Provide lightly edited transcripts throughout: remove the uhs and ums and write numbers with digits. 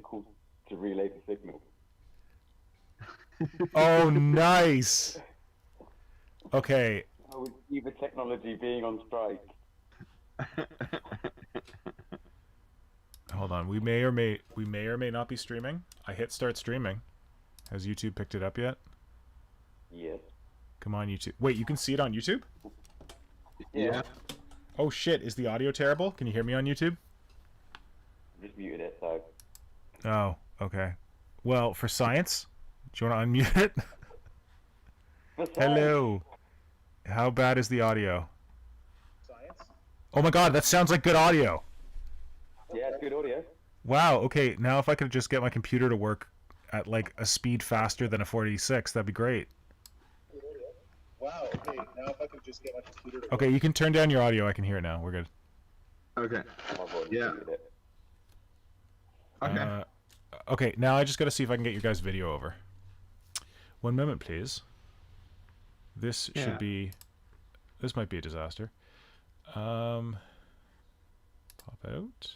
call to relay the signal. Oh, nice. Okay. With either technology being on strike. Hold on. We may or may not be streaming. I hit start streaming. Has YouTube picked it up yet? Yes. Come on, YouTube. Wait, you can see it on YouTube? Yeah. Oh shit, is the audio terrible? Can you hear me on YouTube? Just muted it, so. Oh, okay. Well, for science, do you want to unmute it? Hello. How bad is the audio? Science? Oh my god, that sounds like good audio. Yeah, it's good audio. Wow, okay, now if I could just get my computer to work at like a speed faster than a 486, that'd be great. Wow, okay, now if I could just get my computer to Okay, you can turn down your audio, I can hear it now, we're good. Okay. Yeah. Okay. Okay, now I just gotta see if I can get your guys' video over. 1 moment, please. This should be... This might be a disaster. Pop out.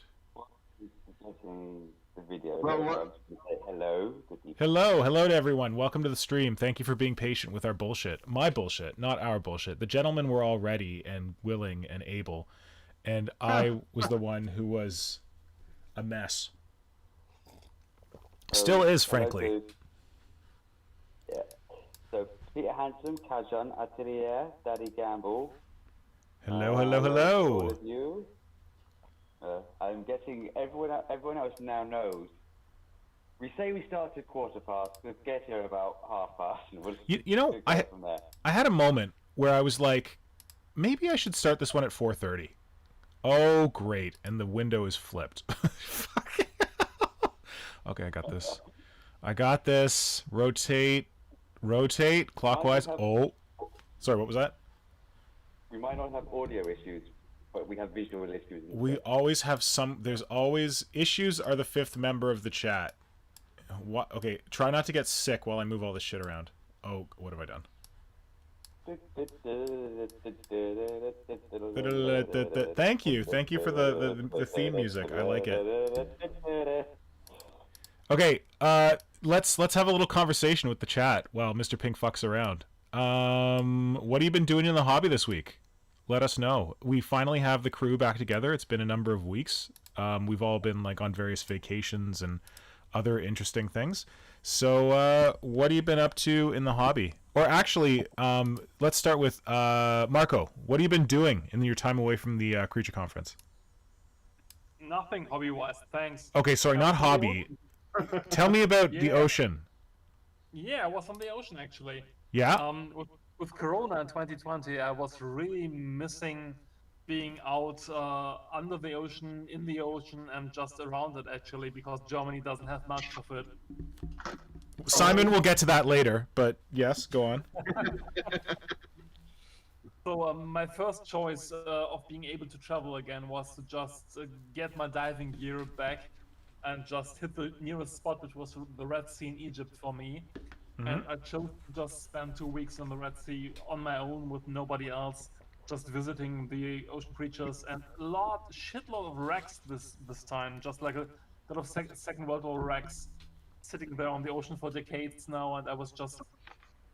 The video. Well, Hello to everyone. Welcome to the stream. Thank you for being patient with our bullshit. My bullshit, not our bullshit. The gentlemen were all ready and willing and able, and I was the one who was a mess. Still is, frankly. Yeah. So, Peter Handsome, Kajan, Atelier, Daddy Gamble. Hello. All of you. I'm guessing everyone else now knows. We say we started past. We'll get here about past. And we'll you know, I had a moment where I was like, maybe I should start this one at 4:30. Oh, great. And the window is flipped. Okay, I got this. Rotate. Clockwise. Oh. Sorry, what was that? We might not have audio issues, but we have visual issues. We always have some... There's always... Issues are the fifth member of the chat. What? Okay, try not to get sick while I move all this shit around. Oh, what have I done? Thank you for the theme music. I like it. Okay, let's have a little conversation with the chat while Mr. Pink fucks around. What have you been doing in the hobby this week? Let us know. We finally have the crew back together. It's been a number of weeks. We've all been like on various vacations and other interesting things. So, what have you been up to in the hobby? Or actually, let's start with Marco. What have you been doing in your time away from the Creature Conference? Nothing hobby-wise, thanks. Okay, sorry, not hobby. Tell me about the ocean. Yeah, I was on the ocean actually. Yeah? With Corona in 2020, I was really missing being out under the ocean, in the ocean, and just around it actually, because Germany doesn't have much of it. Simon will get to that later, but yes, go on. So my first choice of being able to travel again was to just get my diving gear back and just hit the nearest spot, which was the Red Sea in Egypt for me. Mm-hmm. And I chose to just spend 2 weeks on the Red Sea on my own with nobody else, just visiting the ocean creatures, and shitload of wrecks this time, just like a lot of Second World War wrecks sitting there on the ocean for decades now, and I was just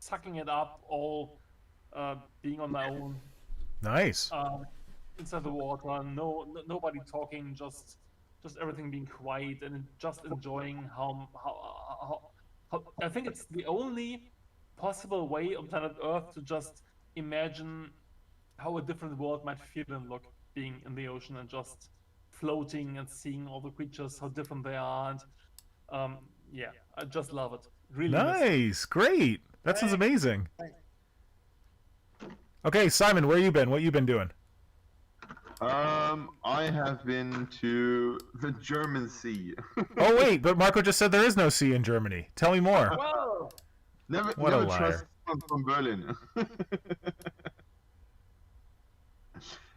sucking it up, all being on my own. Nice. Inside the water, nobody talking, just everything being quiet and just enjoying how I think it's the only possible way on planet Earth to just imagine how a different world might feel and look, being in the ocean and just floating and seeing all the creatures, how different they are, and yeah, I just love it. Really nice, great. That sounds amazing. Okay, Simon, where you been? What you been doing? I have been to the German Sea. Oh wait, but Marco just said there is no sea in Germany. Tell me more. Whoa! Never liar. trust someone from Berlin.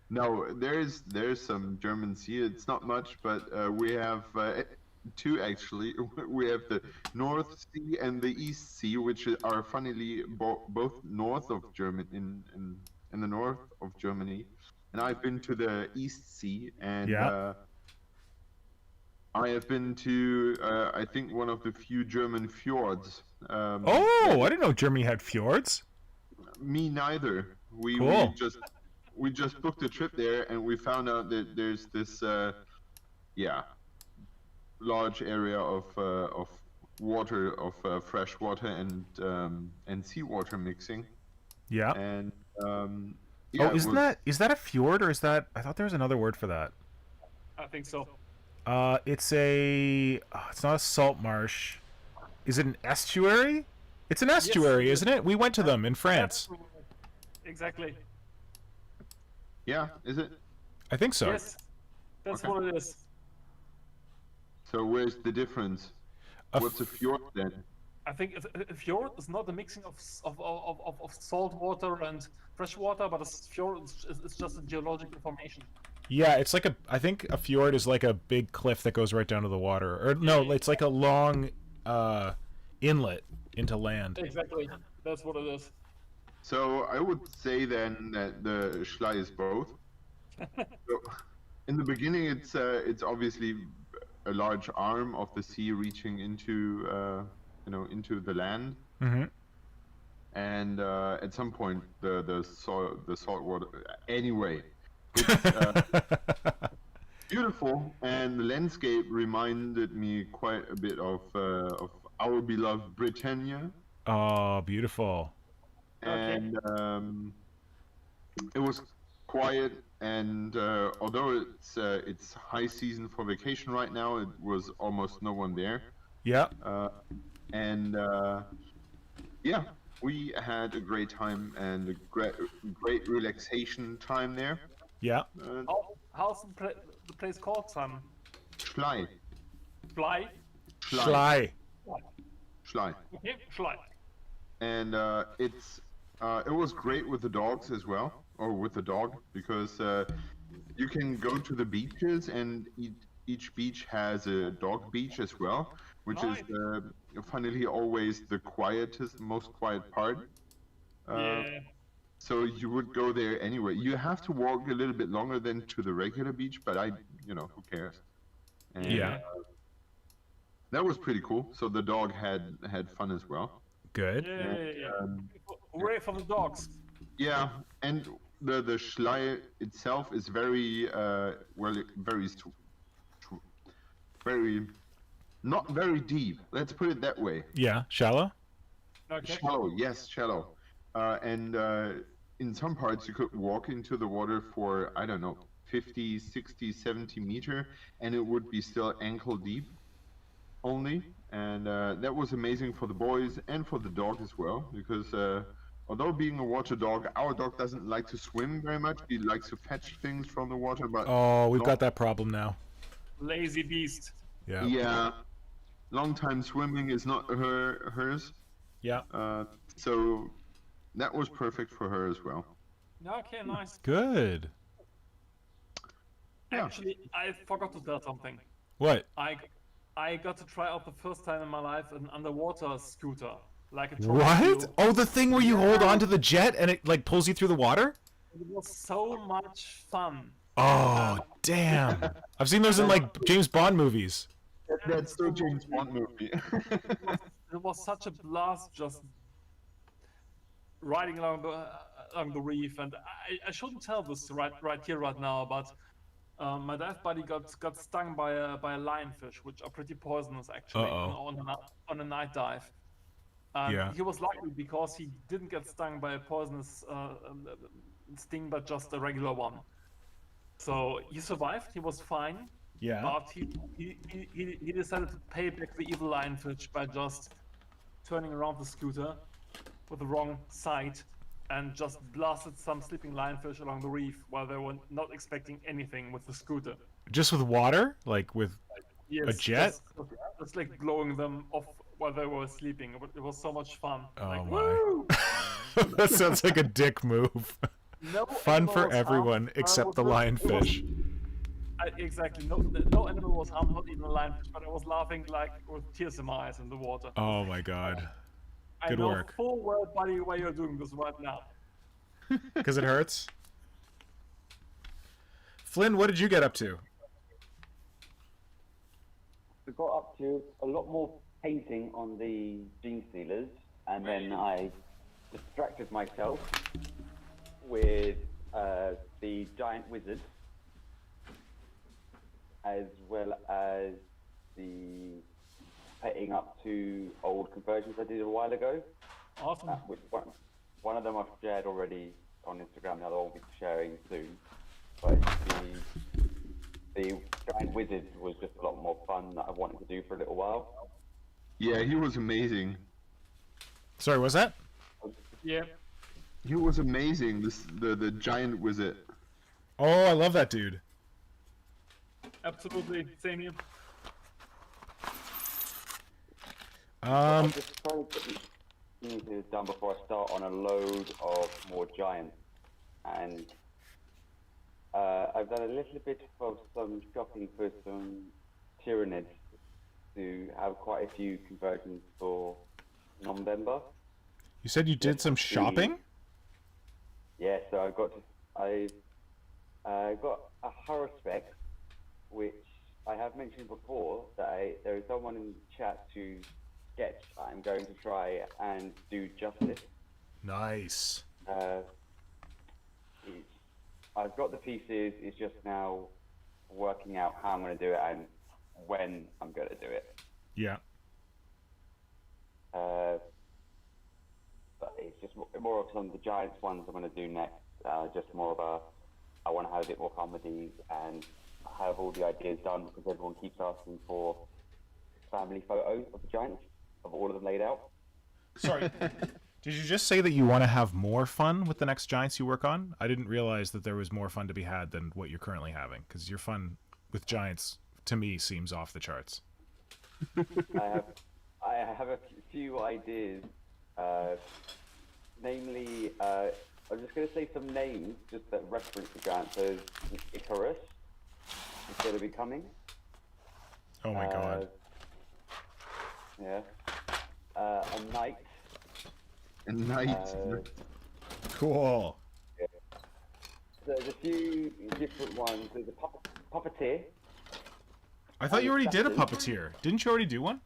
No, there's some German Sea. It's not much, but we have two actually. We have the North Sea and the East Sea, which are funnily both north of Germany, in the north of Germany. And I've been to the East Sea, and I have been to, I think, one of the few German fjords. Oh, I didn't know Germany had fjords. Me neither. Cool. We just booked a trip there, and we found out that there's this large area of water, of fresh water and seawater mixing. Yeah. And oh, is that a fjord, or is that? I thought there was another word for that. I think so. It's not a salt marsh. Is it an estuary? It's an estuary, Yes. isn't it? We went to them in France. Exactly. Yeah, is it? I think so. Yes, that's Okay. what it is. So where's the difference? What's a fjord then? I think a fjord is not a mixing of salt water and fresh water, but a fjord is just a geological formation. Yeah, it's like I think a fjord is like a big cliff that goes right down to the water. Or no, it's like a long inlet into land. Exactly, that's what it is. So I would say then that the Schlei is both. So in the beginning, it's obviously a large arm of the sea reaching into into the land. Mm-hmm. And at some point the salt water. Anyway, it's beautiful, and the landscape reminded me quite a bit of our beloved Britannia. Oh, beautiful. And it was quiet, and although it's high season for vacation right now, it was almost no one there. Yeah. And yeah, we had a great time and a great relaxation time there. Yeah. How's the place called, Sam? Schlei. Fly? Schlei. Schlei. Okay, Fly. And it was great with the dogs as well, or with the dog, because you can go to the beaches, and each beach has a dog beach as well, which Nice. is funnily always the most quiet part. Yeah. So you would go there anyway. You have to walk a little bit longer than to the regular beach, but who cares? And, Yeah. that was pretty cool. So the dog had fun as well. Good. Yeah. Hooray for the dogs. Yeah, and the Schlei itself is very very not very deep. Let's put it that way. Yeah. Shallow. Okay. Shallow, yes, shallow. And in some parts you could walk into the water for, I don't know, 50, 60, 70 meter, and it would be still ankle deep only. And that was amazing for the boys and for the dog as well, because although being a water dog, our dog doesn't like to swim very much. He likes to fetch things from the water, but Oh, we've got that problem now. Lazy beast. Yeah. yeah, long time swimming is not hers. Yeah. So that was perfect for her as well. Okay, nice. Good. Yeah. Actually, I forgot to tell something. What? I got to try out the first time in my life an underwater scooter, like a What? torpedo. Oh, the thing where you hold on to the jet and it like pulls you through the water? It was so much fun. Oh, damn. I've seen those in like James Bond movies. That's the James Bond movie. It was such a blast just riding along the reef, and I shouldn't tell this right here right now, but my dive buddy got stung by a lionfish, which are pretty poisonous actually on a night dive. Yeah. He was lucky because he didn't get stung by a poisonous sting, but just a regular one. So he survived. He was fine. Yeah. But he decided to pay back the evil lionfish by just turning around the scooter with the wrong side and just blasted some sleeping lionfish along the reef while they were not expecting anything with the scooter. Just with water? Like with Yes, a jet? Just like blowing them off while they were sleeping. It was so much fun. Oh Like, my. woo! That sounds like a dick move. No Fun animal for was everyone harmed. except the It was- lionfish. Exactly. No animal was harmed, not even a lionfish, but I was laughing like with tears in my eyes in the water. Oh my god. Good I know work. full well, buddy, why you're doing this right now. Because it hurts? Flynn, what did you get up to? got up to a lot more painting on the Gene Stealers, and then I distracted myself with the Giant Wizard, as well as the painting up to old conversions I did a while ago. Awesome. Which one of them I've shared already on Instagram, the other one I'll be sharing soon. But the Giant Wizard was just a lot more fun that I wanted to do for a little while. Yeah, he was amazing. Sorry, was that? Yeah. He was amazing. The Giant Wizard. Oh, I love that dude. Absolutely. Same here. I'm just trying to get these done before I start on a load of more giants, and I've done a little bit of some shopping for some Tyranids to have quite a few conversions for November. You said you did some shopping? Yeah, so I got a horror spec, which I have mentioned before that there is someone in the chat to sketch. I'm going to try and do justice. Nice. I've got the pieces. It's just now working out how I'm going to do it and when I'm going to do it. Yeah. But it's just more of some of the Giants ones I'm going to do next. Just more of I want to have a bit more fun with these and have all the ideas done, because everyone keeps asking for family photos of the Giants, of all of them laid out. Sorry. Did you just say that you want to have more fun with the next Giants you work on? I didn't realize that there was more fun to be had than what you're currently having, because your fun with Giants, to me, seems off the charts. I have a few ideas. Namely, I'm just going to say some names just that reference the Giants. So Icarus is going to be coming. Oh my god. Yeah. A knight. A knight. Cool. Yeah. So there's a few different ones. There's a puppeteer. I thought you already did a puppeteer. Didn't you already do one?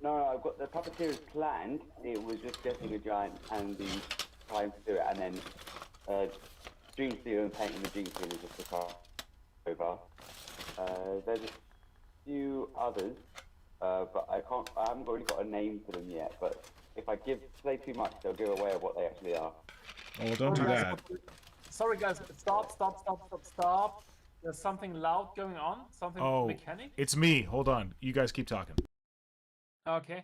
No, I've got the puppeteer is planned. It was just getting a giant and the time to do it, and then Gene Stealer and painting the Gene Stealer just to come over. There's a few others, but I haven't really got a name for them yet. But if I say too much, they'll give away what they actually are. Oh, well, don't do that. Sorry guys, stop. There's something loud going on. Something mechanic. It's me. Hold on. You guys keep talking. Okay.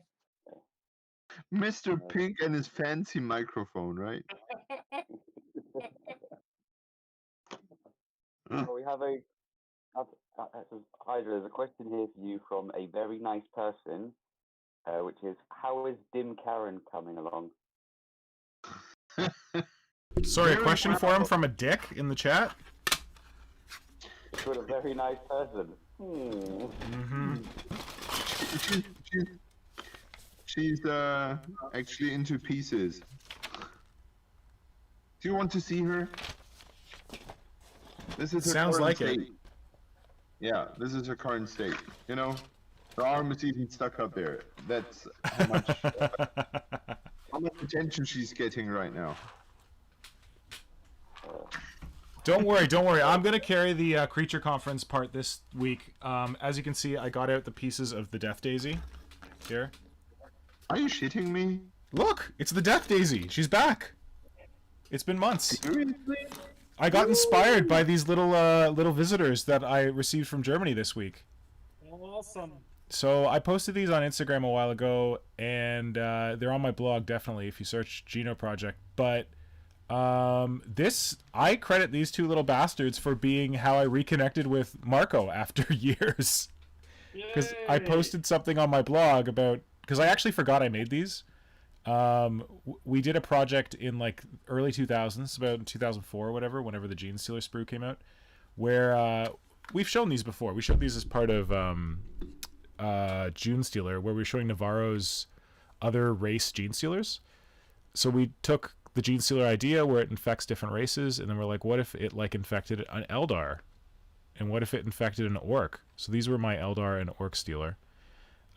Mr. Pink and his fancy microphone, right? We have Hydra, there's a question here for you from a very nice person, which is, how is Dim Karen coming along? Sorry, a question for him from a dick in the chat? It's a very nice person. She's actually into pieces. Do you want to see her? This is her Sounds like current state. it. Yeah, this is her current state. You know, her arm is even stuck up there. That's how much attention she's getting right now. Don't worry. I'm going to carry the Creature Conference part this week. As you can see, I got out the pieces of the Death Daisy. Here. Are you shitting me? Look, it's the Death Daisy. She's back. It's been months. Seriously? I got inspired by these little visitors that I received from Germany this week. Awesome. So I posted these on Instagram a while ago, and they're on my blog definitely if you search Geno Project. But I credit these two little bastards for being how I reconnected with Marco after years. Because I posted something on my blog about, because I actually forgot I made these. We did a project in like early 2000s, about 2004 or whatever, whenever the Gene Stealer sprue came out, where we've shown these before. We showed these as part of June Stealer, where we were showing Navarro's other race Gene Stealers. So we took the Gene Stealer idea where it infects different races, and then we're like, what if it like infected an Eldar? And what if it infected an orc? So these were my Eldar and Orc Stealer.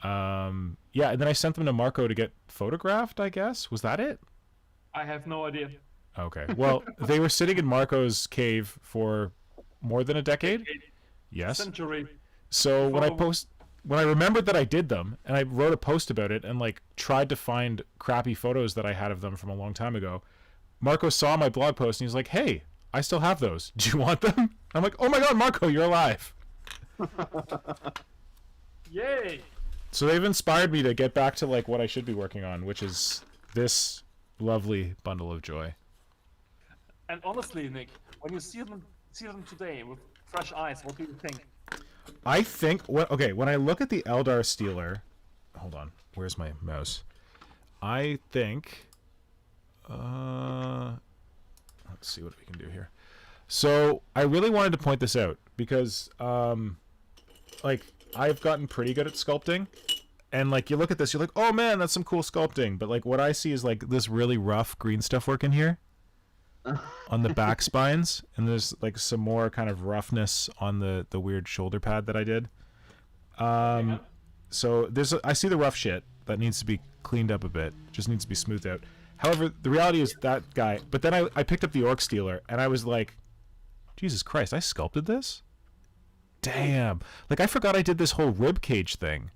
Yeah, and then I sent them to Marco to get photographed, I guess. Was that it? I have no idea. Okay. Well, they were sitting in Marco's cave for more than a decade. Yes. Century. So when I remembered that I did them, and I wrote a post about it, and like tried to find crappy photos that I had of them from a long time ago, Marco saw my blog post and he was like, "Hey, I still have those. Do you want them?" I'm like, "Oh my god, Marco, you're alive!" Yay! So they've inspired me to get back to like what I should be working on, which is this lovely bundle of joy. And honestly, Nick, when you see them today with fresh eyes, what do you think? I think when I look at the Eldar Stealer, hold on, where's my mouse? I think let's see what we can do here. So I really wanted to point this out because like I've gotten pretty good at sculpting, and like you look at this, you're like, oh man, that's some cool sculpting, but like what I see is like this really rough green stuff working here on the back spines, and there's like some more kind of roughness on the weird shoulder pad that I did. So I see the rough shit that needs to be cleaned up a bit, just needs to be smoothed out. However, the reality is that guy, but then I picked up the Orc Stealer and I was like, Jesus Christ, I sculpted this? Damn. Like I forgot I did this whole rib cage thing.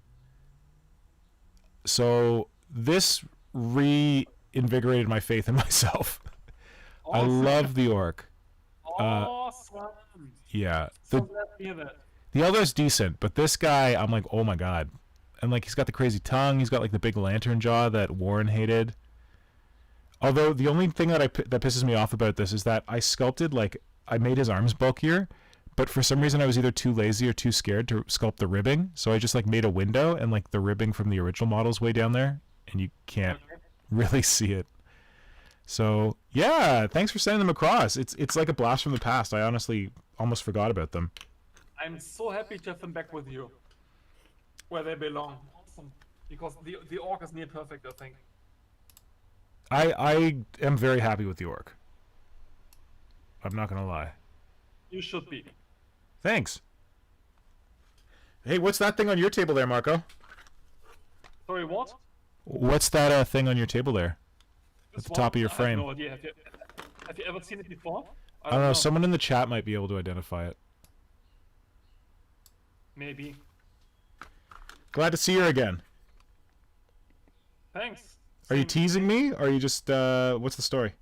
So this reinvigorated my faith in myself. Awesome. I love the orc. Awesome. Yeah. So glad to hear that. The Eldar's decent, but this guy, I'm like, oh my god. And like he's got the crazy tongue, he's got like the big lantern jaw that Warren hated. Although the only thing that pisses me off about this is that I sculpted, like, I made his arms bulkier, but for some reason I was either too lazy or too scared to sculpt the ribbing, so I just like made a window and like the ribbing from the original model's way down there, and you can't really see it. So yeah, thanks for sending them across. It's like a blast from the past. I honestly almost forgot about them. I'm so happy to have them back with you, where they belong. Awesome, because the orc is near perfect, I think. I am very happy with the orc. I'm not gonna lie. You should be. Thanks. Hey, what's that thing on your table there, Marco? Sorry, what? What's that thing on your table there? At the top of your frame. I have no idea. Have you ever seen it before? I don't know. Someone in the chat might be able to identify it. Maybe. Glad to see you again. Thanks. Are you teasing me, or are you just, what's the story?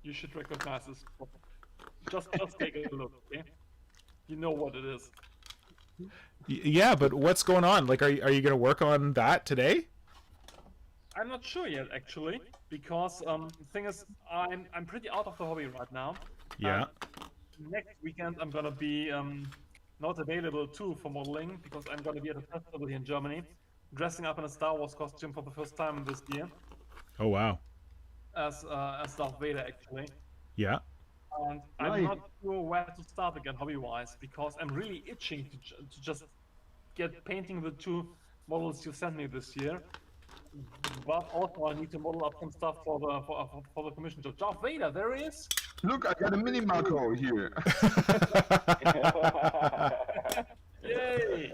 You should recognize this. Just take a look, okay? You know what it is. Yeah, but what's going on? Like, are you going to work on that today? I'm not sure yet, actually, because the thing is, I'm pretty out of the hobby right now. Yeah. Next weekend I'm gonna be not available too for modeling because I'm gonna be at a festival here in Germany, dressing up in a Star Wars costume for the first time this year. Oh wow. As Darth Vader, actually. Yeah. And I'm not sure where to start again hobby-wise because I'm really itching to just get painting the two models you sent me this year. But also I need to model up some stuff for the commission job. Darth Vader, there he is. Look, I got a mini Marco here. Yay!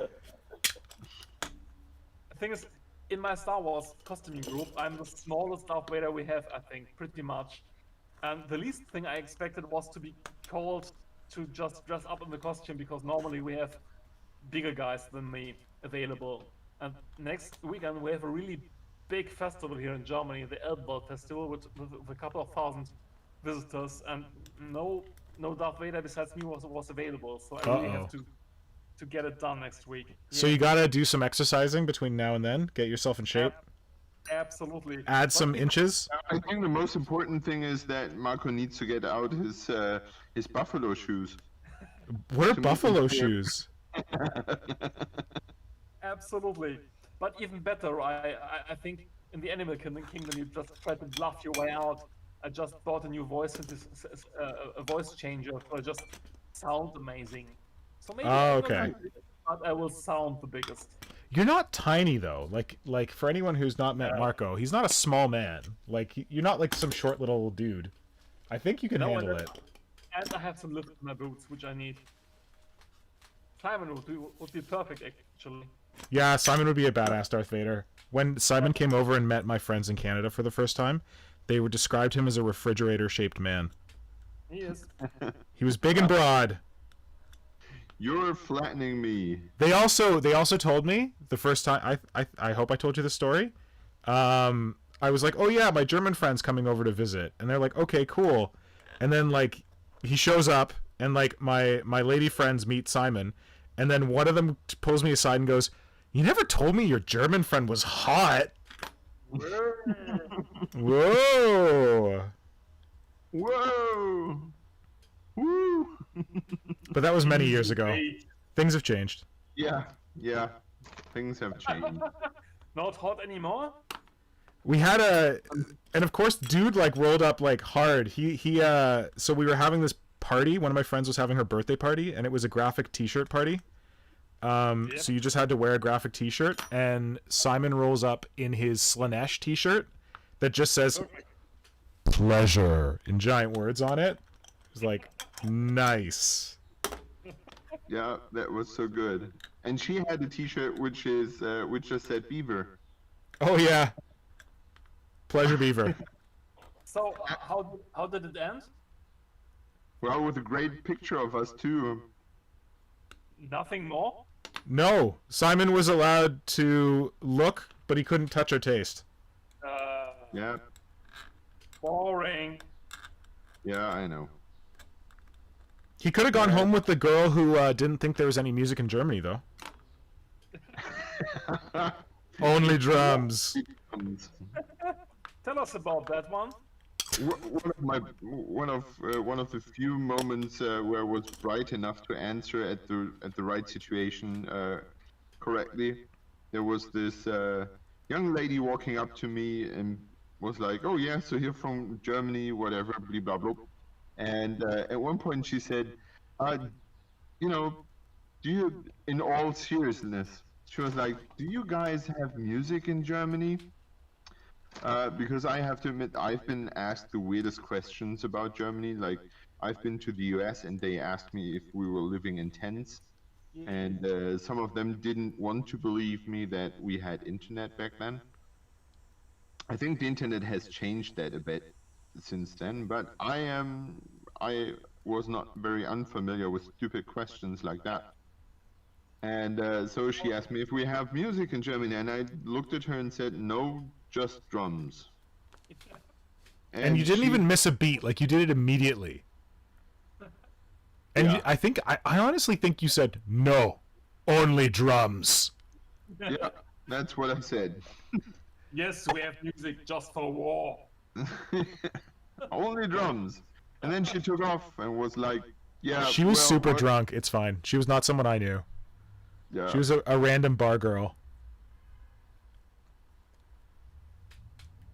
The thing is, in my Star Wars costuming group, I'm the smallest Darth Vader we have, I think, pretty much. And the least thing I expected was to be called to just dress up in the costume because normally we have bigger guys than me available. And next weekend we have a really big festival here in Germany, the Elbert Festival, with a couple of thousand visitors, and no Darth Vader besides me was available, so I really have to get it done next week. So you gotta do some exercising between now and then, get yourself in shape. Absolutely. Add some inches. I think the most important thing is that Marco needs to get out his buffalo shoes. What are buffalo shoes? Absolutely. But even better, I think in the Animal Kingdom you just try to bluff your way out. I just bought a new voice a voice changer, so I just sound amazing. So maybe but I will sound the biggest. You're not tiny though. Like for anyone who's not met Marco, he's not a small man. Like you're not like some short little dude. I think you can handle it. And I have some lift in my boots, which I need. Simon would be perfect, actually. Yeah, Simon would be a badass Darth Vader. When Simon came over and met my friends in Canada for the first time, they were described him as a refrigerator-shaped man. He is. He was big and broad. You're flattening me. They also told me the first time. I hope I told you the story. I was like, oh yeah, my German friend's coming over to visit, and they're like, okay, cool. And then like he shows up, and like my lady friends meet Simon, and then one of them pulls me aside and goes, "You never told me your German friend was hot." Whoa. Whoa. Woo. But that was many years ago. Things have changed. Yeah. Things have changed. Not hot anymore? We had and of course, dude like rolled up like hard. So we were having this party. One of my friends was having her birthday party, and it was a graphic T-shirt party. So you just had to wear a graphic T-shirt, and Simon rolls up in his Slaanesh T-shirt that just says "pleasure" in giant words on it. It was like, nice. Yeah, that was so good. And she had a T-shirt which just said Beaver. Oh yeah, pleasure Beaver. So how did it end? Well, with a great picture of us too. Nothing more? No, Simon was allowed to look, but he couldn't touch or taste. Yeah. Boring. Yeah, I know. He could have gone home with the girl who didn't think there was any music in Germany, though. Only drums. Tell us about that one. One of the few moments where I was bright enough to answer at the right situation correctly. There was this young lady walking up to me and was like, "Oh yeah, so you're from Germany, whatever, blah blah blah." And at one point she said, "You know, do you, in all seriousness," she was like, "Do you guys have music in Germany?" Because I have to admit, I've been asked the weirdest questions about Germany. Like, I've been to the US and they asked me if we were living in tents. And some of them didn't want to believe me that we had internet back then. I think the internet has changed that a bit since then, but I was not very unfamiliar with stupid questions like that. And so she asked me if we have music in Germany, and I looked at her and said, "No, just drums." And you didn't even miss a beat, like you did it immediately. And Yeah. I honestly think you said, "No, only drums." Yeah, that's what I said. Yes, we have music just for war. Only drums. And then she took off and was like, "Yeah." She was well, super what- drunk. It's fine. She was not someone I knew. Yeah. She was a random bar girl.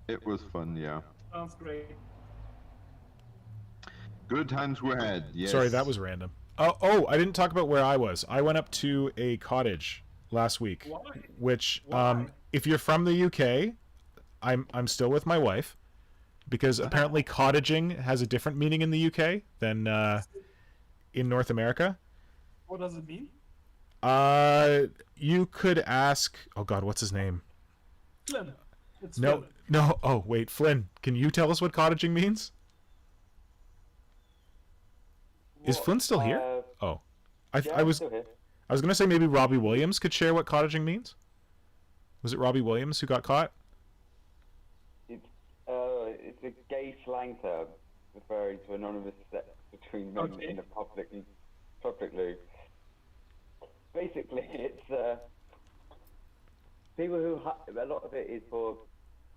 It was fun, yeah. Sounds great. Good times were had. Yes. Sorry, that was random. Oh, I didn't talk about where I was. I went up to a cottage last week, Why? which, Why? if you're from the UK, I'm still with my wife, because apparently cottaging has a different meaning in the UK than in North America. What does it mean? You could ask. Oh God, what's his name? Flynn. It's No, Flynn. no. Oh wait, Flynn. Can you tell us what cottaging means? Is What, Flynn still here? Oh, I Yeah, I'm was still here. gonna say maybe Robbie Williams could share what cottaging means. Was it Robbie Williams who got caught? It's a gay slang term referring to anonymous sex between men Okay. in a public loo. Basically, it's people who a lot of it is for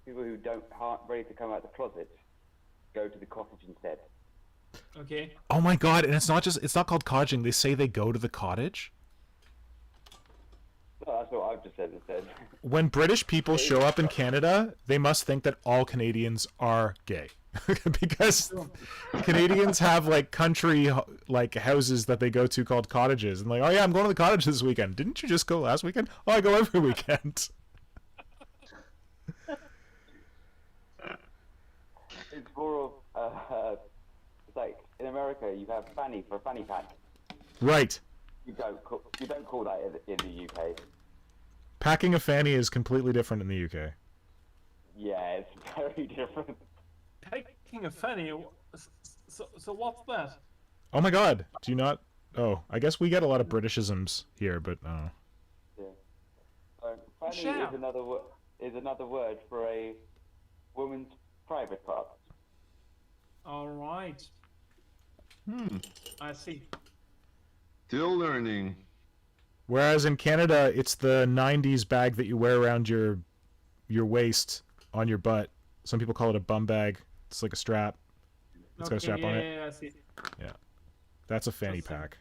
people who aren't ready to come out of the closet. Go to the cottage instead. Okay. Oh my God! And it's not called cottaging. They say they go to the cottage. No, that's what I've just said instead. When British people show up in Canada, they must think that all Canadians are gay. Because Canadians have like country like houses that they go to called cottages, and like, oh yeah, I'm going to the cottage this weekend. Didn't you just go last weekend? Oh, I go every weekend. It's more of it's like in America you have fanny for a fanny pack. Right. You don't call that in the UK. Packing a fanny is completely different in the UK. Yeah, it's very different. Packing a fanny. So what's that? Oh my God! Do you not? Oh, I guess we get a lot of Britishisms here, but Yeah. Fanny Share. is another word for a woman's private part. All right. I see. Still learning. Whereas in Canada, it's the '90s bag that you wear around your waist on your butt. Some people call it a bum bag. It's like a strap. It's got a strap on it. Yeah, I see. Yeah, that's a fanny pack.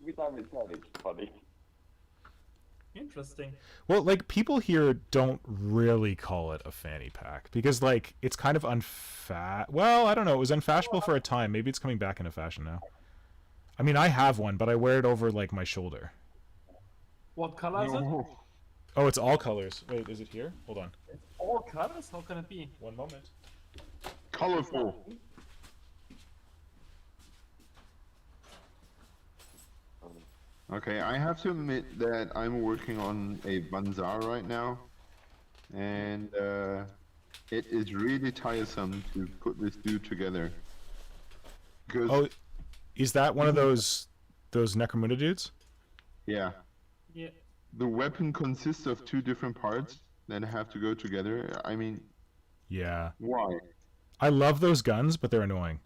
Every time it's said, it's funny. Interesting. Well, like, people here don't really call it a fanny pack because, like, it's kind of well, I don't know. It was unfashionable for a time. Maybe it's coming back into fashion now. I mean, I have one, but I wear it over, like, my shoulder. What color is it? Oh, it's all colors. Wait, is it here? Hold on. All colors? How can it be? One moment. Colorful. Okay, I have to admit that I'm working on a Banzar right now, and it is really tiresome to put this dude together. Because, Oh, is that one of those Necromunda dudes? yeah, Yeah. the weapon consists of 2 different parts that have to go together. I mean, Yeah. why? I love those guns, but they're annoying.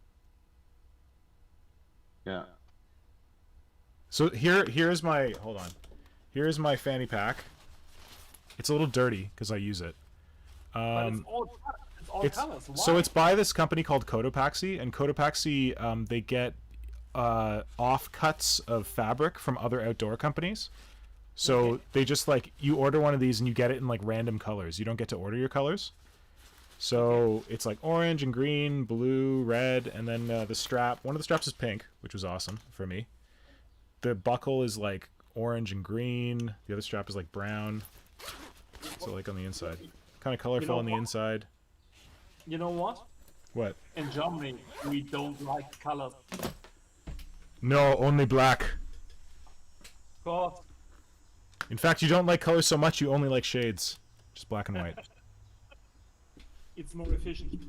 Yeah. So here's my hold on. Here's my fanny pack. It's a little dirty because I use it. But it's all colors. Why? So it's by this company called Cotopaxi, and Cotopaxi they get offcuts of fabric from other outdoor companies. So they just, like, you order one of these and you get it in, like, random colors. You don't get to order your colors. So it's like orange and green, blue, red, and then the strap. One of the straps is pink, which was awesome for me. The buckle is like orange and green. The other strap is like brown. So like on the inside, kind of colorful on the inside. You know what? What? In Germany, we don't like colors. No, only black. God. In fact, you don't like colors so much. You only like shades, just black and white. It's more efficient.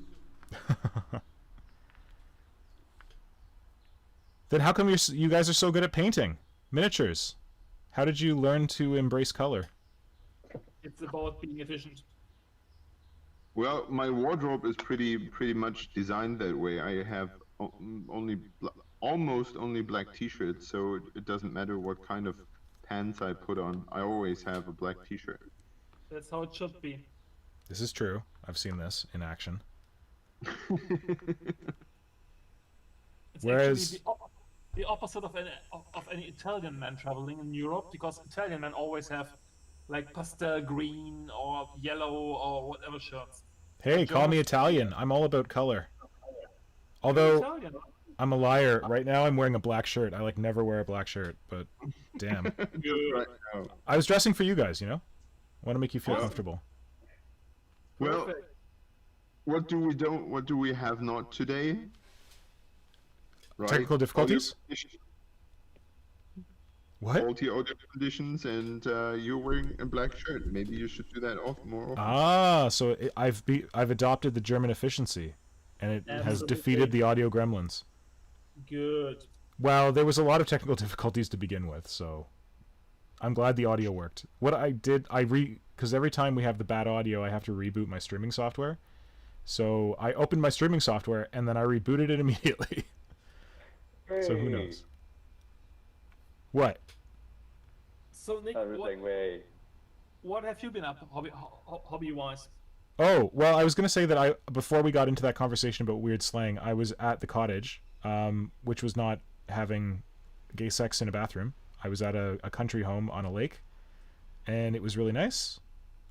Then how come you guys are so good at painting miniatures? How did you learn to embrace color? It's about being efficient. Well, my wardrobe is pretty much designed that way. I have almost only black t-shirts, so it doesn't matter what kind of pants I put on. I always have a black t-shirt. That's how it should be. This is true. I've seen this in action. It's Whereas- actually the opposite of any Italian man traveling in Europe, because Italian men always have like pastel green or yellow or whatever shirts. Hey, call me Italian. I'm all about color. Although Italian. I'm a liar. Right now I'm wearing a black shirt. I like never wear a black shirt, but damn. Right now. I was dressing for you guys, you know? Want to make you feel comfortable. Well, Perfect. what do we have not today? Right? Technical difficulties? What? Faulty audio conditions, and you're wearing a black shirt. Maybe you should do that more often. Ah, so I've adopted the German efficiency, and it has Absolutely. defeated the audio gremlins. Good. Well, there was a lot of technical difficulties to begin with, so I'm glad the audio worked. What I did, because every time we have the bad audio, I have to reboot my streaming software. So I opened my streaming software, and then I rebooted it immediately. So who knows? What? So Nick, Everything way. what have you been up hobby-wise? Oh, well, I was going to say that before we got into that conversation about weird slang, I was at the cottage, which was not having gay sex in a bathroom. I was at a country home on a lake, and it was really nice.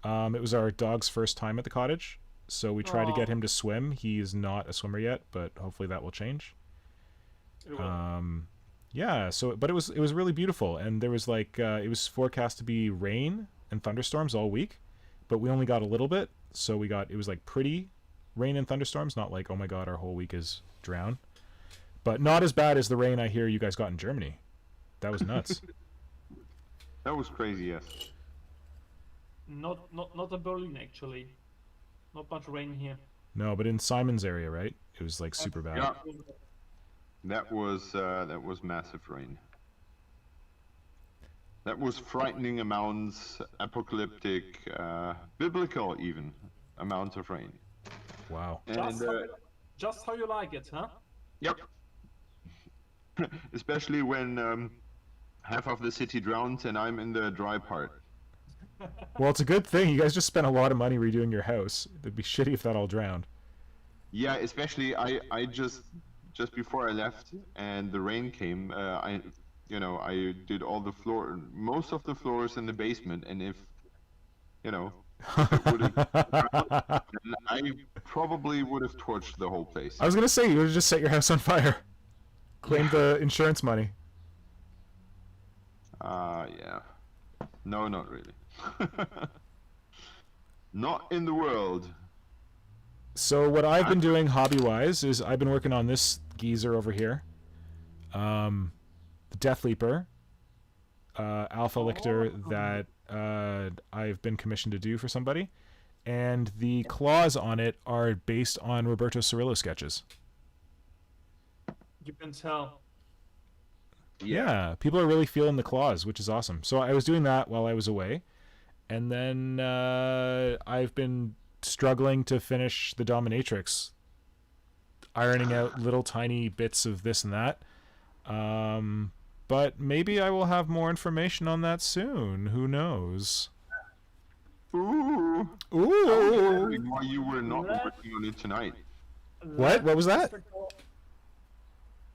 It was our dog's first time at the cottage, so we tried to get him to swim. He is not a swimmer yet, but hopefully that will change. It will. Yeah, but it was really beautiful, and there was like it was forecast to be rain and thunderstorms all week, but we only got a little bit, so it was like pretty, rain and thunderstorms. Not like, oh my god, our whole week is drown. But not as bad as the rain I hear you guys got in Germany. That was nuts. That was crazy, yes. Not in Berlin actually. Not much rain here. No, but in Simon's area, right? It was like super bad. Yeah. That was massive rain. That was frightening amounts, apocalyptic, biblical even amounts of rain. Wow. Just, just how you like it, huh? Yep. Especially when half of the city drowns and I'm in the dry part. Well, it's a good thing. You guys just spent a lot of money redoing your house. It'd be shitty if that all drowned. Yeah, especially I just before I left and the rain came, I did all the floor, most of the floors in the basement, and if it would have, I probably would have torched the whole place. I was gonna say, you would have just set your house on fire. Claim the insurance money. Yeah. No, not really. Not in the world. So what I've been doing hobby-wise is I've been working on this geezer over here. The Death Leaper. Alpha Lictor that I've been commissioned to do for somebody. And the claws on it are based on Roberto Cirillo sketches. You can tell. Yeah, people are really feeling the claws, which is awesome. So I was doing that while I was away. And then I've been struggling to finish the Dominatrix. Ironing out little tiny bits of this and that. But maybe I will have more information on that soon. Who knows? Ooh. Ooh. I was wondering why you were not working on it tonight. What? What was that?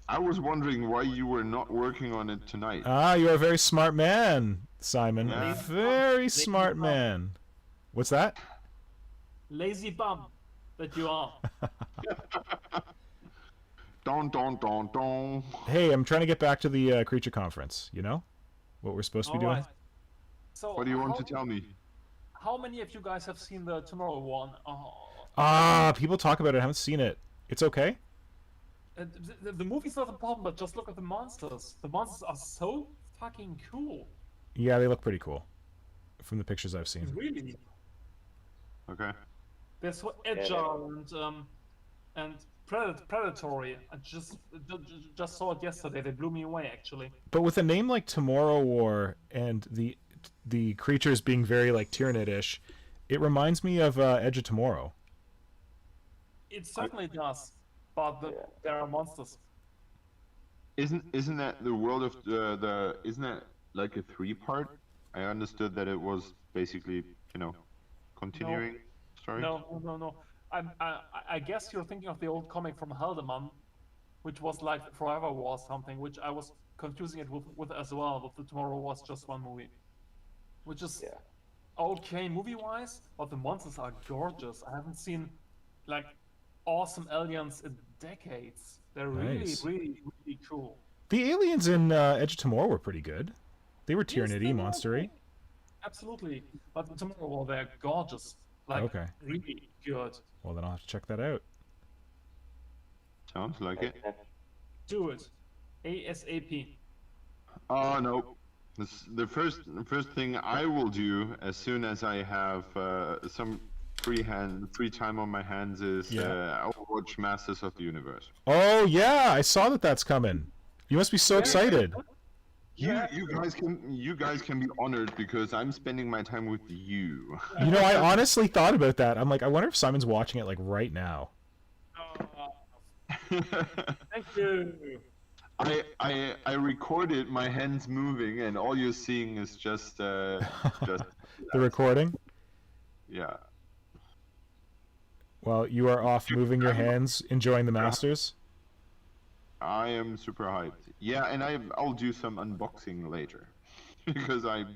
I was wondering why you were not working on it tonight. Ah, you're a very smart man, Simon. Yeah. A very smart man. What's that? Lazy bum that you are. Don don don don. Hey, I'm trying to get back to the creature conference. You know what we're supposed to be doing? Alright. So What do you want to tell me? How many of you guys have seen the Tomorrow one? Ah, people talk about it. I haven't seen it. It's okay. The movie's not important, but just look at the monsters. The monsters are so fucking cool. Yeah, they look pretty cool from the pictures I've seen. Really, Okay. they're so agile and predatory. I just saw it yesterday. They blew me away, actually. But with a name like Tomorrow War and the creatures being very like Tyranid-ish, it reminds me of Edge of Tomorrow. It certainly does, but there are monsters. Isn't that the world of the isn't that like a 3-part? I understood that it was basically, continuing story. No. I guess you're thinking of the old comic from Haldeman, which was like Forever War something, which I was confusing it with as well, but the Tomorrow was just one movie. Which is okay movie-wise, but the monsters are gorgeous. I haven't seen like awesome aliens in decades. They're Nice. really cool. The aliens in Edge of Tomorrow were pretty good. They were Yes, Tyranid-y, they were. monstery. Absolutely. But the Tomorrow War, they're gorgeous. Like, Okay. really good. Well, then I'll have to check that out. Sounds like it. Do it. ASAP. Oh no. The first thing I will do as soon as I have some free time on my hands is I'll watch Masters of the Universe. Oh yeah, I saw that that's coming. You must be so excited. You guys can be honored because I'm spending my time with you. You know, I honestly thought about that. I'm like, I wonder if Simon's watching it like right now. Thank you. I recorded my hands moving, and all you're seeing is just The recording. yeah. Well, you are off moving your hands, enjoying the Masters. I am super hyped. Yeah, and I'll do some unboxing later because that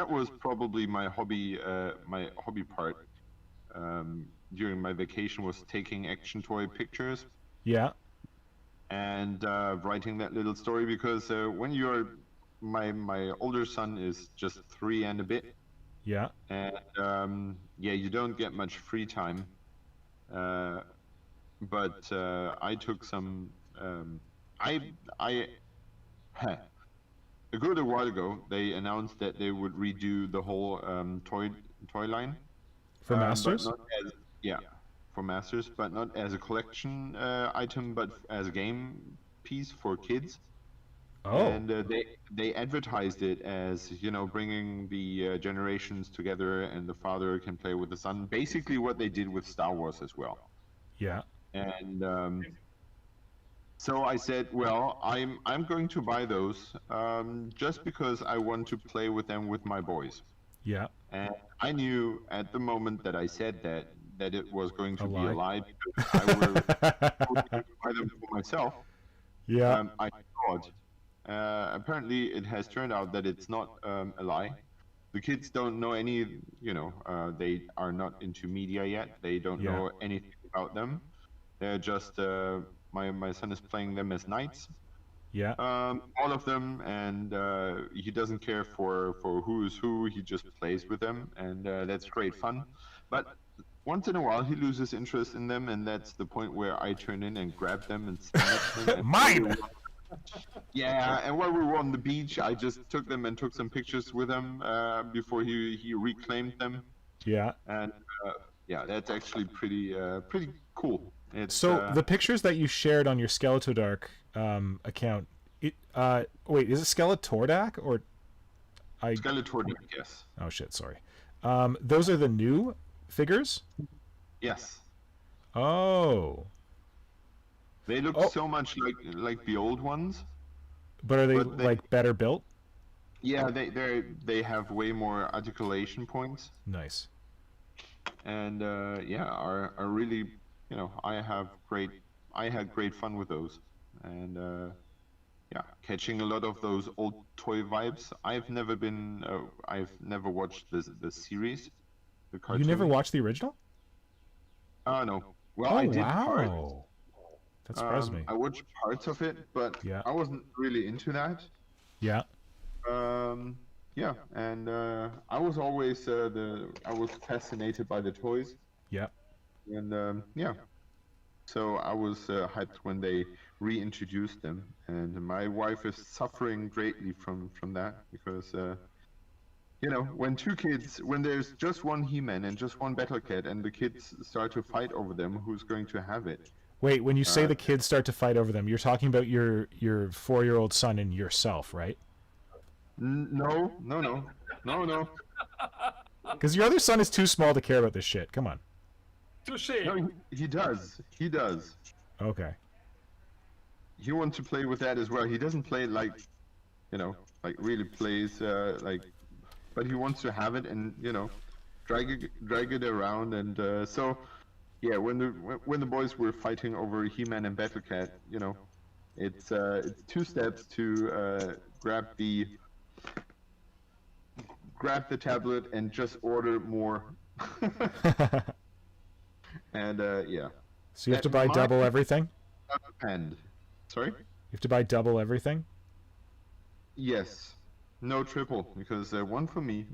was probably my hobby part during my vacation was taking action toy pictures. Yeah. And writing that little story because when my older son is just 3 and a bit, Yeah. And yeah, you don't get much free time. But I took some. I a good while ago they announced that they would redo the whole toy line, For but Masters? not as yeah for Masters, but not as a collection item, but as a game piece for kids. Oh. And they advertised it as, you know, bringing the generations together, and the father can play with the son. Basically, what they did with Star Wars as well. Yeah. And so I said, well, I'm going to buy those just because I want to play with them with my boys. Yeah. And I knew at the moment that I said that it was going to be a lie, because I would buy them for myself. Yeah. I thought. Apparently, it has turned out that it's not a lie. The kids don't know any, you know, they are not into media yet. They don't Yeah. know anything about them. They're just, my son is playing them as knights, Yeah. all of them, and he doesn't care for who is who. He just plays with them, and that's great fun. But once in a while, he loses interest in them, and that's the point where I turn in and grab them and snatch them. And Mine! yeah, and while we were on the beach, I just took them and took some pictures with him before he reclaimed them. Yeah. And yeah, that's actually pretty cool. It's So the pictures that you shared on your Skeletordark account, wait, is it Skeletordak or Skeletor, yes. Oh shit, sorry. Those are the new figures? Yes. Oh. They look so much like the old ones. But are they But they- like better built? Yeah, they have way more articulation points, Nice. and yeah, are really, you know, I had great fun with those, and yeah, catching a lot of those old toy vibes. I've never watched the series, the cartoon. You never watched the original? Oh no. Well, Oh I did wow. parts. That surprised me. I watched parts of it, but Yeah. I wasn't really into that. Yeah. Yeah, and I was always I was fascinated by the toys, Yeah. and yeah, so I was hyped when they reintroduced them, and my wife is suffering greatly from that, because you know, when there's just one He-Man and just one Battle Cat, and the kids start to fight over them, who's going to have it? Wait, when you say the kids start to fight over them, you're talking about your 4-year-old son and yourself, right? No. Because your other son is too small to care about this shit. Come on. Touche. No, he does. He does. Okay. He wants to play with that as well. He doesn't play like, you know, like really plays like, but he wants to have it and, you know, drag it around, and so yeah. When the boys were fighting over He-Man and Battle Cat, you know, it's 2 steps to grab the tablet and just order more. And yeah. So you have to buy double everything? And sorry? You have to buy double everything? Yes. No triple, because one for me.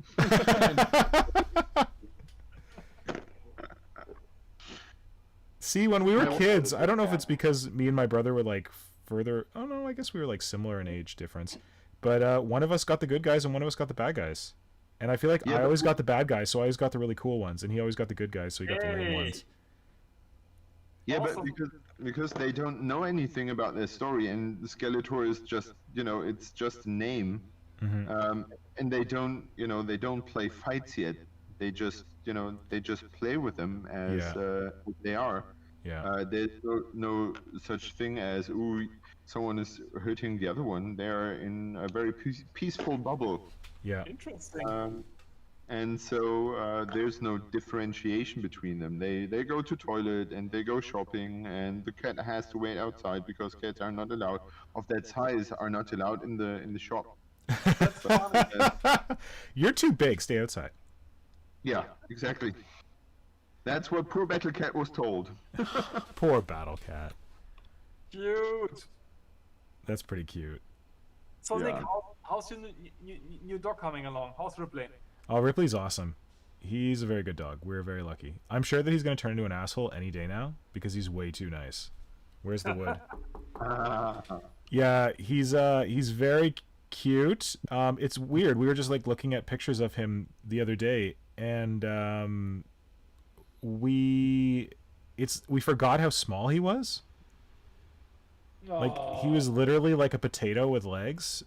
See, when we were kids, I don't know if it's because me and my brother were like further. Oh no, I guess we were like similar in age difference. But one of us got the good guys and one of us got the bad guys. And I feel like I always got the bad guys, so I always got the really cool ones, and he always got the good guys, so he got the lame ones. Yeah, Awesome. but because they don't know anything about their story, and Skeletor is just, you know, it's just a name, and they don't play fights yet. They just, you know, they just play with them as what they are. Yeah. There's no such thing as, ooh, someone is hurting the other one. They are in a very peaceful bubble. Yeah. Interesting. And so there's no differentiation between them. They go to toilet and they go shopping, and the cat has to wait outside because cats are not allowed of that size are not allowed in the shop. You're too big. Stay outside. Yeah, exactly. That's what poor Battle Cat was told. Poor Battle Cat. Cute. That's pretty cute. So Yeah. Nick, how's your new dog coming along? How's Ripley? Oh, Ripley's awesome. He's a very good dog. We're very lucky. I'm sure that he's going to turn into an asshole any day now because he's way too nice. Where's the wood? Yeah, he's very cute. It's weird. We were just like looking at pictures of him the other day, and we forgot how small he was. Like he was literally like a potato with legs,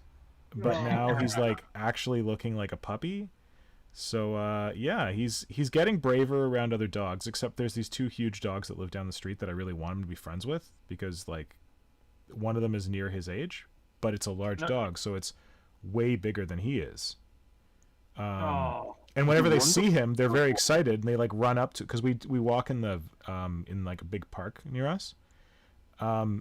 but now he's like actually looking like a puppy. So yeah, he's getting braver around other dogs, except there's these two huge dogs that live down the street that I really want him to be friends with because like one of them is near his age, but it's a large dog, so it's way bigger than he is. And whenever they see him, they're very excited and they like run up to, because we walk in the in like a big park near us.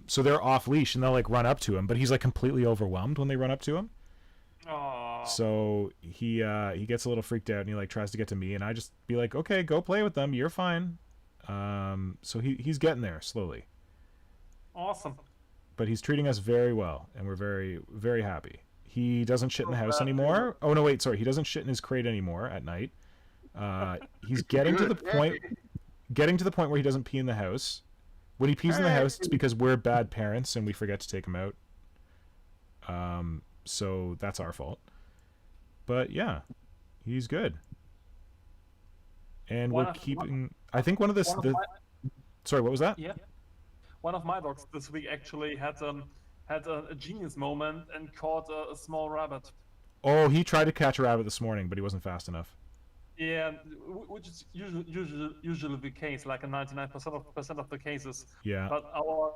So they're off leash and they'll like run up to him, but he's like completely overwhelmed when they run up to him. So he gets a little freaked out and he like tries to get to me, and I just be like, okay, go play with them, you're fine. So he's getting there slowly. Awesome. But he's treating us very well, and we're very, very happy. He doesn't shit in the house anymore. Oh no, wait, sorry, he doesn't shit in his crate anymore at night. He's getting to the point where he doesn't pee in the house. When he pees in the house, it's because we're bad parents and we forget to take him out. So that's our fault. But yeah, he's good. And we're keeping... I think one of this... Sorry, what was that? Yeah. One of my dogs this week actually had a genius moment and caught a small rabbit. Oh, he tried to catch a rabbit this morning, but he wasn't fast enough. Yeah, which is usually the case, like in 99% of the cases. Yeah. But our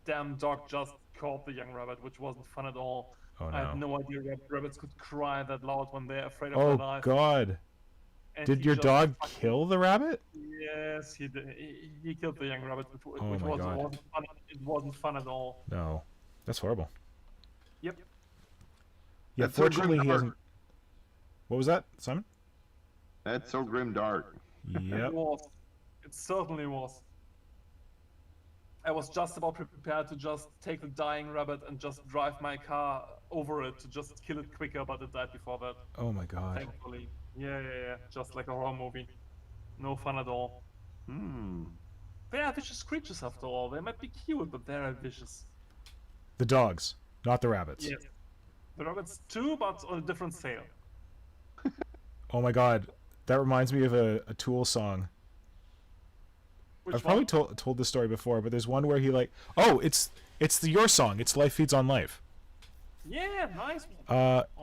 damn dog just caught the young rabbit, which wasn't fun at all. Oh, no. I had no idea that rabbits could cry that loud when they're afraid of their life. Oh, God. And Did your dog kill the rabbit? Yes, he did. He killed the young rabbit, which God. wasn't fun. It wasn't fun at all. No. That's horrible. Yep. Yeah, That's so fortunately he grim hasn't... What was that, Simon? That's so grim dark. Yep. It was. It certainly was. I was just about prepared to just take the dying rabbit and just drive my car over it to just kill it quicker, but it died before that. Oh my God. Thankfully. Yeah. Just like a horror movie. No fun at all. They are vicious creatures after all. They might be cute, but they are vicious. The dogs, not the rabbits. Yes. The rabbits too, but on a different scale. Oh my God. That reminds me of a Tool song. Which I've probably one? told this story before, but there's one where he like... Oh, it's your song. It's Life Feeds on Life. Yeah, nice.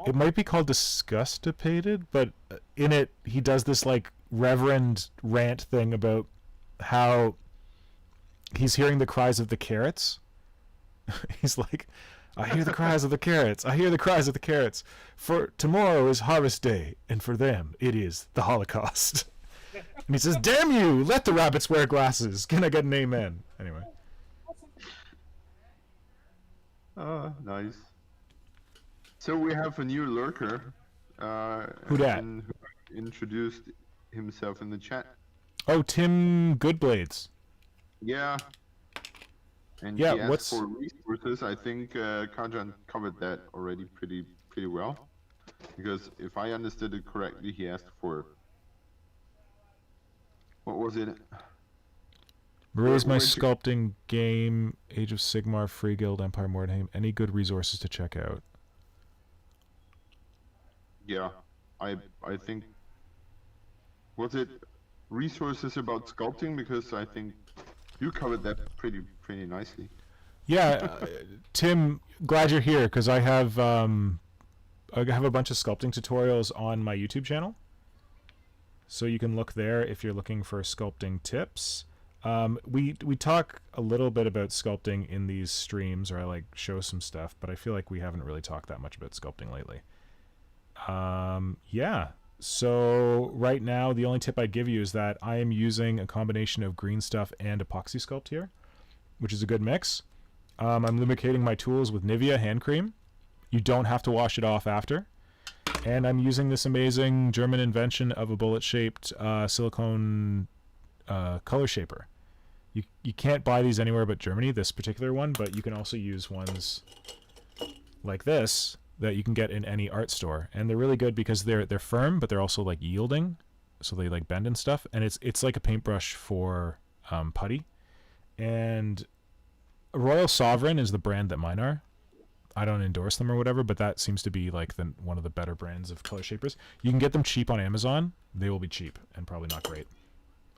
It might be called Disgustipated, but in it he does this like reverend rant thing about how he's hearing the cries of the carrots. He's like, I hear the cries of the carrots. I hear the cries of the carrots. For tomorrow is harvest day, and for them it is the Holocaust. And he says, damn you, let the rabbits wear glasses. Can I get an amen? Anyway. Nice. So we have a new lurker. Who dat? Who introduced himself in the chat. Oh, Tim Goodblades. Yeah. And Yeah, he asked what's... for resources. I think Kajan covered that already pretty well. Because if I understood it correctly, he asked for... What was it? Maria's my sculpting game, Age of Sigmar, Free Guild, Empire Mordheim. Any good resources to check out? Yeah, I think... Was it resources about sculpting? Because I think you covered that pretty nicely. Yeah, Tim, glad you're here, because I have a bunch of sculpting tutorials on my YouTube channel. So you can look there if you're looking for sculpting tips. We talk a little bit about sculpting in these streams, or I like show some stuff, but I feel like we haven't really talked that much about sculpting lately. Yeah, so right now the only tip I give you is that I am using a combination of green stuff and epoxy sculpt here, which is a good mix. I'm lubricating my tools with Nivea hand cream. You don't have to wash it off after. And I'm using this amazing German invention of a bullet-shaped silicone color shaper. You can't buy these anywhere but Germany, this particular one, but you can also use ones like this that you can get in any art store, and they're really good because they're firm, but they're also like yielding, so they like bend and stuff, and it's like a paintbrush for putty. And Royal Sovereign is the brand that mine are. I don't endorse them or whatever, but that seems to be like one of the better brands of color shapers. You can get them cheap on Amazon. They will be cheap and probably not great.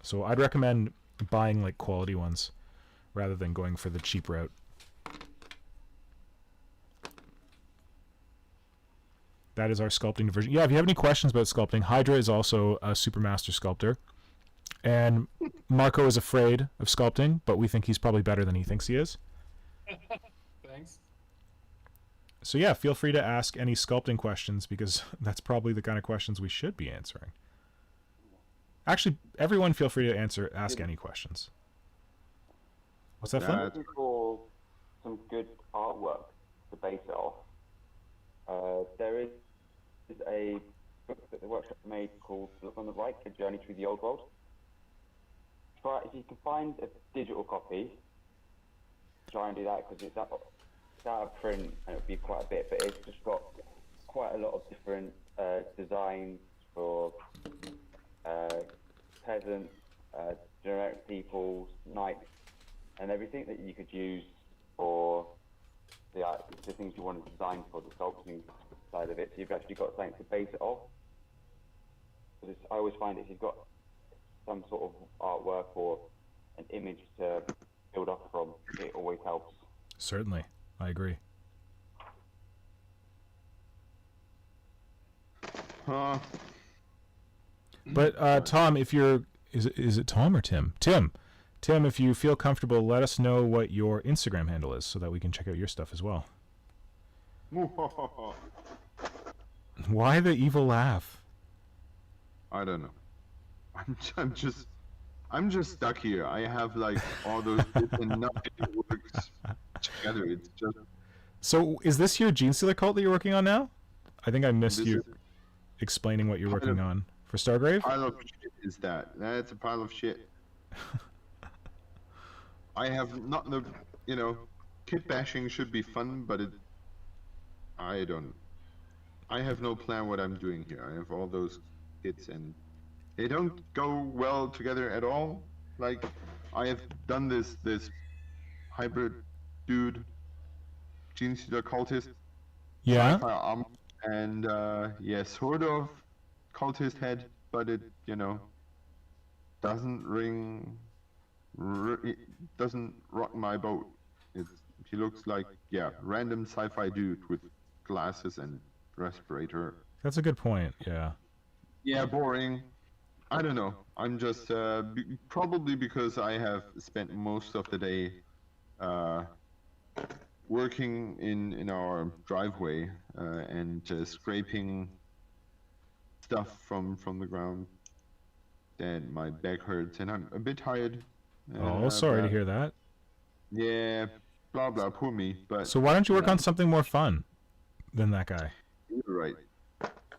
So I'd recommend buying like quality ones rather than going for the cheap route. That is our sculpting version. Yeah, if you have any questions about sculpting, Hydra is also a Supermaster sculptor. And Marco is afraid of sculpting, but we think he's probably better than he thinks he is. Thanks. So yeah, feel free to ask any sculpting questions, because that's probably the kind of questions we should be answering. Actually, everyone feel free to ask any questions. What's that, Flynn? Looking for some good artwork to base it off. There is a book that the workshop made called Look on the Right, A Journey Through the Old World. Try, if you can find a digital copy, try and do that, because it's out of print and it'll be quite a bit, but it's just got quite a lot of different designs for peasants, generic peoples, knights, and everything that you could use for the things you want to design for the sculpting side of it. So you've actually got something to base it off. I always find if you've got some sort of artwork or an image to build up from, it always helps. Certainly, I agree. But Tom, if you're, is it Tom or Tim? Tim, if you feel comfortable, let us know what your Instagram handle is so that we can check out your stuff as well. Why the evil laugh? I don't know. I'm just stuck here. I have like all those bits and nothing works together. It's just. So is this your Gene Stealer cult that you're working on now? I think I missed you explaining what you're working on for Stargrave. Pile of shit is that? That's a pile of shit. I have not the, kit bashing should be fun, but I have no plan what I'm doing here. I have all those kits and they don't go well together at all. Like, I have done this hybrid dude, Gene Stealer cultist. Yeah. And sort of cultist head, but it, doesn't it doesn't rock my boat. He looks like, random sci-fi dude with glasses and respirator. That's a good point, yeah. Yeah, boring. I don't know. I'm just, probably because I have spent most of the day working in our driveway and scraping stuff from the ground. And my back hurts and I'm a bit tired. Oh, sorry to hear that. Yeah, blah blah, poor me. But so why don't you work on something more fun than that guy? You're right.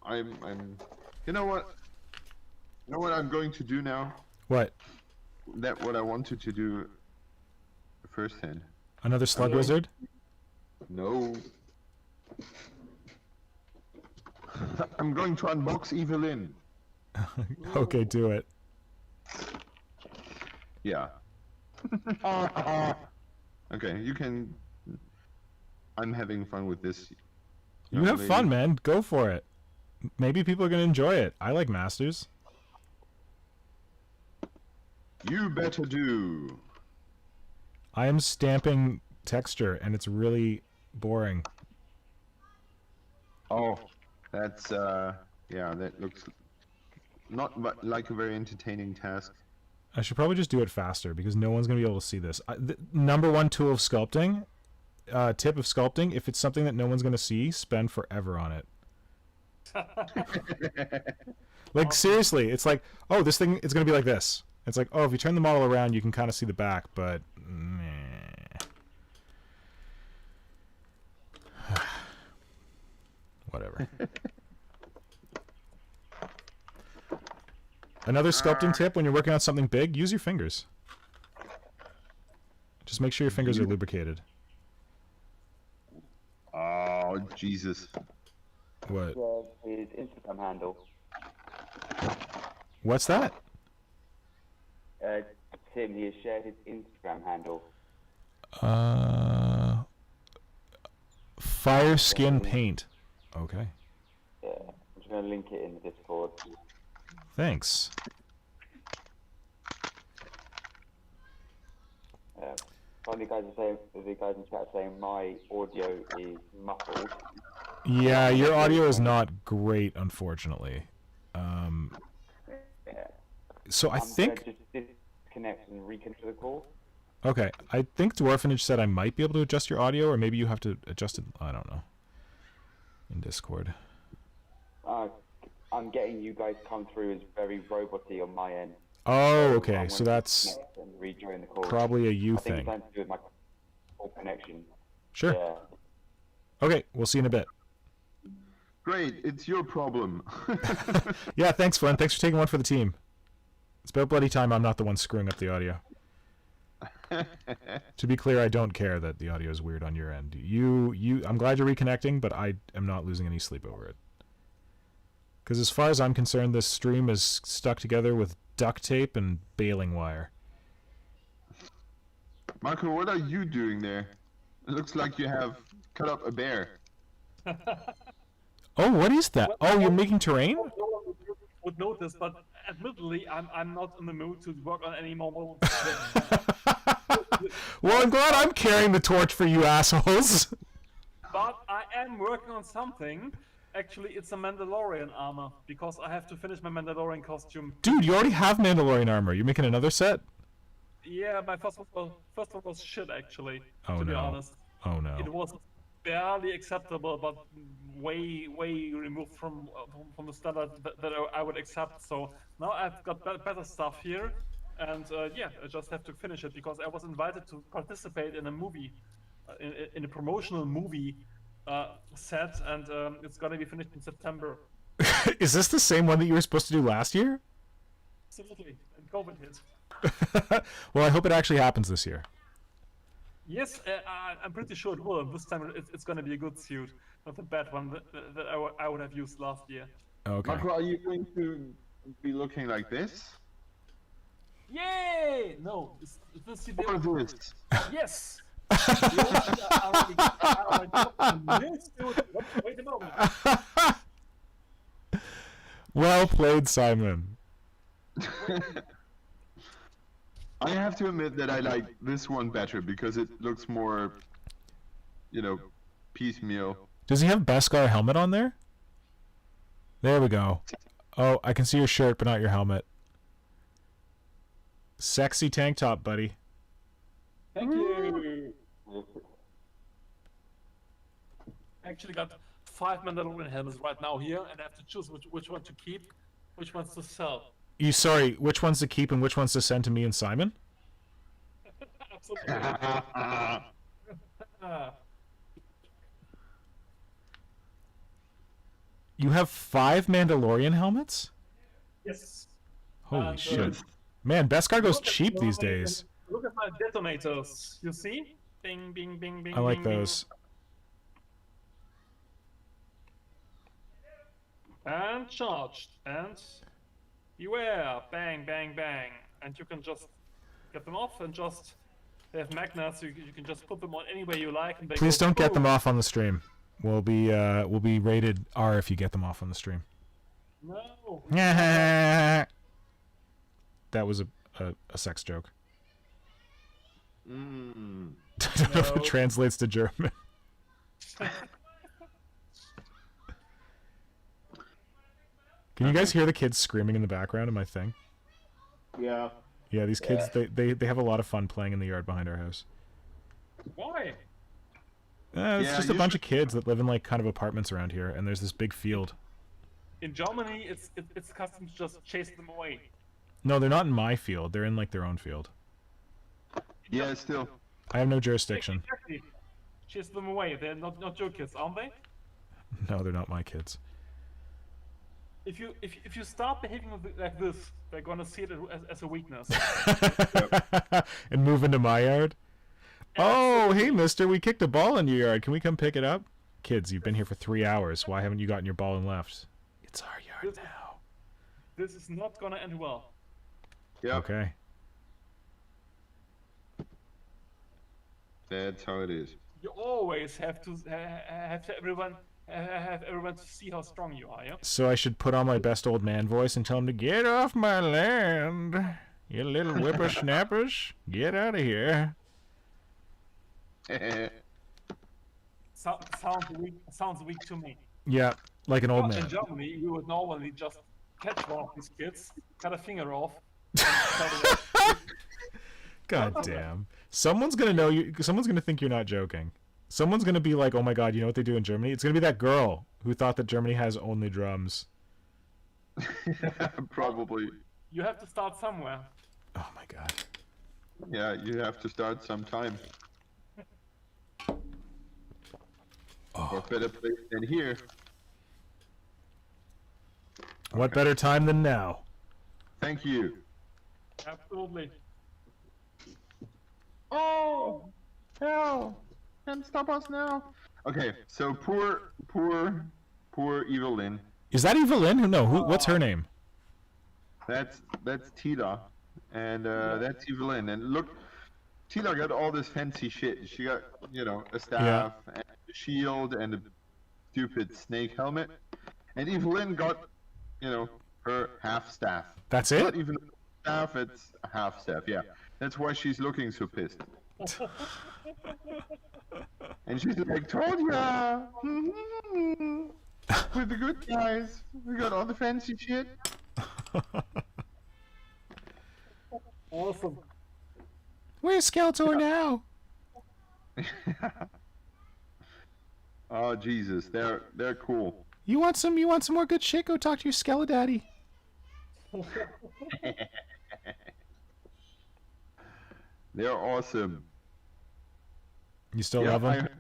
I'm. You know what? You know what I'm going to do now? What? What I wanted to do firsthand. Another slug wizard? No. I'm going to unbox Evelyn. Okay, do it. Yeah. Okay, you can. I'm having fun with this. You have fun, man. Go for it. Maybe people are going to enjoy it. I like Masters. You better do. I am stamping texture, and it's really boring. Oh, that's, that looks not like a very entertaining task. I should probably just do it faster, because no one's going to be able to see this. The number one tool of sculpting, tip of sculpting, if it's something that no one's going to see, spend forever on it. Like, seriously, it's like, oh, this thing, it's going to be like this. It's like, oh, if you turn the model around, you can kind of see the back, but meh. Whatever. Another sculpting tip when you're working on something big, use your fingers. Just make sure your fingers are lubricated. Oh, Jesus. What? His Instagram handle. What's that? Tim, he has shared his Instagram handle. Fireskin Paint. Okay. Yeah, I'm just going to link it in the Discord. Thanks. Finally, guys are saying, the guys in chat are saying my audio is muffled. Yeah, your audio is not great, unfortunately. Yeah. So I think... Just disconnect and reconnect to the call. Okay, I think Dwarfenage said I might be able to adjust your audio, or maybe you have to adjust it, I don't know, in Discord. I'm getting you guys come through as very roboty on my end. Oh, okay, so that's rejoin the call. probably a you I think thing. it's something to do with my full connection. Sure. Yeah. Okay, we'll see you in a bit. Great, it's your problem. Yeah, thanks, Flynn. Thanks for taking one for the team. It's about bloody time I'm not the one screwing up the audio. To be clear, I don't care that the audio is weird on your end. I'm glad you're reconnecting, but I am not losing any sleep over it. Because as far as I'm concerned, this stream is stuck together with duct tape and baling wire. Marco, what are you doing there? It looks like you have cut up a bear. Oh, what is that? Oh, you're making terrain? No one would notice, but admittedly, I'm not in the mood to work on any more models. Well, I'm glad I'm carrying the torch for you assholes. But I am working on something. Actually, it's a Mandalorian armor, because I have to finish my Mandalorian costume. Dude, you already have Mandalorian armor. You're making another set? Yeah, my first one was shit, actually, Oh, to be no. honest. Oh, no. It was barely acceptable, but way removed from the standard that I would accept. So now I've got better stuff here, and yeah, I just have to finish it because I was invited to participate in a movie, in a promotional movie set, and it's gonna be finished in September. Is this the same one that you were supposed to do last year? Absolutely, and COVID hit. Well, I hope it actually happens this year. Yes, I'm pretty sure it will. This time it's going to be a good suit, not a bad one that I would have used last year. Okay. Marco, are you going to be looking like this? Yay! No, this is Or this? Yes! Wait a moment. Well played, Simon. I have to admit that I like this one better because it looks more, piecemeal. Does he have Beskar helmet on there? There we go. Oh, I can see your shirt, but not your helmet. Sexy tank top, buddy. Thank you. I actually got 5 Mandalorian helmets right now here, and I have to choose which one to keep, which ones to sell. Sorry, which ones to keep and which ones to send to me and Simon? Absolutely. You have 5 Mandalorian helmets? Yes. Holy shit. Man, Beskar goes cheap these days. Look at my detonators. You see? Bing, bing, bing, bing. I like bing, those. Bing. And charged. And beware. Bang, bang, bang. And you can just get them off and just... They have magnets, so you can just put them on any way you like. And they Please go don't get them boom. off on the stream. We'll be rated R if you get them off on the stream. No. That was a sex joke. I don't know if it translates to German. Can you guys hear the kids screaming in the background of my thing? Yeah. Yeah, these kids, they have a lot of fun playing in the yard behind our house. Why? It's Yeah, just a you bunch of kids that live in like kind of apartments around here, and there's this big field. In Germany, it's custom to just chase them away. No, they're not in my field. They're in like their own field. Yeah, still. I have no jurisdiction. Exactly. Chase them away. They're not your kids, aren't they? No, they're not my kids. If you start behaving like this, they're gonna see it as a weakness. And move into my yard? Oh, hey mister, we kicked a ball in your yard. Can we come pick it up? kids, you've been here for 3 hours. Why haven't you gotten your ball and left? It's our yard This- now. This is not gonna end well. Yeah, Okay. that's how it is. You always have to have everyone to see how strong you are. Yeah. So I should put on my best old man voice and tell him to get off my land. You little whippersnappers. Get out of here. Sounds weak to me. Yeah, like an old In man. Germany, you would normally just catch one of these kids, cut a finger off, and tell them, God damn. Someone's gonna know you. Someone's gonna think you're not joking. Someone's gonna be like, "Oh my god, you know what they do in Germany?" It's gonna be that girl who thought that Germany has only drums. Probably. you have to start somewhere. Oh my god. Yeah, you have to start sometime. What better place than here? What better time than now? Thank you. Absolutely. Oh, hell! Can't stop us now. Okay, so poor Evelyn. Is that Evelyn? No, who? What's her name? That's Tila, and that's Evelyn. And look, Tila got all this fancy shit. She got, you know, a staff, and a shield, and a stupid snake helmet. And Evelyn got, you know, her half staff. That's Not it? even staff, it's a half staff. Yeah, that's why she's looking so pissed. And she's like, "Told ya, we're the good guys. We got all the fancy shit." Awesome. Where's Skeletor now? Oh Jesus, they're cool. You want some more good shit? Go talk to your Skeledaddy. They're awesome. You still Yeah, love I them? heard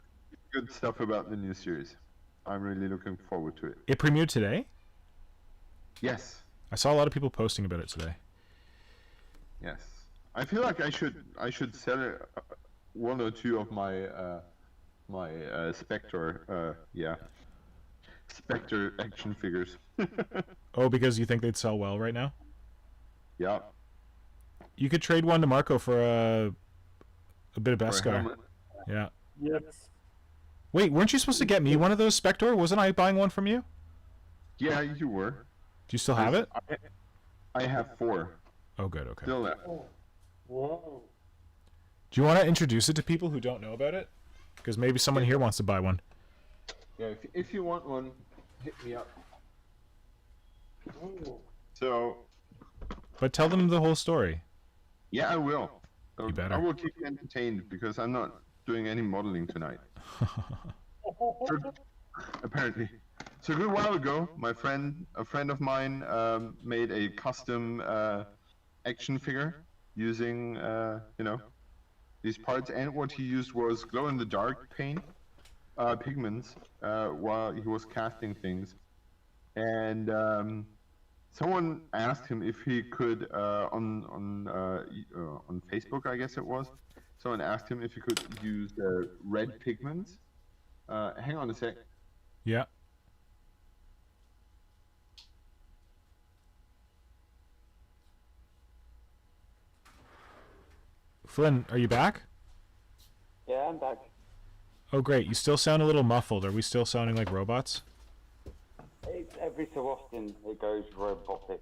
good stuff about the new series. I'm really looking forward to it. It premiered today? Yes, I saw a lot of people posting about it today. yes. I feel like I should sell one or two of my Spectre Spectre action figures. Oh, because you think they'd sell well right now? Yeah. You could trade one to Marco for a bit of for a Beskar. helmet. Yeah. Yes. Wait, weren't you supposed to get me one of those Spectre? Wasn't I buying one from you? Yeah, you were. Do you still have it? I have 4. Oh, good. Okay. Still left. Whoa. Do you want to introduce it to people who don't know about it? Because maybe someone here wants to buy one. Yeah, if you want one, hit me up. So, But tell them the whole story. yeah, I will. You better. I will keep you entertained because I'm not doing any modeling tonight. Apparently. So a good while ago, a friend of mine, made a custom action figure using, you know, these parts, and what he used was glow-in-the-dark paint, pigments, while he was casting things. And someone asked him if he could, on Facebook, I guess it was. Someone asked him if he could use red pigments. Hang on a sec. Yeah. Flynn, are you back? Yeah, I'm back. Oh, great. You still sound a little muffled. Are we still sounding like robots? It's every so often it goes robotic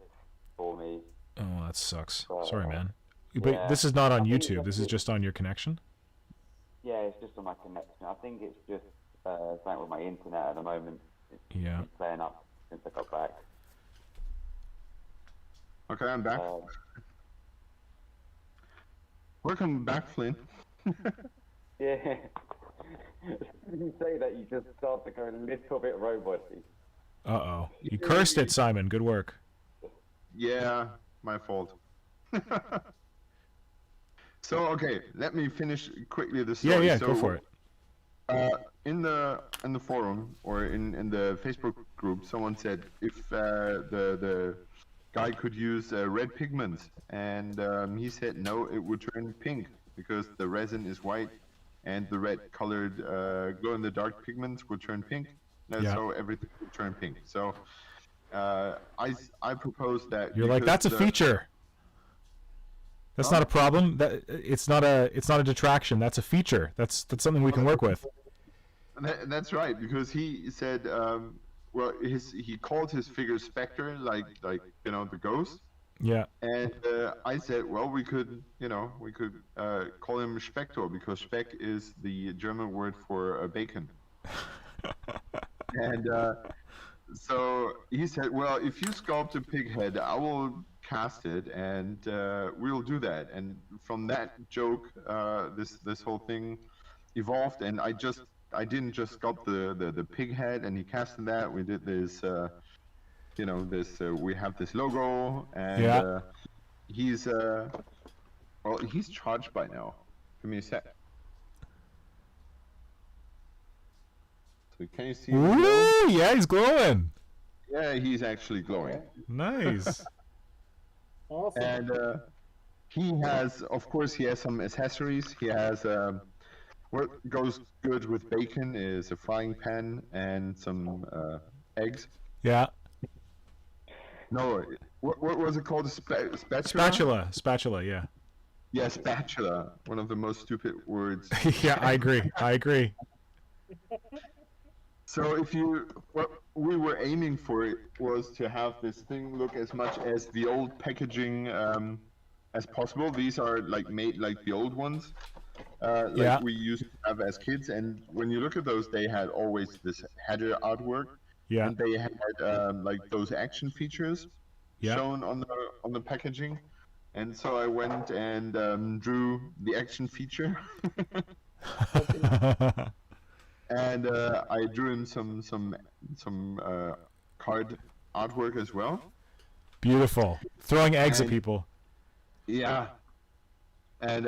for me. Oh, that sucks. Sorry, man. But yeah. this is not on I think YouTube. it's This is just on your connection? Yeah, it's just on my connection. I think it's just something with my internet at the moment. It's Yeah. been playing up since I got back. Okay, I'm back. Welcome back, Flynn. Yeah. You say that, you just start to go a little bit roboty. Uh-oh. You cursed it, Simon. Good work. Yeah, my fault. So okay, let me finish quickly the story. Yeah, so, go for it. In the forum or in the Facebook group, someone said if the guy could use red pigments, and he said no, it would turn pink because the resin is white, and the red-colored glow-in-the-dark pigments will turn pink. Yeah. So everything will turn pink. So I propose that You're like, that's a feature. That's not a problem. That it's not a detraction. That's a feature. That's something we can work with. That's right, because he said, well, he called his figure Spectre, like the ghost. Yeah. And I said, well, we could call him Spector, because Speck is the German word for bacon. And so he said, well, if you sculpt a pig head, I will cast it, and we'll do that. And from that joke, this whole thing evolved, and I didn't just sculpt the pig head, and he casted that. We did this, we have this logo, and he's charged by now. Give me a sec. So can you see? Ooh, yeah, he's glowing. Yeah, he's actually glowing. Nice. Awesome. And he has some accessories. He has what goes good with bacon is a frying pan and some eggs. Yeah. No, what was it called? Spatula. Spatula. Yeah. Yeah, spatula. One of the most stupid words. Yeah, I agree. So what we were aiming for was to have this thing look as much as the old packaging as possible. These are made like the old ones, we used to have as kids. And when you look at those, they had always this Hydra artwork. Yeah. And they had those action features shown on the packaging. And so I went and drew the action feature. And I drew him some card artwork as well. Beautiful. Throwing eggs at people. Yeah. And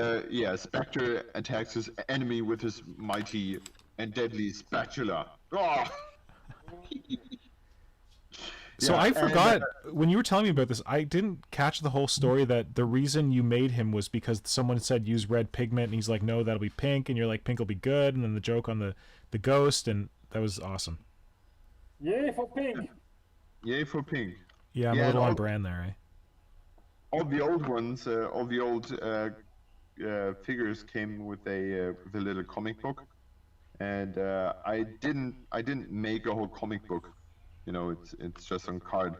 Spectre attacks his enemy with his mighty and deadly spatula. Oh! So I forgot, when you were telling me about this, I didn't catch the whole story that the reason you made him was because someone said use red pigment, and he's like, no, that'll be pink, and you're like, pink will be good, and then the joke on the ghost, and that was awesome. Yay for pink! Yay for pink. Yeah, I'm a little on brand there, eh? All the old ones, all the old figures came with a little comic book, and I didn't make a whole comic book. It's just on card,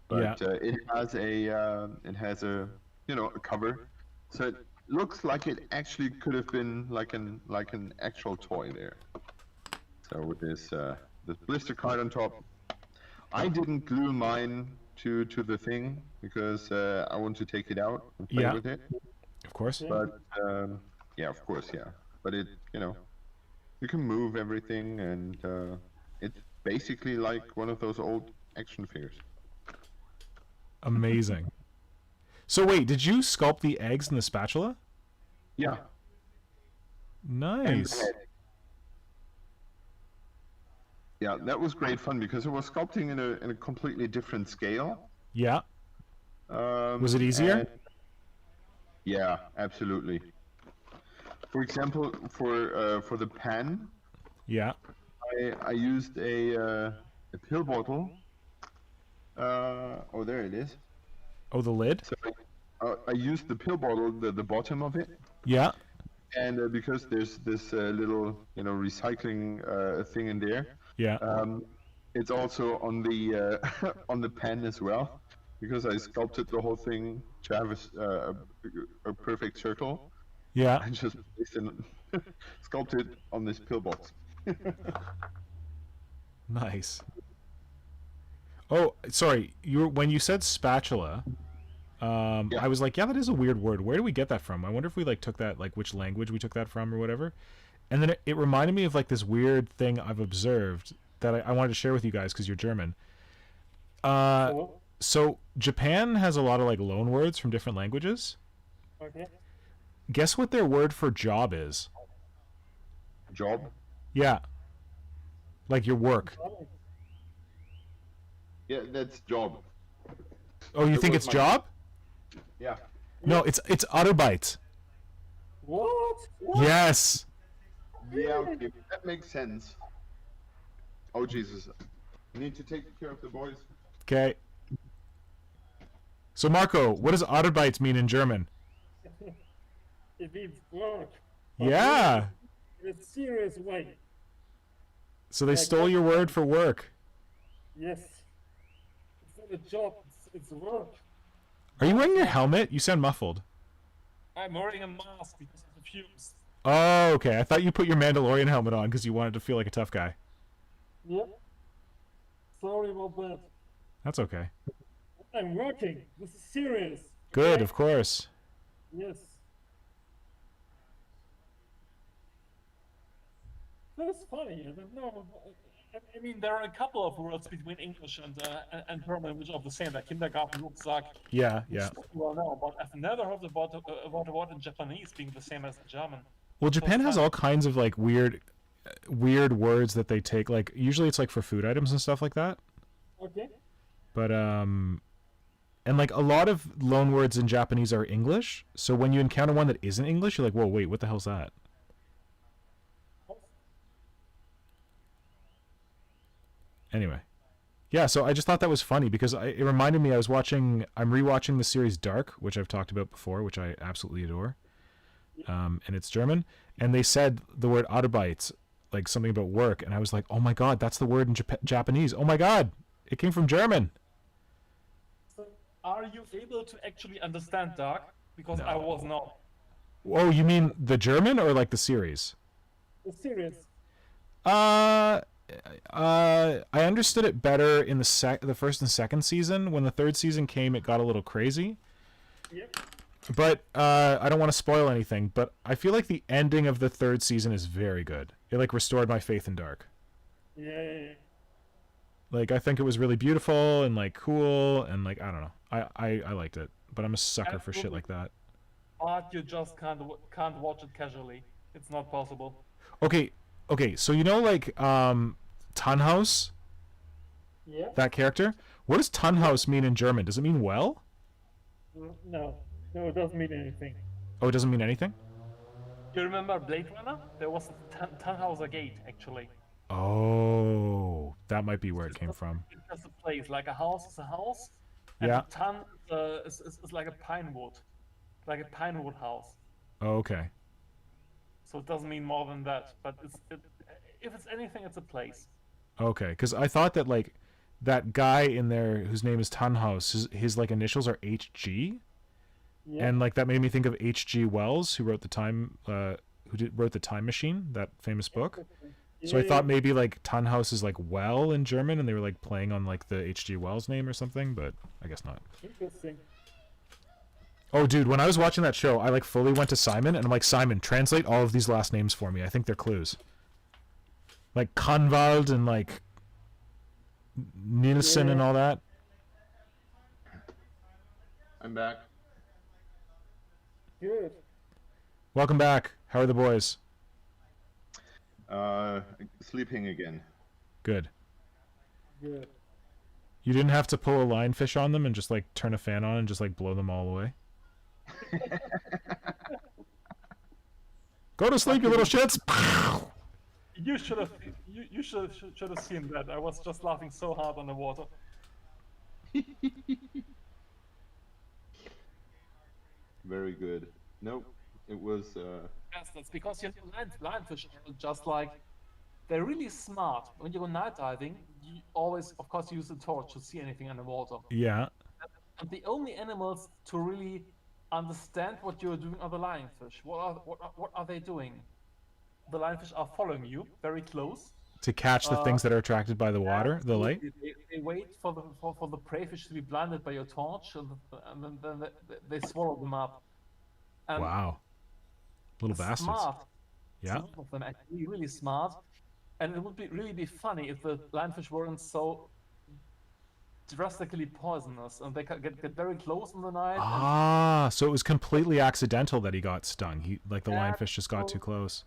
but it has a a cover, so it looks like it actually could have been like an actual toy there. So with this blister card on top, I didn't glue mine to the thing because I want to take it out and play with it. Of course. But of course, yeah. But it you can move everything, and it's basically like one of those old action figures. Amazing. So wait, did you sculpt the eggs in the spatula? Yeah. Nice. Yeah, that was great fun because it was sculpting in a completely different scale. Yeah. Was it easier? Yeah, absolutely. For example, for the pan. Yeah. I used a pill bottle. Oh, there it is. Oh, the lid? So I used the pill bottle, the bottom of it. Yeah. And because there's this little, recycling thing in there. Yeah. It's also on the on the pen as well, because I sculpted the whole thing to have a perfect circle. Yeah. I just sculpted on this pill box. Nice. Oh, sorry. When you said spatula, I was like, yeah, that is a weird word. Where do we get that from? I wonder if we took that, which language we took that from or whatever. And then it reminded me of this weird thing I've observed that I wanted to share with you guys because you're German. So Japan has a lot of loan words from different languages. Okay. Guess what their word for job is? Job? Yeah. Like your work. Yeah, that's job. Oh, you think it's job? Yeah. No, it's Arbeit. What? Yes. Yeah, okay, that makes sense. Oh Jesus, you need to take care of the boys. Okay. So Marco, what does Autobites mean in German? It means work. Yeah. In a serious way. So they Like stole that- your word for work. Yes. It's not a job, it's work. Are you wearing your helmet? You sound muffled. I'm wearing a mask because of the fumes. Oh, okay. I thought you put your Mandalorian helmet on because you wanted to feel like a tough guy. Yep. Sorry about that. That's okay. I'm working. This is serious. Good, Okay? of course. Yes. That's funny. I don't know. I mean, there are a couple of words between English and German which are the same, like kindergarten, Rucksack. Yeah, yeah. Well, no, but I've never heard about a word in Japanese being the same as in German. Well, Japan has all kinds of like weird words that they take. Like usually it's like for food items and stuff like that. Okay. But and like a lot of loan words in Japanese are English. So when you encounter one that isn't English, you're like, whoa, wait, what the hell's that? Anyway, yeah. So I just thought that was funny because it reminded me. I'm rewatching the series Dark, which I've talked about before, which I absolutely adore. And it's German, and they said the word Autobites, like something about work, and I was like, oh my god, that's the word in Japanese. Oh my god, it came from German. So, are you able to actually understand Dark? Because No. I was not. Oh, you mean the German or like the series? It's serious. I understood it better in the first and second season. When the third season came, it got a little crazy. Yep. But I don't want to spoil anything. But I feel like the ending of the third season is very good. It like restored my faith in Dark. Yeah. Like I think it was really beautiful and like cool and like I don't know. I liked it. But I'm a sucker for shit like that. But you just can't watch it casually. It's not possible. Okay, so you know like Tannhaus, Yeah. that character? What does Tannhaus mean in German? Does it mean well? No. No, it doesn't mean anything. Oh, it doesn't mean anything? You remember Blade Runner? There was a Tannhauser Gate, actually. Oh, that might be where it came from. It's just a place. Like a house is a house. And Yeah. a tan is like a pine wood. Like a pine wood house. Oh, okay. So it doesn't mean more than that. But if it's anything, it's a place. Okay, because I thought that like that guy in there whose name is Tannhaus, his like initials are HG, Yeah. and like that made me think of H.G. Wells, who wrote wrote the Time Machine, that famous book. So I thought maybe like Tannhaus is like well in German, and they were like playing on like the H.G. Wells name or something, but I guess not. Interesting. Oh, dude, when I was watching that show, I like fully went to Simon, and I'm like, Simon, translate all of these last names for me. I think they're clues. Like Conwald and like Nielsen and all that. I'm back. Good. Welcome back. How are the boys? Sleeping again. Good. Good. You didn't have to pull a lionfish on them and just like turn a fan on and just like blow them all away. Go to sleep, you little shits. You should have seen that. I was just laughing so hard on the water. Very good. Nope, it was. Yes, that's because you know, lionfish are just like they're really smart. When you go night diving, you always, of course, use a torch to see anything underwater. Yeah. And the only animals to really understand what you're doing are the lionfish. What are they doing? The lionfish are following you very close. To catch the things that are attracted by the water, the light. They wait for the prey fish to be blinded by your torch, and then they swallow them up. And Wow. Little they're bastards. Smart. Yeah. Some of them actually really smart, and it would really be funny if the lionfish weren't so drastically poisonous, and they get very close in the night. Ah, so it was completely accidental that he got stung. He like the lionfish just got too close.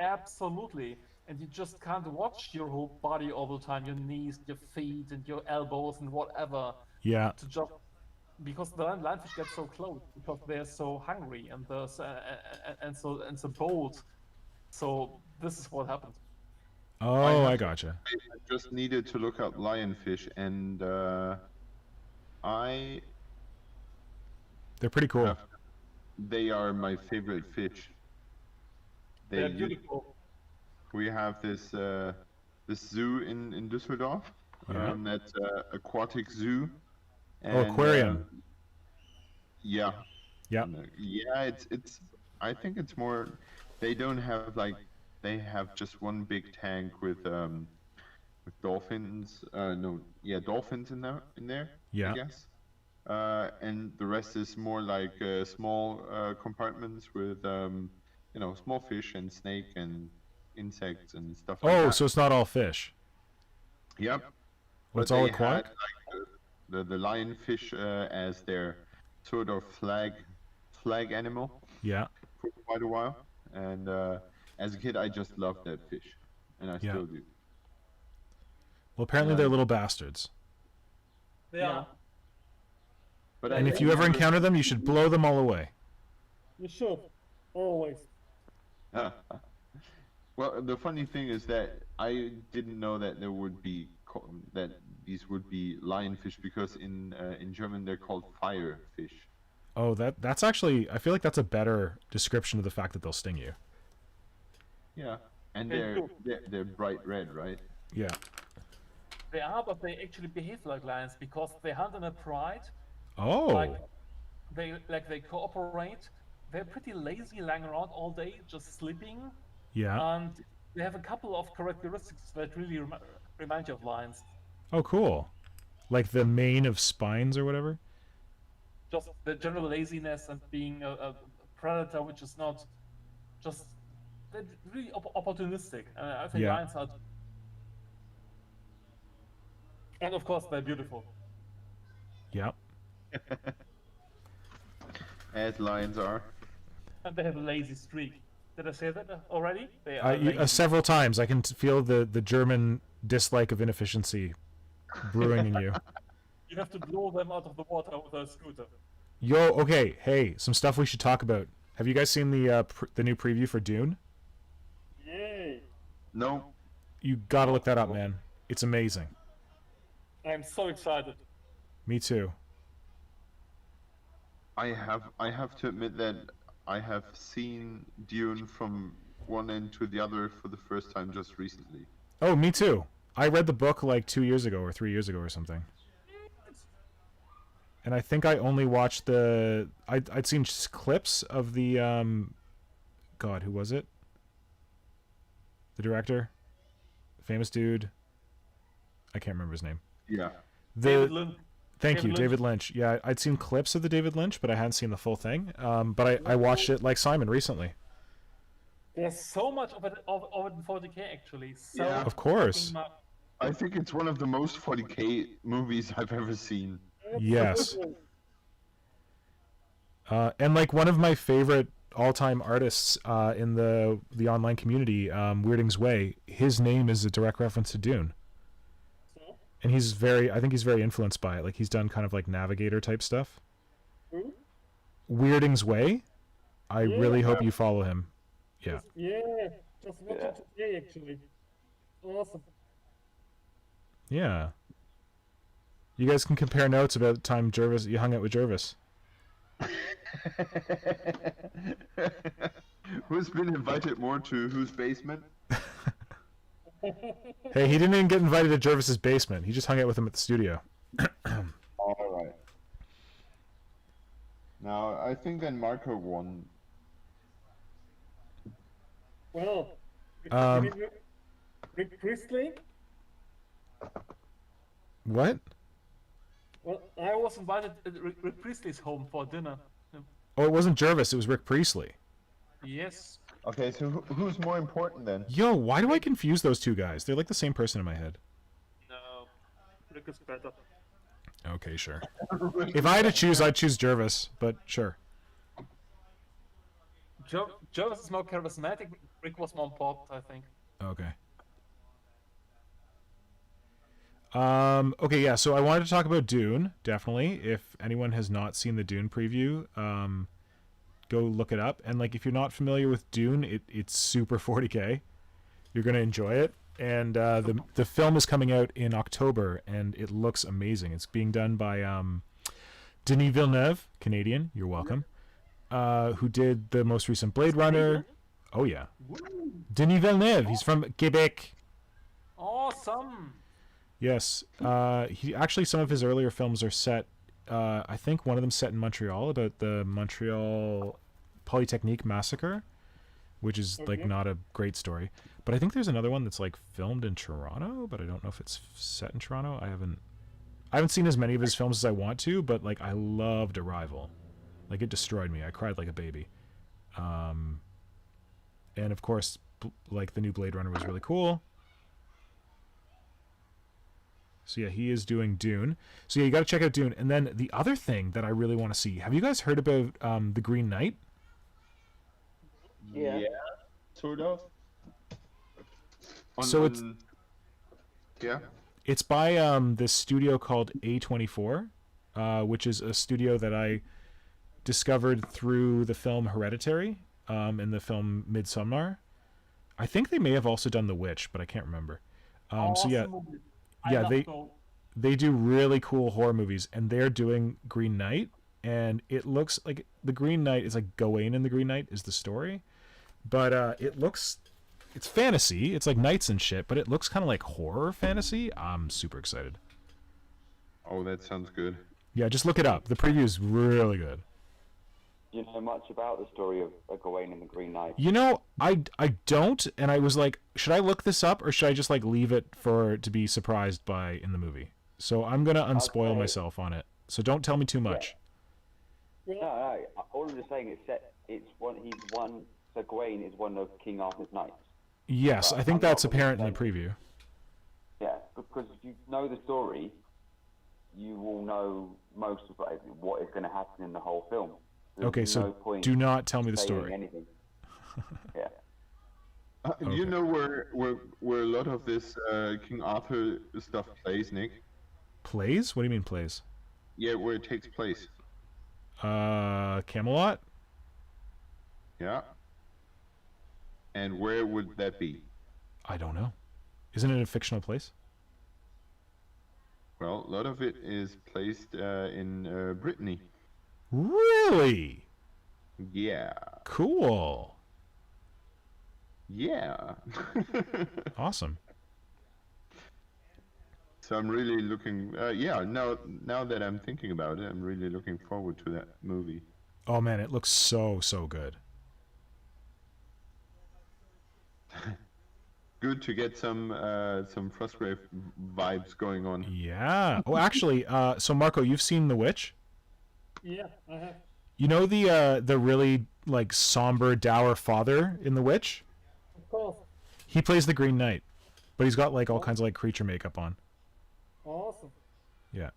Absolutely. And you just can't watch your whole body all the time, your knees, your feet, and your elbows, and whatever. Yeah. To just because the lionfish get so close because they're so hungry and so bold. So this is what happened. Oh, I gotcha. I just needed to look up lionfish, and I They're pretty cool. have. They are my favorite fish. They're beautiful. We have this zoo in Düsseldorf. Yeah. That's aquatic zoo. Oh, aquarium. Yeah. Yeah. Yeah, it's. I think it's more. They don't have like. They have just one big tank with dolphins. No, yeah, dolphins in there. Yeah. I guess. And the rest is more like small compartments with small fish and snake and insects and stuff like that. Oh, so it's not all fish. Yep. Well, it's But all they aquatic? had like the lionfish as their sort of flag animal Yeah. for quite a while. And as a kid, I just loved that fish, and I Yeah. still do. Well, apparently they're little bastards. They are. But And if you ever encounter them, you should blow them all away. You should. Always. Well, the funny thing is that I didn't know that there would be that these would be lionfish, because in German they're called firefish. Oh, that's actually, I feel like that's a better description of the fact that they'll sting you. Yeah, and They they're bright red, right? Yeah. They are, but they actually behave like lions because they hunt in a pride. Oh. Like they cooperate. They're pretty lazy, lying around all day, just sleeping. Yeah. And they have a couple of characteristics that really remind you of lions. Oh, cool. Like the mane of spines or whatever? Just the general laziness and being a predator, which is not just they're really opportunistic. And I think Yeah. lions are. And of course, they're beautiful. Yeah. As lions are. And they have a lazy streak. Did I say that already? They are lazy. Several times. I can feel the German dislike of inefficiency brewing in you. You have to blow them out of the water with a scooter. Yo, okay, hey, some stuff we should talk about. Have you guys seen the new preview for Dune? Yay. No, You gotta look that up, man. It's amazing. I'm so excited. Me too. I have to admit that I have seen Dune from one end to the other for the first time just recently. Oh, me too. I read the book like 2 years ago or 3 years ago or something. And I think I only watched I'd seen just clips of the God, who was it? The director? Famous dude. I can't remember his name. Yeah. David Lynch. Thank David you, Lynch. David Lynch. Yeah, I'd seen clips of the David Lynch, but I hadn't seen the full thing. But I watched it like Simon recently. There's so much of it in 40K actually. So Yeah. Of course. fucking much. I think it's one of the most 40K movies I've ever seen. Yes. Absolutely. And like one of my favorite all-time artists in the online community, Weirding's Way, his name is a direct reference to Dune. So, And I think he's very influenced by it. Like he's done kind of like Navigator type stuff. who? Weirding's Way. I Yeah. really hope you follow him. Yeah. Yeah. Just watch it today, actually. Awesome. Yeah. You guys can compare notes about the time you hung out with Jervis. Who's been invited more to whose basement? Hey, he didn't even get invited to Jervis's basement. He just hung out with him at the studio. All right. Now I think then Marco won. Well, Um, Rick Priestley? What? Well, I was invited at Rick Priestley's home for dinner. Oh, it wasn't Jervis. It was Rick Priestley. Yes. Okay, so who's more important then? Yo, why do I confuse those two guys? They're like the same person in my head. No. Rick is better. Okay, sure. If I had to choose, I'd choose Jervis, but sure. Jervis is more charismatic. Rick was more important, I think. Okay. Okay, yeah, so I wanted to talk about Dune, definitely. If anyone has not seen the Dune preview, go look it up. And like if you're not familiar with Dune, it's super 40K. You're gonna enjoy it. And the film is coming out in October, and it looks amazing. It's being done by Denis Villeneuve, Canadian. You're welcome. Who did the most recent Blade Runner? Oh yeah, Denis Villeneuve. He's from Quebec. Awesome. Yes. He actually, some of his earlier films are set. I think one of them set in Montreal, about the Montreal Polytechnique massacre, which is like not a great story. But I think there's another one that's like filmed in Toronto, but I don't know if it's set in Toronto. I haven't seen as many of his films as I want to, but like I loved Arrival. Like it destroyed me. I cried like a baby. And of course, like the new Blade Runner was really cool. So yeah, he is doing Dune. So yeah, you got to check out Dune. And then the other thing that I really want to see. Have you guys heard about the Green Knight? Yeah. Sort of. Yeah. It's by this studio called E21, which is a studio that I discovered through the film Hereditary and the film Midsommar. I think they may have also done The Witch, but I can't remember. So yeah, they do really cool horror movies, and they're doing Green Knight, and it looks like the Green Knight is like Gawain in the Green Knight is the story, but it's fantasy. It's like knights and shit, but it looks kind of like horror fantasy. I'm super excited. Oh, that sounds good. Yeah, just look it up. The preview is really good. Do you know much about the story of Gawain and the Green Knight? You know, I don't, and I was like, should I look this up or should I just like leave it to be surprised by in the movie? So I'm gonna unspoil myself on it. So don't tell me too much. Yeah. No. All I'm just saying is so Gawain is one of King Arthur's knights. Yes, I think that's apparent in the preview. Yeah, because if you know the story, you will know most of what is going to happen in the whole film. Okay, so do not tell me the story. Anything. Yeah. You know where a lot of this King Arthur stuff plays, Nick? Plays? What do you mean plays? Yeah, where it takes place. Camelot? Yeah. And where would that be? I don't know. Isn't it a fictional place? Well, a lot of it is placed in Brittany. Really? Yeah. Cool. Yeah. Awesome. So I'm really looking. Now that I'm thinking about it, I'm really looking forward to that movie. Oh man, it looks so good. Good to get some Frostgrave vibes going on. Yeah. Oh, actually, so Marco, you've seen The Witch? Yeah, I have. You know the really like somber, dour father in The Witch? Of course. He plays the Green Knight, but he's got like all kinds of like creature makeup on. Awesome. Yeah.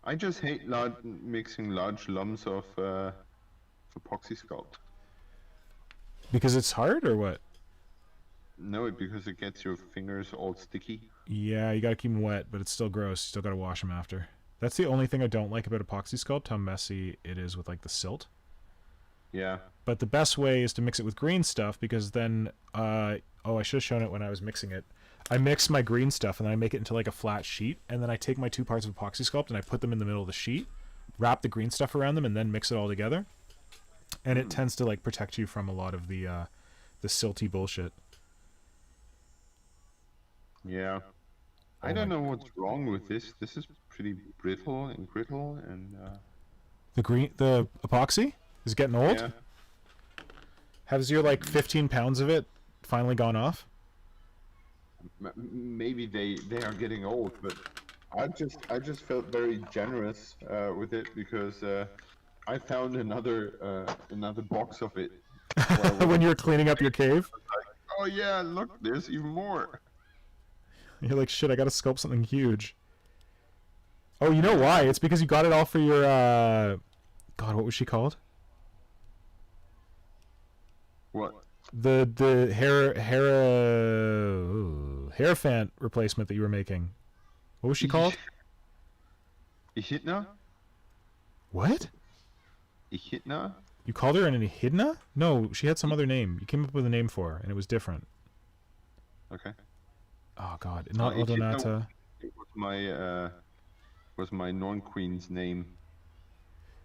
I just hate mixing large lumps of epoxy sculpt. Because it's hard, or what? No, because it gets your fingers all sticky. Yeah, you gotta keep them wet, but it's still gross. You still gotta wash them after. That's the only thing I don't like about epoxy sculpt, how messy it is with like the silt. Yeah. But the best way is to mix it with green stuff, because then, I should have shown it when I was mixing it. I mix my green stuff and then I make it into like a flat sheet, and then I take my 2 parts of epoxy sculpt and I put them in the middle of the sheet, wrap the green stuff around them, and then mix it all together. And it tends to like protect you from a lot of the silty bullshit. Yeah. I don't know what's wrong with this. This is pretty brittle, and The epoxy is getting old. yeah. Has your like 15 pounds of it finally gone off? Maybe they are getting old, but I just felt very generous with it because I found another box of it. When you were cleaning up your cave? Oh yeah, look, there's even more. You're like, shit, I gotta sculpt something huge. Oh, you know why? It's because you got it all for your, God, what was she called? What? The Hierophant replacement that you were making. What was she called? Echidna? What? Echidna? You called her an Echidna? No, she had some other name. You came up with a name for her, and it was different. Okay. Oh God, not Echidna Odonata. was my Norn Queen's name.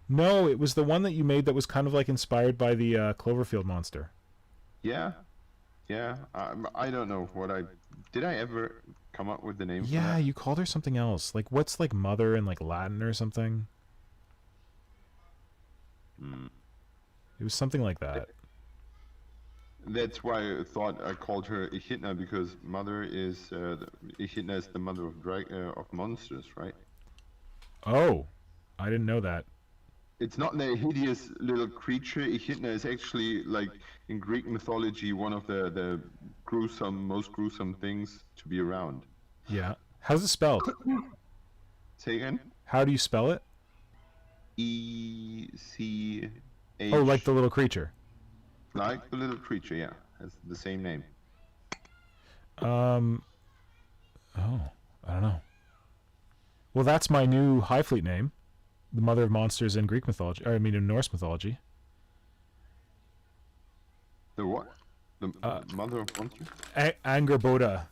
No, it was the one that you made that was kind of like inspired by the Cloverfield monster. Yeah, yeah. I don't know what did I ever come up with the name. Yeah, for that? you called her something else. Like what's like mother in like Latin or something? It was something like that. That's why I thought I called her Echidna, because mother is Echidna is the mother of monsters, right? Oh, I didn't know that. It's not the hideous little creature. Echidna is actually, like, in Greek mythology, one of the most gruesome things to be around. Yeah. How's it spelled? Say again? How do you spell it? ECH. Oh, like the little creature. Like the little creature, yeah. Has the same name. Oh, I don't know. Well, that's my new Hive Fleet name. The mother of monsters in Greek mythology. Or, I mean, in Norse mythology. The what? The mother of monsters? Angerboda.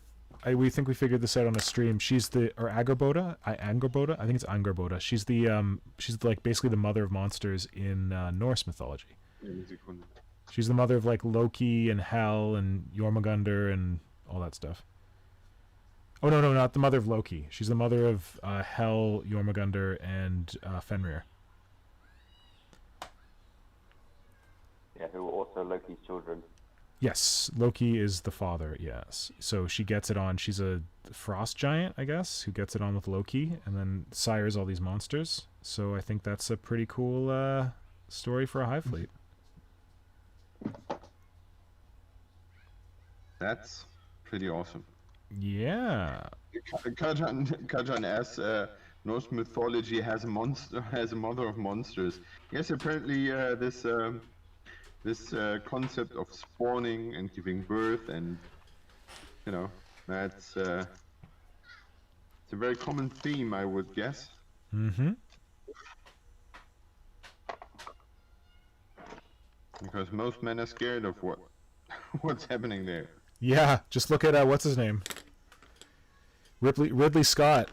We think we figured this out on a stream. She's the... Or Angerboda? Angerboda? I think it's Angerboda. She's the, she's like basically the mother of monsters in Norse mythology. She's the mother of like Loki and Hel and Jormungandr and all that stuff. Oh no, not the mother of Loki. She's the mother of Hel, Jormungandr, and Fenrir. Yeah, who are also Loki's children. Yes, Loki is the father. Yes, so she gets it on. She's a frost giant, I guess, who gets it on with Loki, and then sires all these monsters. So I think that's a pretty cool story for a Hive Fleet. That's pretty awesome. Yeah. Kajan asks, Norse mythology has a mother of monsters. Yes, apparently this concept of spawning and giving birth, and that's it's a very common theme, I would guess. Mm-hmm. Because most men are scared of what's happening there. Yeah, just look at what's his name? Ridley Scott.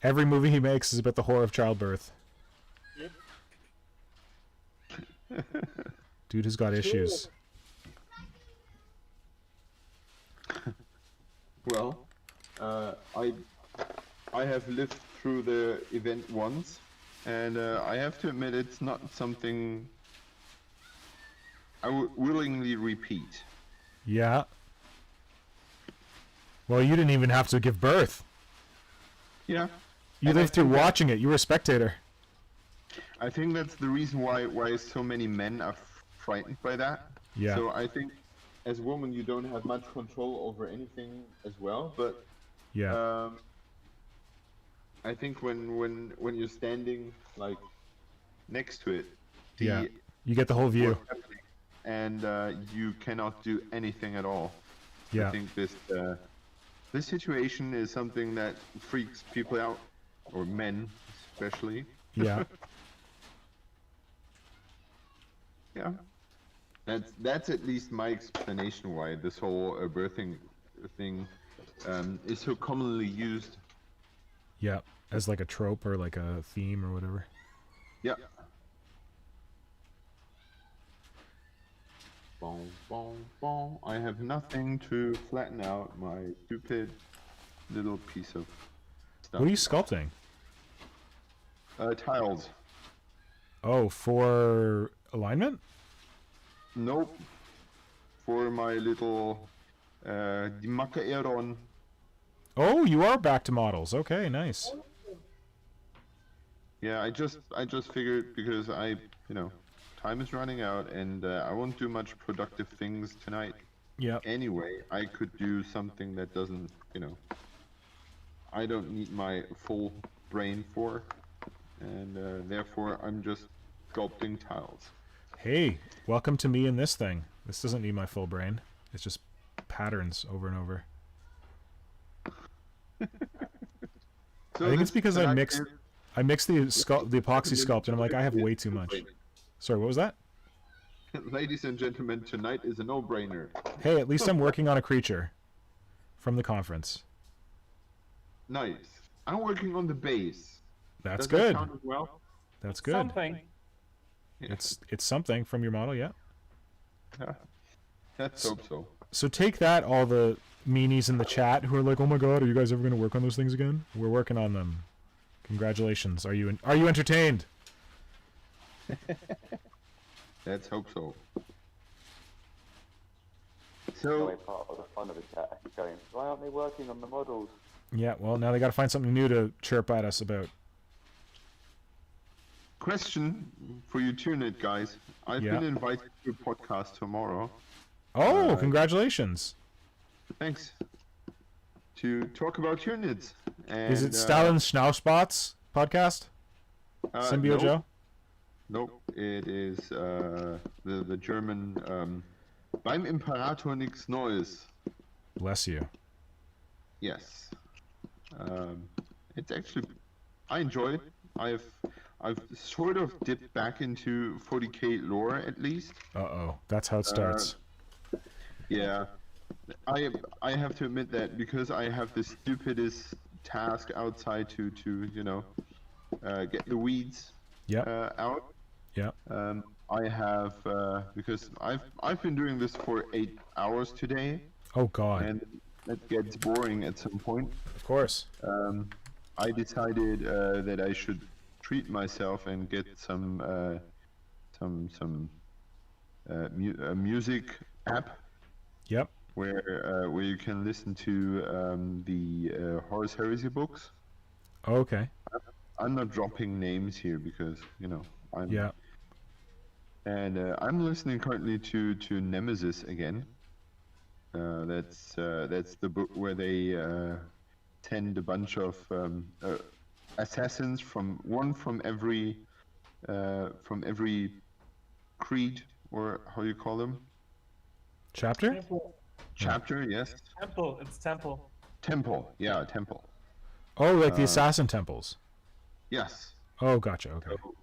Every movie he makes is about the horror of childbirth. Yep. Dude has got issues. Well, I have lived through the event once, and I have to admit it's not something I would willingly repeat. Yeah. Well, you didn't even have to give birth. Yeah. You lived through watching it. You were a spectator. I think that's the reason why so many men are frightened by that. Yeah. So I think as a woman you don't have much control over anything as well, but Yeah. I think when you're standing like next to it, Yeah. You get the whole view. And you cannot do anything at all. Yeah. I think this situation is something that freaks people out, or men especially. Yeah. Yeah. That's at least my explanation why this whole birthing thing is so commonly used. Yeah. As like a trope or like a theme or whatever. Yeah. Boom, boom, boom. I have nothing to flatten out my stupid little piece of stuff. What are you sculpting? Tiles. Oh, for alignment? Nope. For my little Dimaka Oh, you are back to models. Okay, nice. Yeah, I just figured, because time is running out, and I won't do much productive things tonight. Yeah. Anyway, I could do something that doesn't, I don't need my full brain for, and therefore I'm just sculpting tiles. Hey, welcome to me in this thing. This doesn't need my full brain. It's just patterns over and over. So I think it's this because I tonight mixed is- the the epoxy sculpt, and I'm like, I have way too much. Sorry, what was that? Ladies and gentlemen, tonight is a no-brainer. Hey, at least I'm working on a creature from the conference. Nice. I'm working on the base. That's Does that good. sound as well? That's good. Something. Yeah. It's something from your model, yeah. Yeah. Let's hope so. So take that, all the meanies in the chat who are like, "Oh my god, are you guys ever going to work on those things again?" We're working on them. Congratulations. Are you entertained? Let's hope so. No So, way part of the fun of the chat. Going, why aren't they working on the models? Yeah, well, now they got to find something new to chirp at us about. question for you Tyranid guys. I've Yeah. been invited to a podcast tomorrow. Oh, congratulations. Thanks. To talk about Tyranids. And, Is it Stalin Schnauzbots podcast? Symbio nope. Joe? Nope, it is the German beim Imperator nichts Neues. Bless you. Yes. It's actually I enjoy it. I've sort of dipped back into 40k lore at least. Uh-oh. That's how it starts. Yeah. I have to admit that because I have the stupidest task outside to get the weeds Yep. out. Yep. I have because I've been doing this for 8 hours today, Oh god. and it gets boring at some point. Of course. I decided that I should treat myself and get some music app Yep. where you can listen to the Horus Heresy books. Okay. I'm not dropping names here because I'm Yeah. And I'm listening currently to Nemesis again. That's the book where they tend a bunch of assassins from every creed, or how you call them, Chapter? Temple. chapter. Yes, Temple. It's temple. temple. Yeah, temple. Oh, like the assassin temples. Yes. Oh, gotcha. Okay. So,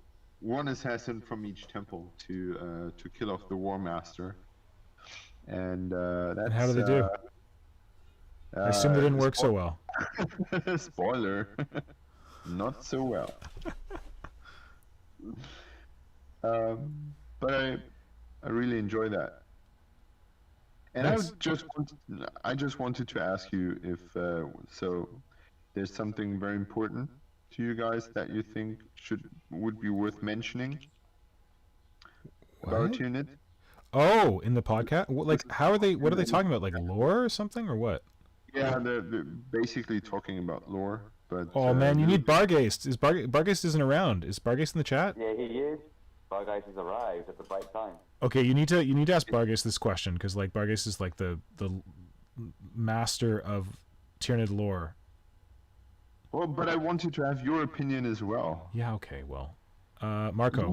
one assassin from each temple to kill off the War Master, and that's. And how do they do? I assume they didn't work so well. Spoiler, not so well. But I really enjoy that, and Nice. I just wanted to ask you if so there's something very important to you guys that you think would be worth mentioning about What? Unit. Oh, in the podcast? Like, how are they? What are they talking about? Like lore or something, or what? Yeah, they're basically talking about lore, but Oh man, you need Bargeist. Bargeist isn't around? Is Bargeist in the chat? Yeah, he is. Bargeist has arrived at the right time. Okay, you need to ask Bargeist this question because like Bargeist is like the master of Tyranid lore. Well, but I wanted to have your opinion as well. Yeah. Okay. Well, Marco.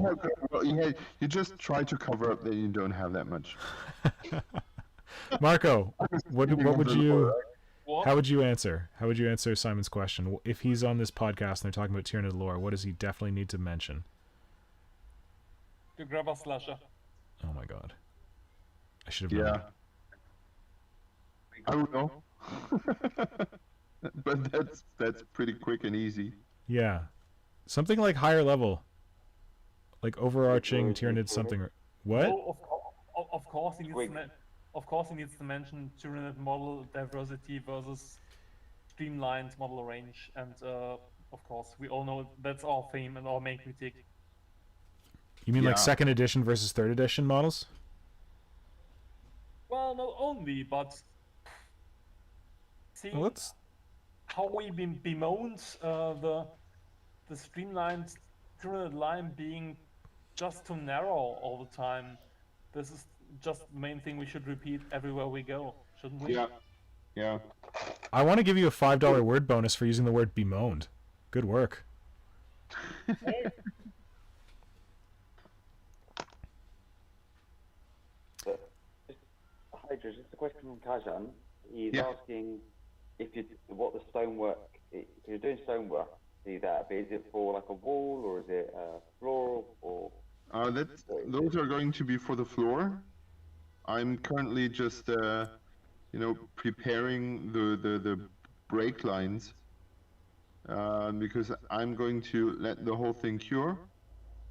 Well, you just try to cover up that you don't have that much. Marco, what would you? What? How would you answer? How would you answer Simon's question? If he's on this podcast and they're talking about Tyranid lore, what does he definitely need to mention? The grabber slasher. Oh my god. I should have known. Yeah. I don't know. But that's pretty quick and easy. Yeah. Something like higher level. Like overarching Tyranid something. What? Oh, of course he needs Quick. of course he needs to mention Tyranid model diversity versus streamlined model range, and of course we all know that's our theme and our main critique. You mean like Yeah. second edition versus third edition models? Well, not only, but see Well, let's. how we bemoaned the streamlined Tyranid line being just too narrow all the time. This is just the main thing we should repeat everywhere we go, shouldn't we? Yeah. Yeah. I want to give you a $5 word bonus for using the word bemoaned. Good work. Hydra, just a question from Kajan. He's Yeah. asking if what the stonework you're doing stonework, see that, but is it for like a wall or is it floor or? Those are going to be for the floor. I'm currently just preparing the brake lines because I'm going to let the whole thing cure.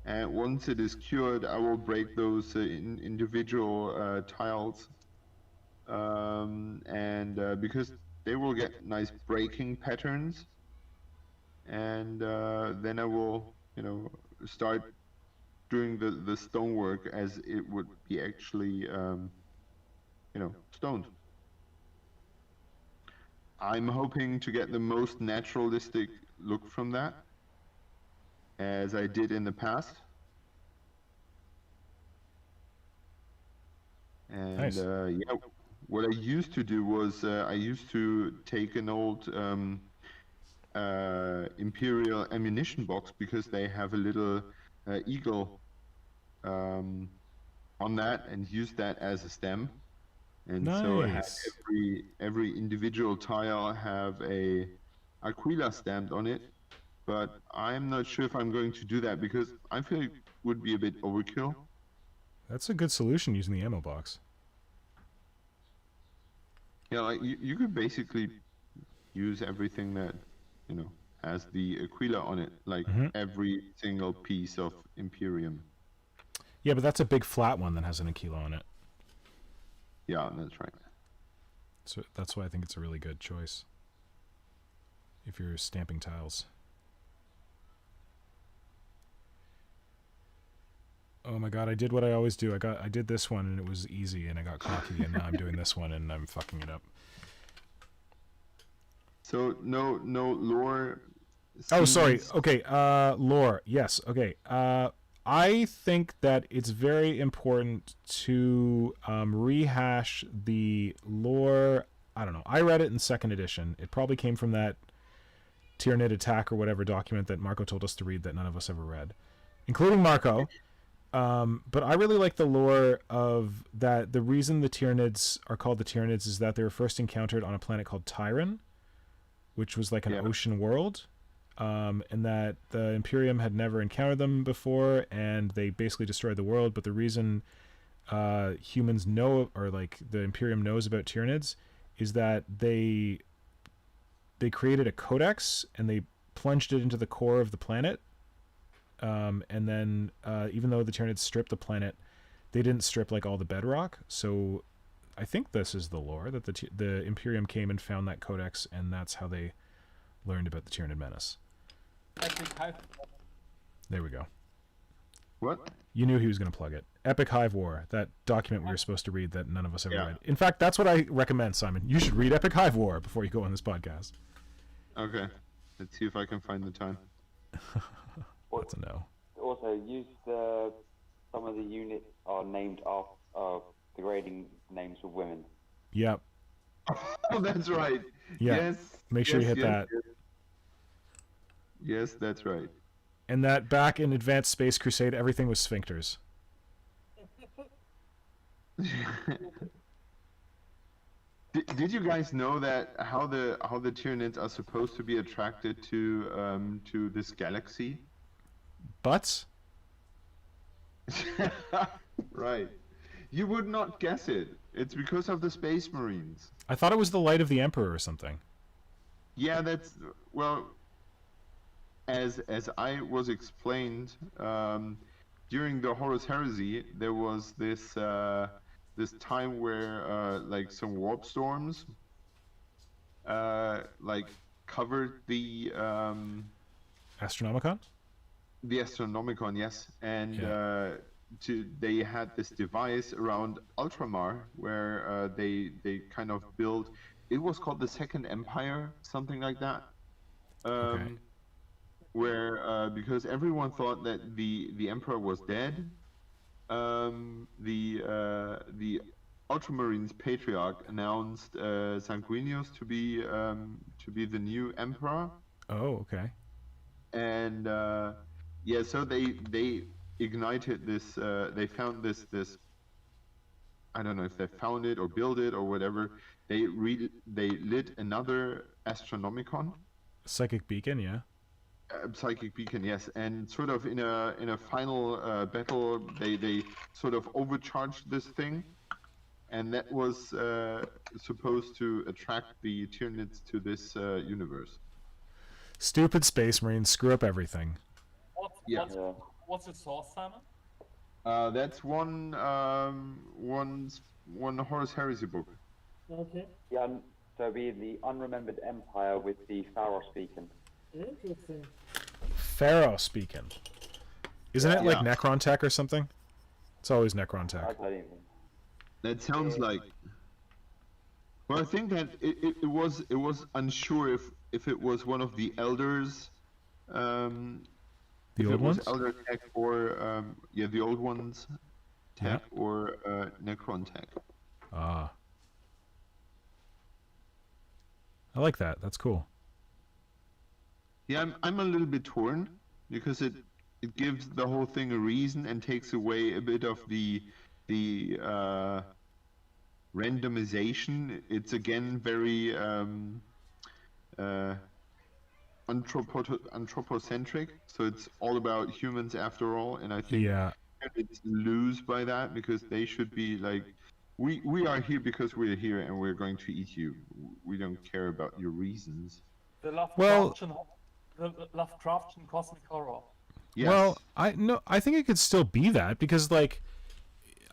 And once it is cured, I will break those individual tiles, and because they will get nice breaking patterns, and then I will, start doing the stonework as it would be actually, stoned. I'm hoping to get the most naturalistic look from that, as I did in the past. And Nice. yeah, what I used to do was I used to take an old Imperial ammunition box, because they have a little eagle on that, and use that as a stem. And so have Nice. every individual tile have a Aquila stamped on it, but I'm not sure if I'm going to do that because I feel it would be a bit overkill. That's a good solution using the ammo box. Yeah, like you could basically use everything that, has the Aquila on it, like every single piece of Imperium. Yeah, but that's a big flat one that has an Aquila on it. Yeah, that's right. So that's why I think it's a really good choice if you're stamping tiles. Oh my god, I did what I always do. I did this one and it was easy and I got cocky, and now I'm doing this one and I'm fucking it up. So no lore. Oh, sorry. scenes? Okay, lore. Yes. Okay. I think that it's very important to rehash the lore. I don't know. I read it in 2nd edition. It probably came from that Tyranid attack or whatever document that Marco told us to read that none of us ever read, including Marco. But I really like the lore of that. The reason the Tyranids are called the Tyranids is that they were first encountered on a planet called Tyran, which was like an ocean world. And that the Imperium had never encountered them before, and they basically destroyed the world. But the reason humans know, or like the Imperium knows about Tyranids, is that they created a codex and they plunged it into the core of the planet. And then even though the Tyranids stripped the planet, they didn't strip like all the bedrock. So I think this is the lore, that the Imperium came and found that codex, and that's how they learned about the Tyranid menace. Epic Hive. There we go. What? You knew he was going to plug it. Epic Hive War, that document we were supposed to read that none of us ever read. In fact, that's what I recommend, Simon. You should read Epic Hive War before you go on this podcast. Okay. Let's see if I can find the time. That's a no. Also, use some of the units are named after degrading names of women. Yep. Oh, that's right. Yeah. Yes. Make sure you hit that. Yes, that's right. And that back in Advanced Space Crusade, everything was sphincters. Did you guys know that how the Tyranids are supposed to be attracted to this galaxy? Butts? Right. You would not guess it. It's because of the Space Marines. I thought it was the light of the Emperor or something. Yeah, that's, well, as I was explained, during the Horus Heresy, there was this this time where like some warp storms like covered the Astronomicon? Astronomicon, yes, and they had this device around Ultramar where they kind of built. It was called the Second Empire, something like that. Okay. Where because everyone thought that the Emperor was dead, the Ultramarines Patriarch announced Sanguinius to be the new Emperor. Oh, okay. And yeah, so they ignited this. They found this. I don't know if they found it or built it or whatever. They lit another Astronomicon. Psychic beacon, yeah. Psychic beacon, yes, and sort of in a final battle, they sort of overcharged this thing, and that was supposed to attract the Tyranids to this universe. Stupid Space Marines screw up everything. Yeah. What's the source, Simon? That's one Horus Heresy book. Okay. So it'd be the Unremembered Empire with the Pharos beacon. Interesting. Pharos beacon. Isn't it like Yeah. Necron Tech or something? It's always Necron I Tech. don't even. That sounds like. Well, I think that it was unsure if it was one of the elders. The old ones? Elder Tech or the old ones Tech or Necron Tech. Ah. I like that. That's cool. Yeah, I'm a little bit torn because it gives the whole thing a reason and takes away a bit of the randomization. It's again very anthropocentric, so it's all about humans after all, and I think it's lose by that because they should be like, we are here because we're here and we're going to eat you. We don't care about your reasons. The Lovecraftian cosmic horror. Yes. Well, I think it could still be that because like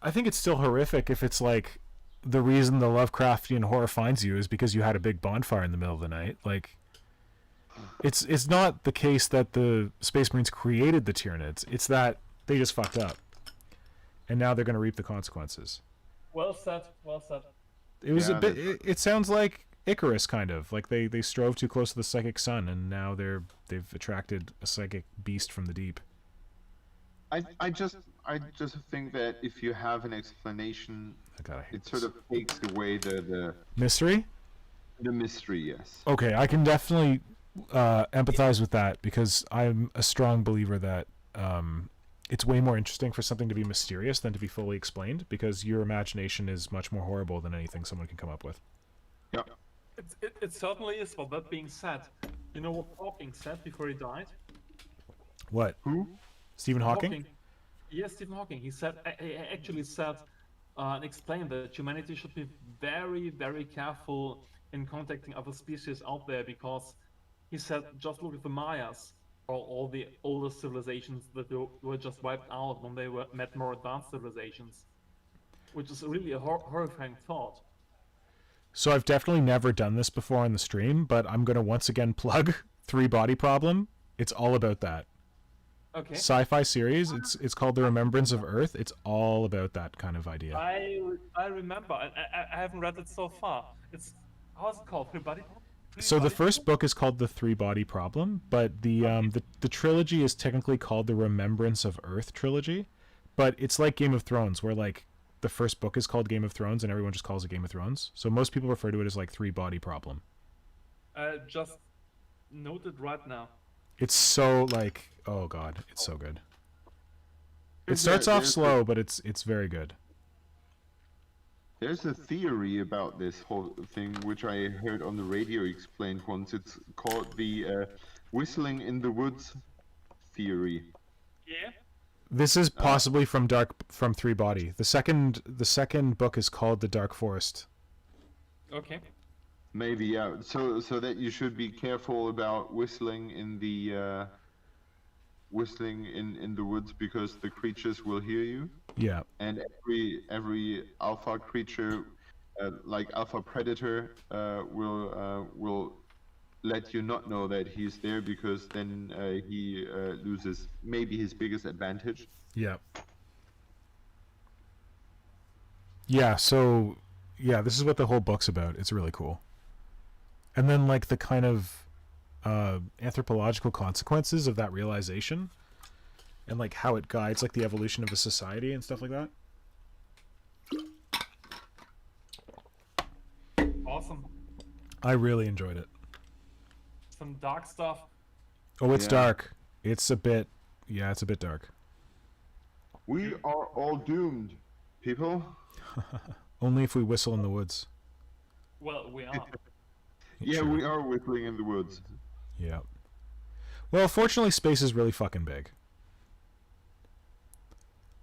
I think it's still horrific if it's like the reason the Lovecraftian horror finds you is because you had a big bonfire in the middle of the night. Like it's not the case that the Space Marines created the Tyranids. It's that they just fucked up. And now they're going to reap the consequences. Well said. Well said. It was a bit it sounds like Icarus kind of. Like they strove too close to the psychic sun and now they've attracted a psychic beast from the deep. I just think that if you have an explanation, it sort of takes away the mystery. The mystery, yes. Okay, I can definitely empathize with that because I'm a strong believer that it's way more interesting for something to be mysterious than to be fully explained because your imagination is much more horrible than anything someone can come up with. Yeah. It certainly is. But that being said, you know what Hawking said before he died? What? Who? Stephen Hawking? Yes, Stephen Hawking. He actually said and explained that humanity should be very, very careful in contacting other species out there because he said, just look at the Mayas or all the older civilizations that were just wiped out when they met more advanced civilizations, which is really a horrifying thought. So I've definitely never done this before on the stream, but I'm going to once again plug Three Body Problem. It's all about that. Okay. Sci-fi series. It's called The Remembrance of Earth. It's all about that kind of idea. I remember. I haven't read it so far. How's it called? Three Body? So the first book is called The Three Body Problem, but the trilogy is technically called the Remembrance of Earth trilogy, but it's like Game of Thrones, where like the first book is called Game of Thrones and everyone just calls it Game of Thrones. So most people refer to it as like Three Body Problem. Just noted right now. It's so like, oh god, it's so good. It starts off slow, but it's very good. There's a theory about this whole thing which I heard on the radio explained once. It's called the whistling in the woods theory. Yeah. This is possibly from Three Body. The second book is called The Dark Forest. Okay. Maybe, yeah. So that you should be careful about whistling in the woods because the creatures will hear you. Yeah. And every alpha creature, like alpha predator, will let you not know that he's there because then he loses maybe his biggest advantage. Yeah. Yeah. So, yeah, this is what the whole book's about. It's really cool. And then like the kind of anthropological consequences of that realization and like how it guides like the evolution of a society and stuff like that. Awesome. I really enjoyed it. Some dark stuff. Oh, it's dark. It's a bit dark. We are all doomed, people. Only if we whistle in the woods. Well, we are. Yeah, True. we are whistling in the woods. Yeah. Well, fortunately, space is really fucking big.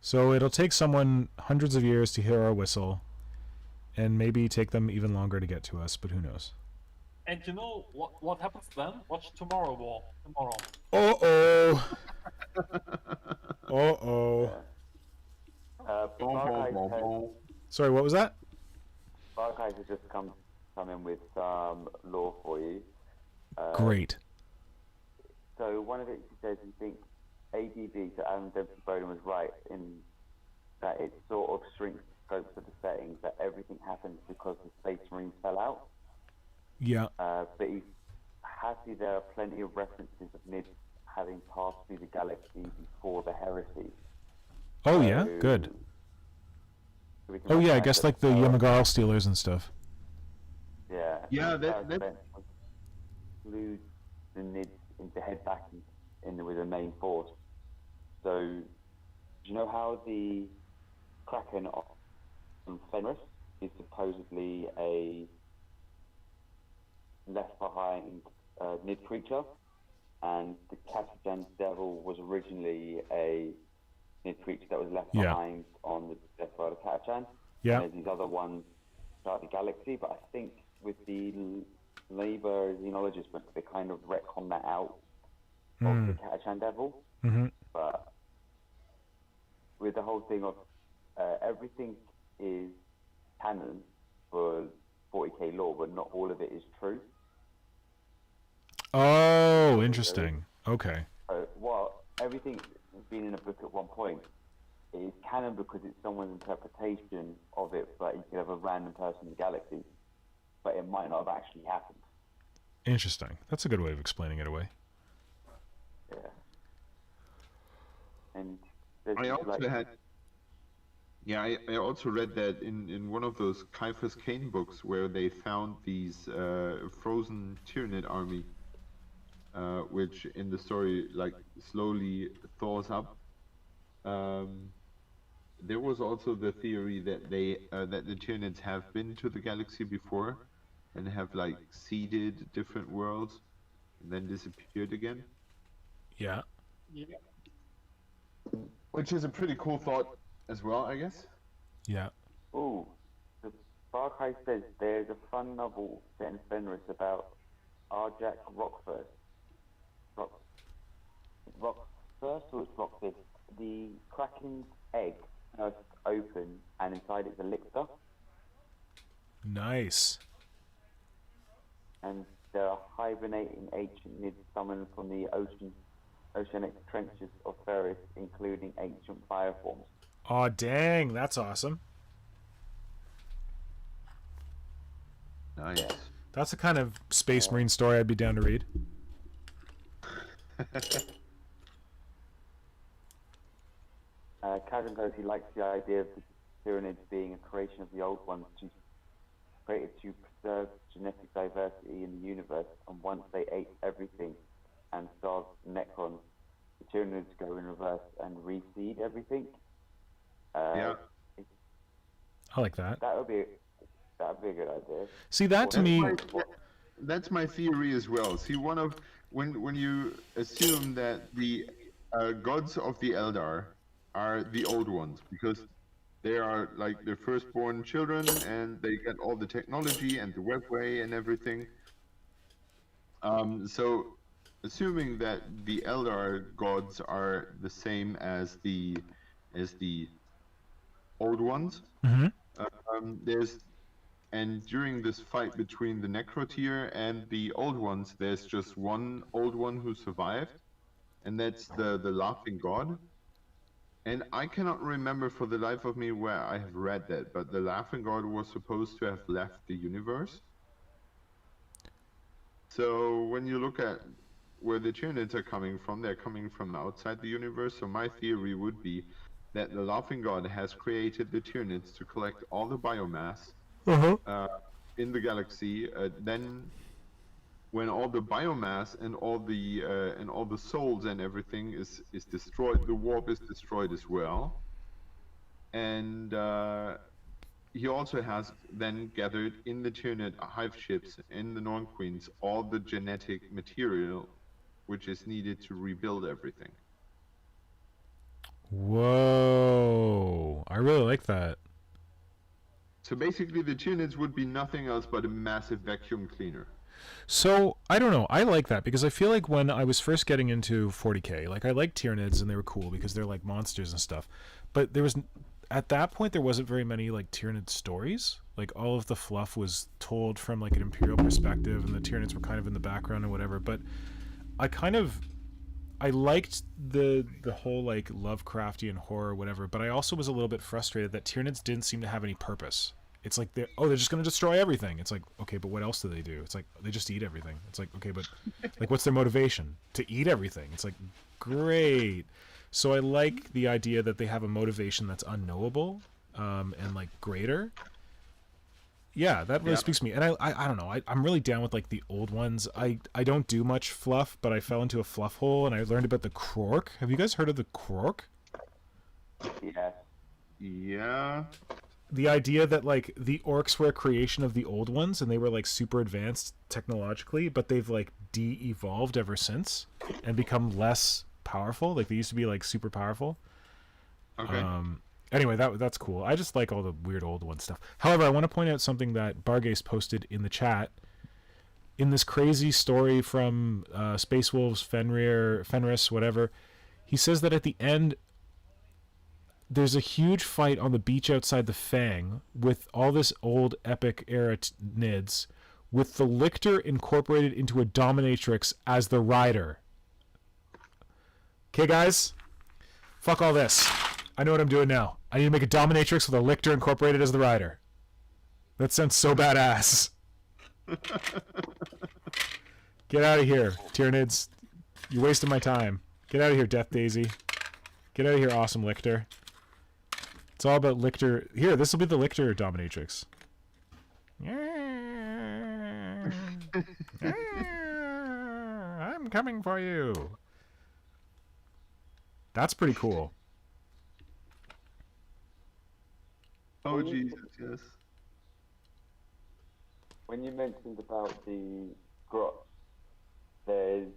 So it'll take someone hundreds of years to hear our whistle, and maybe take them even longer to get to us, but who knows? And you know what happens then? Watch tomorrow, War. Tomorrow. Uh-oh. Uh-oh. Sorry, what was that? Barkais has just come in with some lore for you. Great. So one of it, he says he thinks ADB, so Adam Dempsey Bowden was right in that it sort of shrinks the scopes of the settings, that everything happens because the Space Marines fell out. Yeah. But he's happy there are plenty of references of Nid having passed through the galaxy before the heresy. Oh, yeah? Good. Oh, yeah, I guess like the Yamagal Stealers and stuff. Yeah. Yeah, that Flew the Nid to head back in with the main force. So, do you know how the Kraken on Fenris is supposedly a left behind Nid creature, and the Katajan Devil was originally a Nid creature that was left behind on the Death World of Katachan. Yeah. And there's these other ones throughout the galaxy, but I think with the Labour Xenologist book, they kind of retcon that out of the Katachan Devil. Mm-hmm. But with the whole thing of everything is canon for 40k lore, but not all of it is true. Oh, interesting. Okay. Well, everything being in a book at one point is canon because it's someone's interpretation of it, but you could have a random person in the galaxy, but it might not have actually happened. Interesting. That's a good way of explaining it away. Yeah. And I also had. Yeah, I also read that in one of those Caiaphas Cain books where they found these frozen Tyranid army, which in the story like slowly thaws up. There was also the theory that that the Tyranids have been to the galaxy before, and have like seeded different worlds, and then disappeared again. Yeah. Yeah. Which is a pretty cool thought as well, I guess. Yeah. Ooh, the Barkai says there's a fun novel set in Fenris about Arjak Rockfirst. Rockfirst or it's Rockfist? The Kraken's egg open, and inside it's a lictor. Nice. And there are hibernating ancient Nids summoned from the oceanic trenches of Ferris, including ancient bioforms. Aw, dang, that's awesome. Nice. That's the kind of Space Marine story I'd be down to read. Kazan goes, he likes the idea of the Tyranids being a creation of the old ones created to preserve genetic diversity in the universe, and once they ate everything and starved Necrons, the Tyranids go in reverse and reseed everything. Yeah. I like that. That would be a good idea. See, that to me... That's my theory as well. See, when you assume that the gods of the Eldar are the old ones, because they are like the firstborn children and they get all the technology and the webway and everything. So assuming that the Eldar gods are the same as the old ones, and during this fight between the Necrotier and the old ones, there's just one old one who survived, and that's the Laughing God. And I cannot remember for the life of me where I have read that, but the Laughing God was supposed to have left the universe. So when you look at where the Tyranids are coming from, they're coming from outside the universe. So my theory would be that the Laughing God has created the Tyranids to collect all the biomass in the galaxy. Then, when all the biomass and all the souls and everything is destroyed, the warp is destroyed as well. And he also has then gathered in the Tyranid hive ships in the Norn Queens all the genetic material which is needed to rebuild everything. Whoa. I really like that. So basically the Tyranids would be nothing else but a massive vacuum cleaner. So, I don't know. I like that because I feel like when I was first getting into 40k, like I liked Tyranids and they were cool because they're like monsters and stuff. But there was, at that point, there wasn't very many like Tyranid stories. Like all of the fluff was told from like an Imperial perspective and the Tyranids were kind of in the background and whatever. But I liked the whole like Lovecraftian horror, whatever, but I also was a little bit frustrated that Tyranids didn't seem to have any purpose. It's like they're just gonna destroy everything. It's like, okay, but what else do they do? It's like they just eat everything. It's like, okay, but like what's their motivation? To eat everything. It's like, great. So I like the idea that they have a motivation that's unknowable, and like greater. Yeah, that really speaks to me. And I don't know. I'm really down with like the old ones. I don't do much fluff, but I fell into a fluff hole and I learned about the Krork. Have you guys heard of the Krork? Yeah. Yeah. The idea that like the orcs were a creation of the old ones and they were like super advanced technologically, but they've like de-evolved ever since and become less powerful. Like they used to be like super powerful. Okay. Anyway, that's cool. I just like all the weird old one stuff. However, I want to point out something that Bargaze posted in the chat. In this crazy story from Space Wolves, Fenris, whatever, he says that at the end, there's a huge fight on the beach outside the Fang with all this old epic era Nids, with the Lictor incorporated into a dominatrix as the rider. Okay, guys? Fuck all this. I know what I'm doing now. I need to make a dominatrix with a Lictor incorporated as the rider. That sounds so badass. Get out of here, Tyranids. You're wasting my time. Get out of here, Death Daisy. Get out of here, awesome Lictor. It's all about Lictor. Here, this will be the Lictor dominatrix. I'm coming for you. That's pretty cool. Oh Jesus, yes. When you mentioned about the grots, there's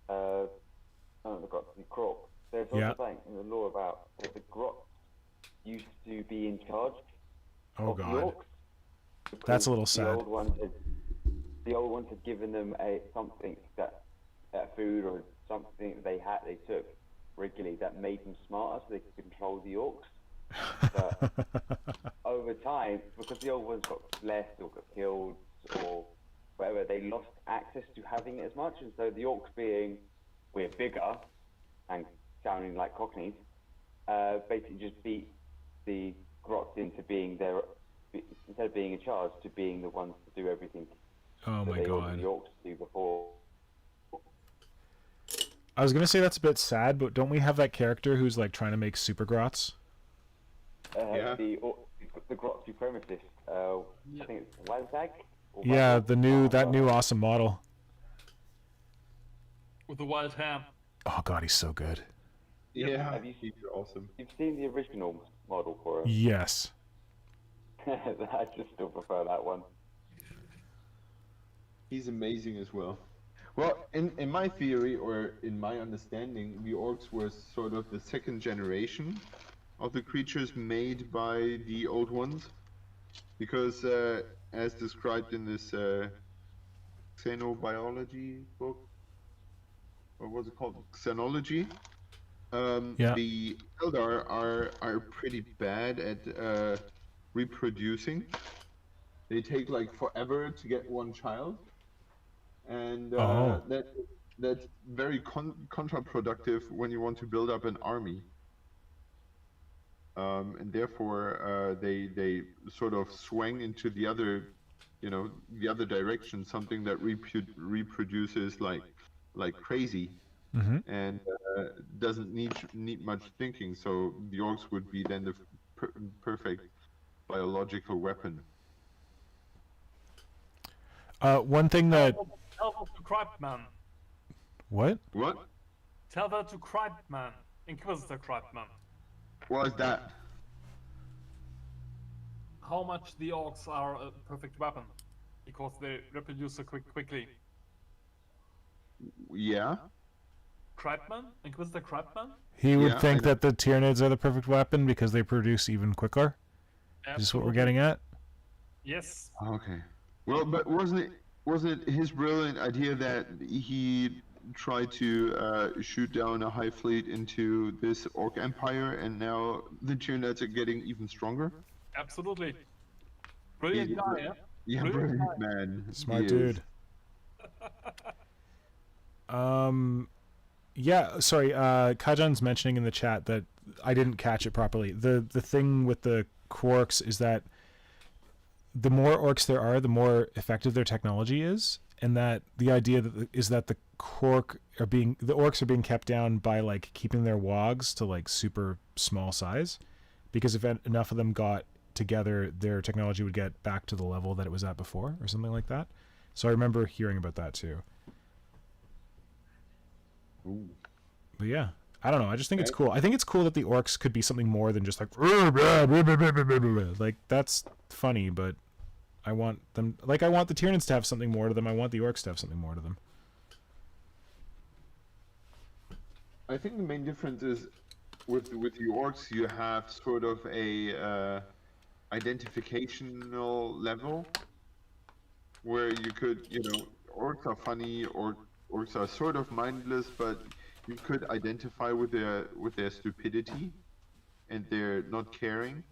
not the grots, the Krork. There's also something in the lore about that the grots used to be in charge of the orcs. That's a little sad. The old ones had given them something that food or something they took regularly that made them smarter, so they could control the orcs. But over time, because the old ones got blessed or got killed or whatever, they lost access to having it as much, and so the orcs being we're bigger and sounding like cockneys, basically just beat the grots into being their, instead of being in charge, to being the ones to do everything. Oh my god. The orcs do before. I was gonna say that's a bit sad, but don't we have that character who's like trying to make super grots? The grot supremacist. I think it's Wazag. Yeah, that new awesome model. With the wild ham. Oh god, he's so good. Yeah, he's awesome. You've seen the original model for him? Yes. I just still prefer that one. He's amazing as well. Well, in my theory, or in my understanding, the orcs were sort of the second generation of the creatures made by the old ones. Because, as described in this xenobiology book, or what's it called? Xenology. The Eldar are pretty bad at reproducing. They take like forever to get one child, and that's very counterproductive when you want to build up an army. And therefore, they sort of swang into the other, the other direction, something that reproduces like crazy. Mm-hmm. And doesn't need much thinking, so the orcs would be then the perfect biological weapon. One thing that... Tell that to Cripeman. What? What? Tell that to Cripeman. Inquisitor Cripeman. What is that? how much the orcs are a perfect weapon, because they reproduce so quickly. Yeah. Crabman? Inquisitor Crabman? He would Yeah, think I know. that the Tyranids are the perfect weapon because they produce even quicker. Is this what we're getting at? Yes. Okay. Well, but wasn't it his brilliant idea that he tried to shoot down a Hive Fleet into this Orc Empire, and now the Tyranids are getting even stronger? Absolutely. Brilliant He's a guy, yeah? Yeah, Brilliant brilliant man. Smart He is. dude. Yeah, sorry, Kajan's mentioning in the chat that I didn't catch it properly. The thing with the quarks is that the more orcs there are, the more effective their technology is, and that the idea is that the orcs are being kept down by like keeping their wogs to like super small size, because if enough of them got together, their technology would get back to the level that it was at before, or something like that. So I remember hearing about that too. Ooh. But yeah, I don't know. I just think it's cool. I think it's cool that the orcs could be something more than just like that's funny, but I want them I want the Tyranids to have something more to them. I want the orcs to have something more to them. I think the main difference is with the orcs, you have sort of a identificational level where you could, orcs are funny, or orcs are sort of mindless, but you could identify with their stupidity and their not caring.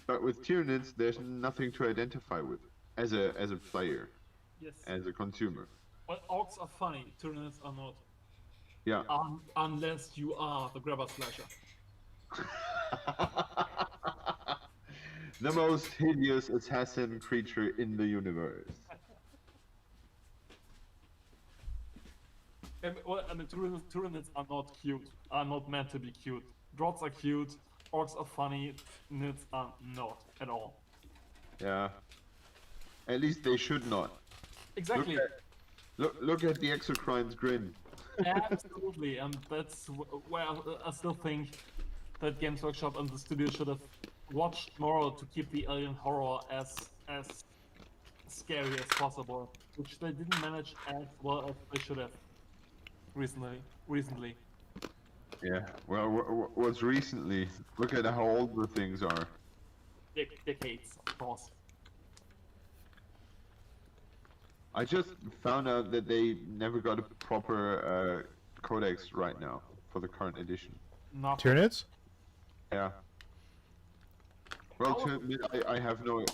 But with Tyranids, there's nothing to identify with as a player, Yes. as a consumer. Well, orcs are funny, Tyranids are not. Yeah. Unless you are the grabber slasher. The most hideous assassin creature in the universe. Tyranids are not cute, are not meant to be cute. Drots are cute, orcs are funny, nids are not at all. Yeah. At least they should not. Exactly. Look at the Exocrine's grin. Absolutely, and that's where I still think that Games Workshop and the studio should have watched more to keep the alien horror as scary as possible, which they didn't manage as well as they should have recently. Yeah. Well, what's recently? Look at how old the things are. Decades, of course. I just found out that they never got a proper codex right now for the current edition. Not Tyranids? Yeah. Well, to admit, I have no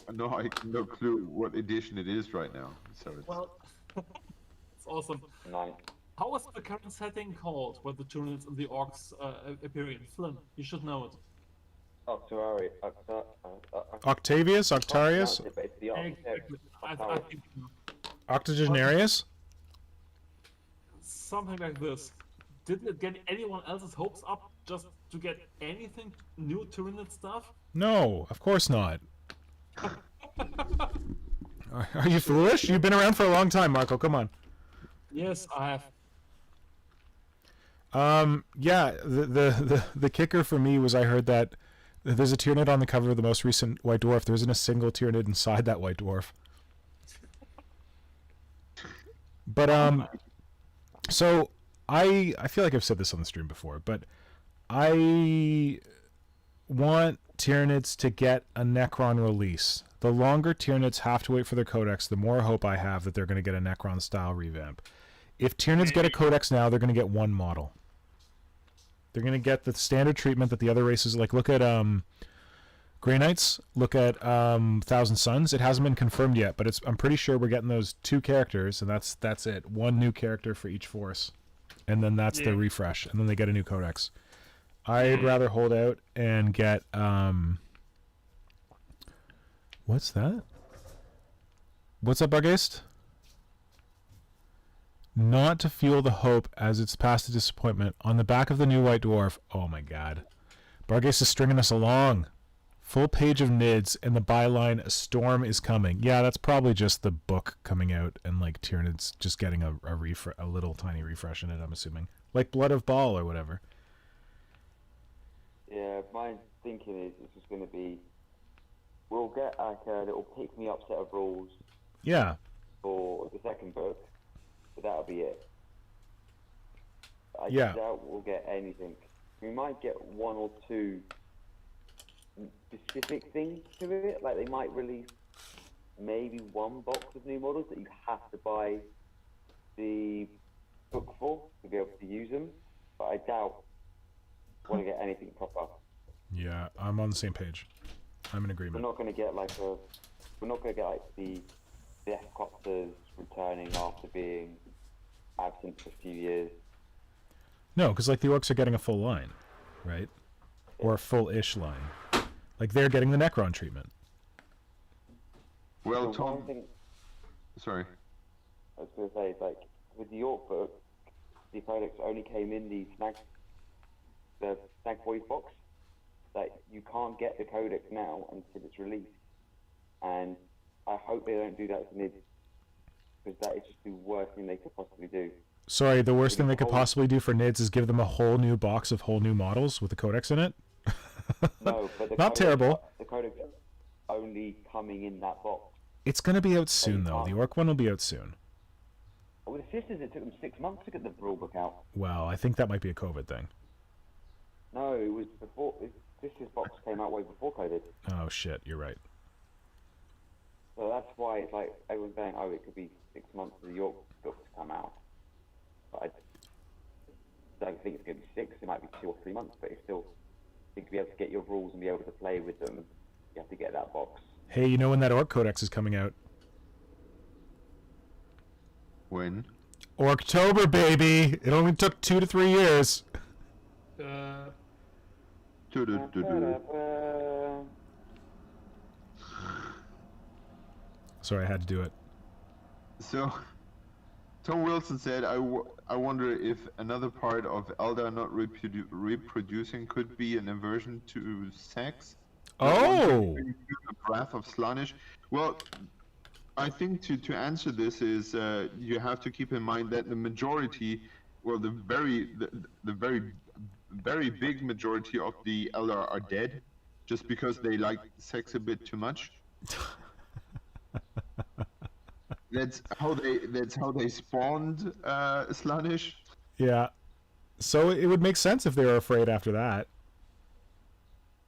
clue what edition it is right now. So it's... well. It's awesome. Nine. How is the current setting called where the Tyranids and the orcs appear in? Flynn, you should know it. Octavius? Octarius? Exactly. I think Octogenarius? something like this. Didn't it get anyone else's hopes up just to get anything new Tyranid stuff? No, of course not. Are you foolish? You've been around for a long time, Marco. Come on. Yes, I have. Yeah, the kicker for me was I heard that there's a Tyranid on the cover of the most recent White Dwarf. There isn't a single Tyranid inside that White Dwarf. But so I feel like I've said this on the stream before, but I want Tyranids to get a Necron release. The longer Tyranids have to wait for their codex, the more hope I have that they're going to get a Necron style revamp. If Tyranids get a codex now, they're going to get one model. They're going to get the standard treatment that the other races like. Look at Grey Knights. Look at Thousand Suns. It hasn't been confirmed yet, but I'm pretty sure we're getting those two characters, and that's it. One new character for each force, and then that's the refresh, and then they get a new codex. I'd rather hold out and get what's that? What's up, Bargeist? Not to feel the hope as it's past the disappointment. On the back of the new White Dwarf. Oh my god. Bargeist is stringing us along. Full page of NIDs and the byline, a storm is coming. Yeah, that's probably just the book coming out and like Tyranids just getting a little tiny refresh in it, I'm assuming. Like Blood of Baal or whatever. Yeah, my thinking is it's just going to be we'll get like a little pick-me-up set of rules Yeah. for the second book, but that'll be it. I Yeah. doubt we'll get anything. We might get one or two specific things to it, like they might release maybe one box of new models that you have to buy the book for to be able to use them, but I doubt we're going to get anything proper. Yeah, I'm on the same page. I'm in We're agreement. not going to get like the Deathcopters returning after being absent for a few years. No, because like the orcs are getting a full line, right? Or a full-ish line. Like they're getting the Necron treatment. Well, So one Tom. thing Sorry. I was going to say is like with the York book, the codex only came in the Snag Boys box. Like you can't get the codex now until it's released, and I hope they don't do that to Nid, because that is just the worst thing they could possibly do. Sorry, the worst thing they could possibly do for Nids is give them a whole new box of whole new models with the codex in it. No, but the Not codex, terrible. The codex only coming in that box. It's gonna be out soon though. The orc one will be out soon. With the sisters, it took them 6 months to get the rule book out. Well, I think that might be a COVID thing. No, it was before. Sisters box came out way before COVID. Oh shit, you're right. So that's why it's like everyone's saying, oh, it could be 6 months for the York book to come out. But I don't think it's going to be 6. It might be 2 or 3 months, but it's still, I think to be able to get your rules and be able to play with them, you have to get that box. Hey, you know when that orc codex is coming out? When? Orktober, baby! It only took 2 to 3 years. Do-do-do-do. Sorry, I had to do it. So, Tom Wilson said, I wonder if another part of Eldar not reproducing could be an aversion to sex. Oh! The Wrath of Slaanesh. Well, I think to answer this is you have to keep in mind that the majority, well, the very big majority of the Eldar are dead, just because they like sex a bit too much. That's how they spawned Slaanesh. Yeah. So it would make sense if they were afraid after that.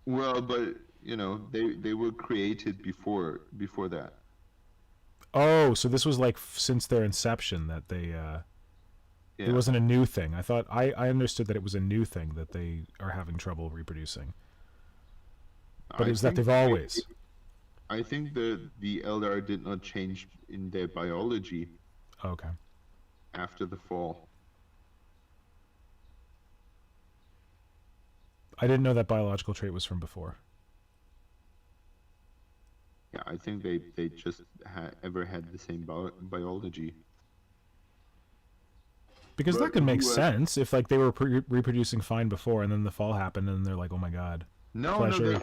Well, but you know they were created before that. Oh, so this was like since their inception that they it wasn't a new thing. I thought I understood that it was a new thing that they are having trouble reproducing. But it's that they've always. I think the Eldar did not change in their biology Okay. after the fall. I didn't know that biological trait was from before. Yeah, I think they just ever had the same biology. Because But that could make you, sense if like they were reproducing fine before and then the fall happened and they're like, oh my god. No, Pleasure.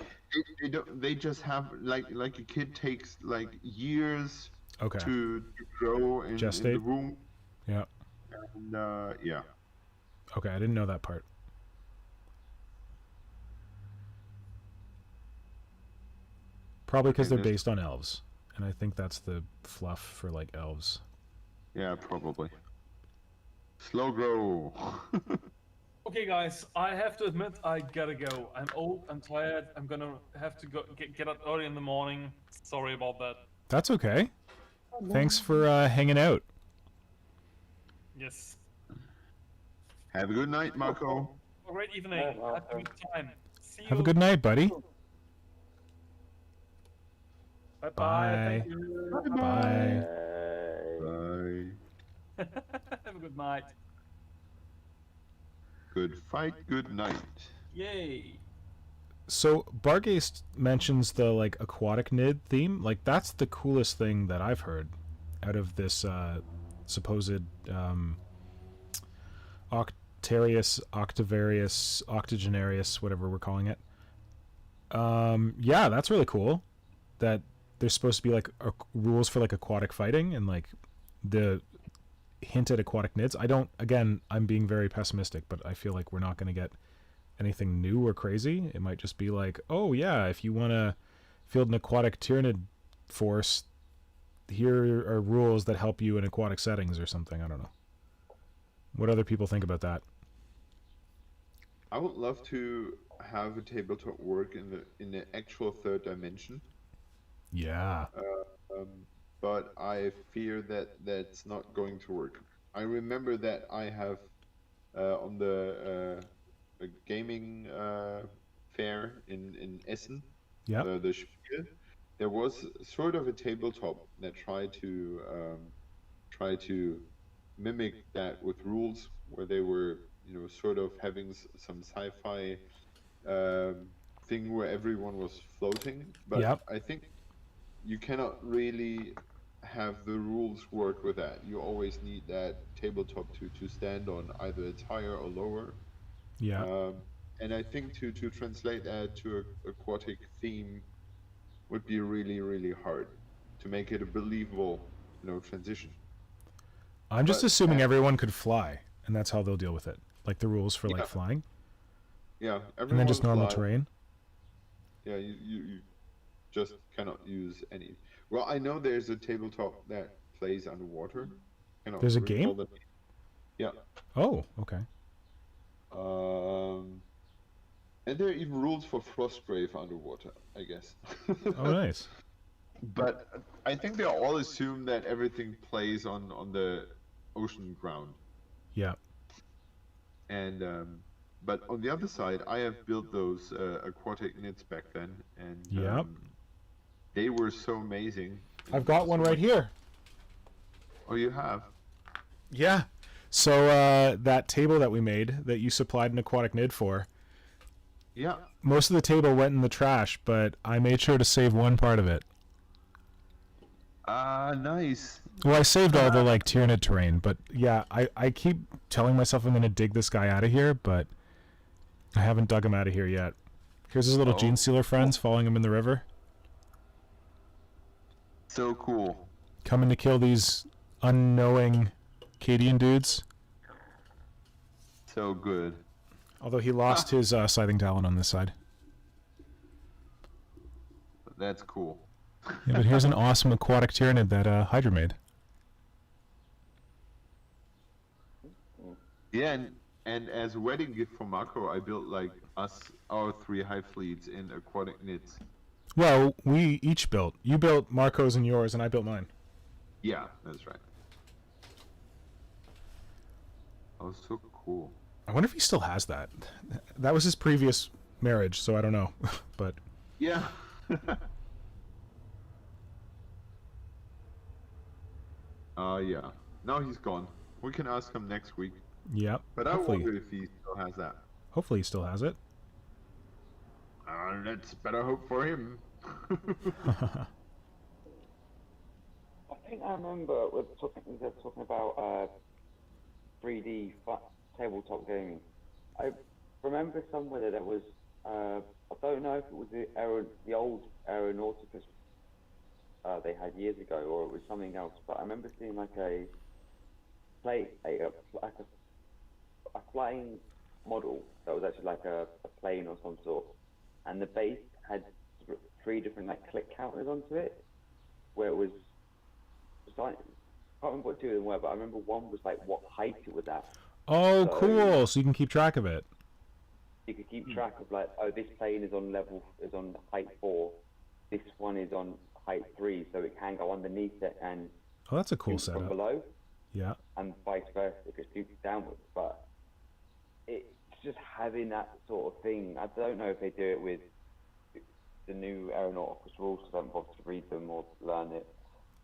they don't. They just have like a kid takes like years Okay. to grow in the Gestate? womb. Yeah. And yeah. Okay, I didn't know that part. Probably because Okay, they're this- based on elves. And I think that's the fluff for like elves. Yeah, probably. Slow grow. Okay, guys, I have to admit I gotta go. I'm old, I'm tired. I'm gonna have to go get up early in the morning. Sorry about that. That's okay. Thanks for hanging out. Yes. Have a good night, Marco. Have a great evening. Have a good time. See you. Have a good night, buddy. Bye. Bye. Thank you. Bye. Bye. Have a good night. Good fight. Good night. Yay. So Bargaze mentions the like aquatic nid theme. Like that's the coolest thing that I've heard out of this supposed octogenarius, whatever we're calling it. Yeah, that's really cool. That there's supposed to be like rules for like aquatic fighting and like the hint at aquatic nids. I'm being very pessimistic, but I feel like we're not going to get anything new or crazy. It might just be like, oh yeah, if you want to field an aquatic Tyranid force, here are rules that help you in aquatic settings or something. I don't know. What other people think about that? I would love to have a tabletop work in the actual third dimension. Yeah. But I fear that that's not going to work. I remember that I have on the gaming fair in Essen, Yep. the Spiel, there was sort of a tabletop that tried to mimic that with rules where they were, sort of having some sci-fi thing where everyone was floating. But Yep. I think you cannot really have the rules work with that. You always need that tabletop to stand on. Either it's higher or lower. Yeah. And I think to translate that to a aquatic theme would be really, really hard to make it a believable, transition. I'm just But assuming everyone could fly, and that's how they'll deal with it. Like the rules for like flying. Yeah, And then just normal fly. terrain. Yeah, you just cannot use any. Well, I know there's a tabletop that plays underwater. There's a game? Yeah. Oh, okay. And there are even rules for Frostgrave underwater, I guess. Oh, nice. But I think they all assume that everything plays on the ocean ground. Yeah. And but on the other side, I have built those aquatic knits back then, and they were so amazing. I've got one right here. Oh, you have? Yeah. So that table that we made that you supplied an aquatic nid for. Yeah. Most of the table went in the trash, but I made sure to save one part of it. Nice. Well, I saved all the like Tyranid terrain, but yeah, I keep telling myself I'm gonna dig this guy out of here, but I haven't dug him out of here yet. Here's his little gene sealer friends following him in the river. So cool. Coming to kill these unknowing Cadian dudes. So good. Although he lost his scything talent on this side. That's cool. Yeah, but here's an awesome aquatic Tyranid that Hydra made. Yeah, and as a wedding gift for Marco, I built like our 3 Hive Fleets in aquatic knits. Well, we each built. You built Marco's and yours, and I built mine. Yeah, that's right. Oh, so cool. I wonder if he still has that. That was his previous marriage, so I don't know. But yeah. Yeah. Now he's gone. We can ask him next week. Yep. But I wonder if he still has that. Hopefully he still has it. Let's better hope for him. I think I remember we were talking about 3D tabletop gaming. I remember somewhere that there was, I don't know if it was the old Aeronauticus they had years ago, or it was something else, but I remember seeing like a flying model that was actually like a plane or some sort, and the base had 3 different like click counters onto it, where it was like, I can't remember what 2 of them were, but I remember one was like what height it was at. Oh, so cool! So you can keep track of it. You could keep track of like, oh, this plane is on height 4, this one is on height 3, so it can go underneath it and. Oh, that's a cool setup. From below. Yeah. And vice versa, it could shoot downwards, but it's just having that sort of thing. I don't know if they do it with the new Aeronauticus rules, because I haven't bothered to read them or learn it.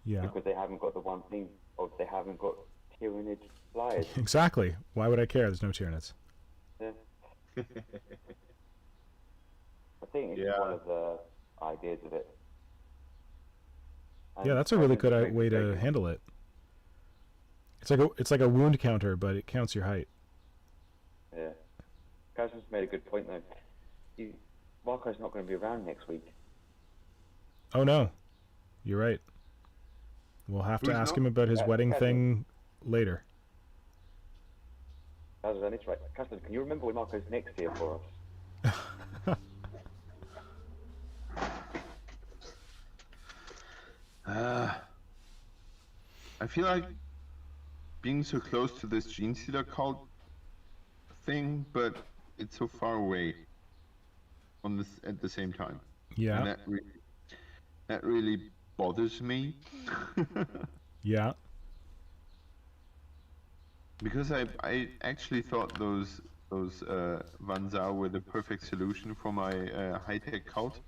Yeah. Because they haven't got the one thing, or they haven't got Tyranid flyers. Exactly. Why would I care? There's no Tyranids. Yeah. I think it's one of the ideas of it. And yeah, that's a really good way to handle it. It's like a wound counter, but it counts your height. Yeah. Guys just made a good point though. Marco's not going to be around next week. Oh no, you're right. We'll have to ask him about his wedding thing later. That's right. Castle, can you remember when Marco's next here for us? I feel like being so close to this Gene Stealer cult thing, but it's so far away on this at the same time. Yeah. And that really bothers me. Yeah. Because I actually thought those Vanzar were the perfect solution for my high-tech cult.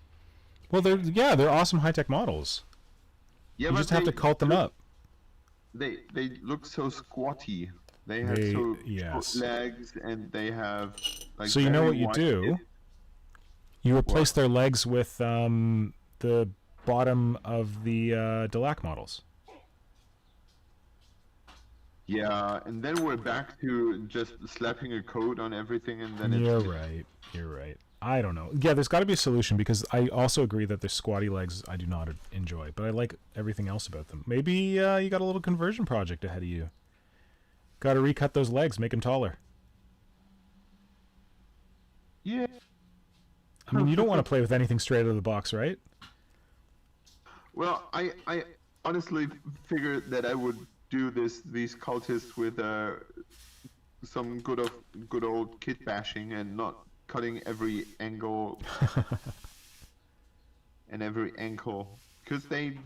Well, they're awesome high-tech models. Yeah, You but just have to cult them up. They look so squatty. They have so short legs, and they have like. So you know what you wide do? hips. You replace their legs with the bottom of the Delac models. Yeah, and then we're back to just slapping a coat on everything, and then You're it's. right. You're right. I don't know. Yeah, there's got to be a solution because I also agree that their squatty legs I do not enjoy, but I like everything else about them. Maybe you got a little conversion project ahead of you. Got to recut those legs, make them taller. Yeah. I mean, you don't want to play with anything straight out of the box, right? Well, I honestly figured that I would do these cultists with some good old kit bashing and not cutting every angle and every ankle, because they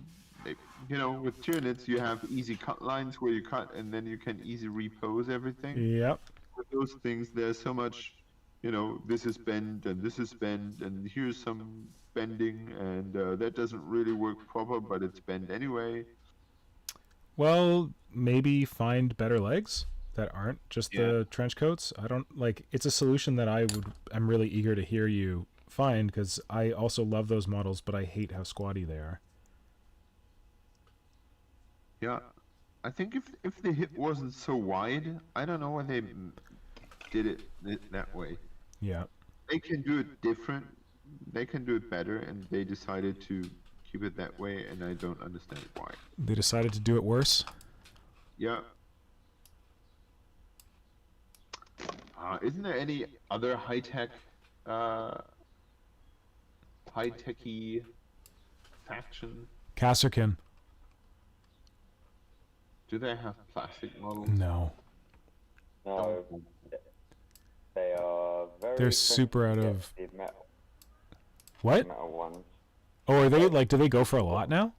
with Tyranids you have easy cut lines where you cut and then you can easily repose everything. Yep. With those things, there's so much, this is bend and this is bend and here's some bending and that doesn't really work proper, but it's bent anyway. Well, maybe find better legs that aren't just the trench coats. I don't it's a solution that I'm really eager to hear you find, because I also love those models, but I hate how squatty they are. Yeah, I think if the hip wasn't so wide, I don't know why they did it that way. Yeah. They can do it different. They can do it better, and they decided to keep it that way, and I don't understand why. They decided to do it worse? Yeah. Isn't there any other high-techy faction? Kasserkin. Do they have plastic models? No. No. They are very. They're super out of. Metal. What? Metal ones. Oh, are they do they go for a lot now?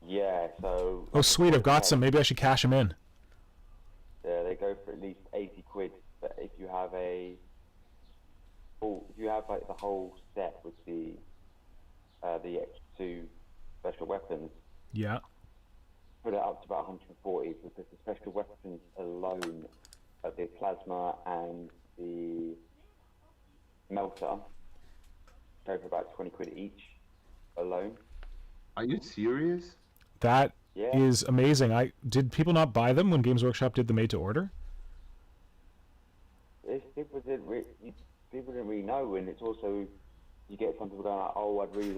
Yeah. So. Oh, sweet! I've got some. Maybe I should cash them in. Yeah, they go for at least 80 quid. But if you have like the whole set with the X2 special weapons. Yeah. Put it up to about 140, because the special weapons alone, the plasma and the melter, go for about 20 quid each alone. Are you serious? That is amazing. Did people not buy them when Games Workshop did the made to order? People didn't really know, and it's also, you get some people going like, oh, I really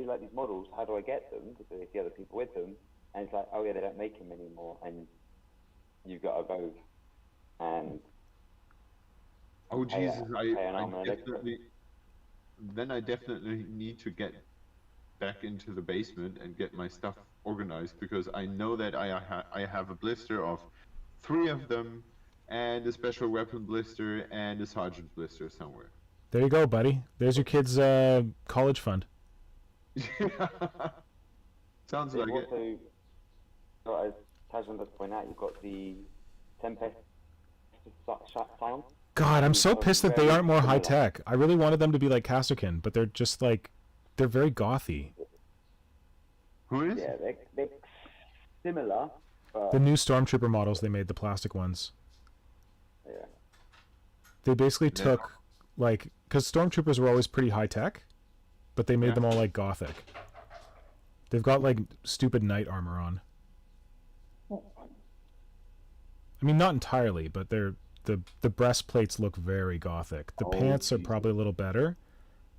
like these models. How do I get them? Because they see other people with them, and it's like, oh yeah, they don't make them anymore, and you've got to go and. Oh Jesus! I definitely need to get back into the basement and get my stuff organized, because I know that I have a blister of 3 of them, and a special weapon blister and a sergeant blister somewhere. There you go, buddy. There's your kid's college fund. Sounds like it. As Tasman does point out, you've got the Tempest sound. God, I'm so pissed that they aren't more high tech. I really wanted them to be like Kasserkin, but they're just they're very gothy. Who is? Yeah, they're similar. But the new Stormtrooper models they made, the plastic ones. Yeah. They basically took because Stormtroopers were always pretty high tech, but they made them all gothic. They've got stupid knight armor on. I mean, not entirely, but the breastplates look very gothic. The pants are probably a little better.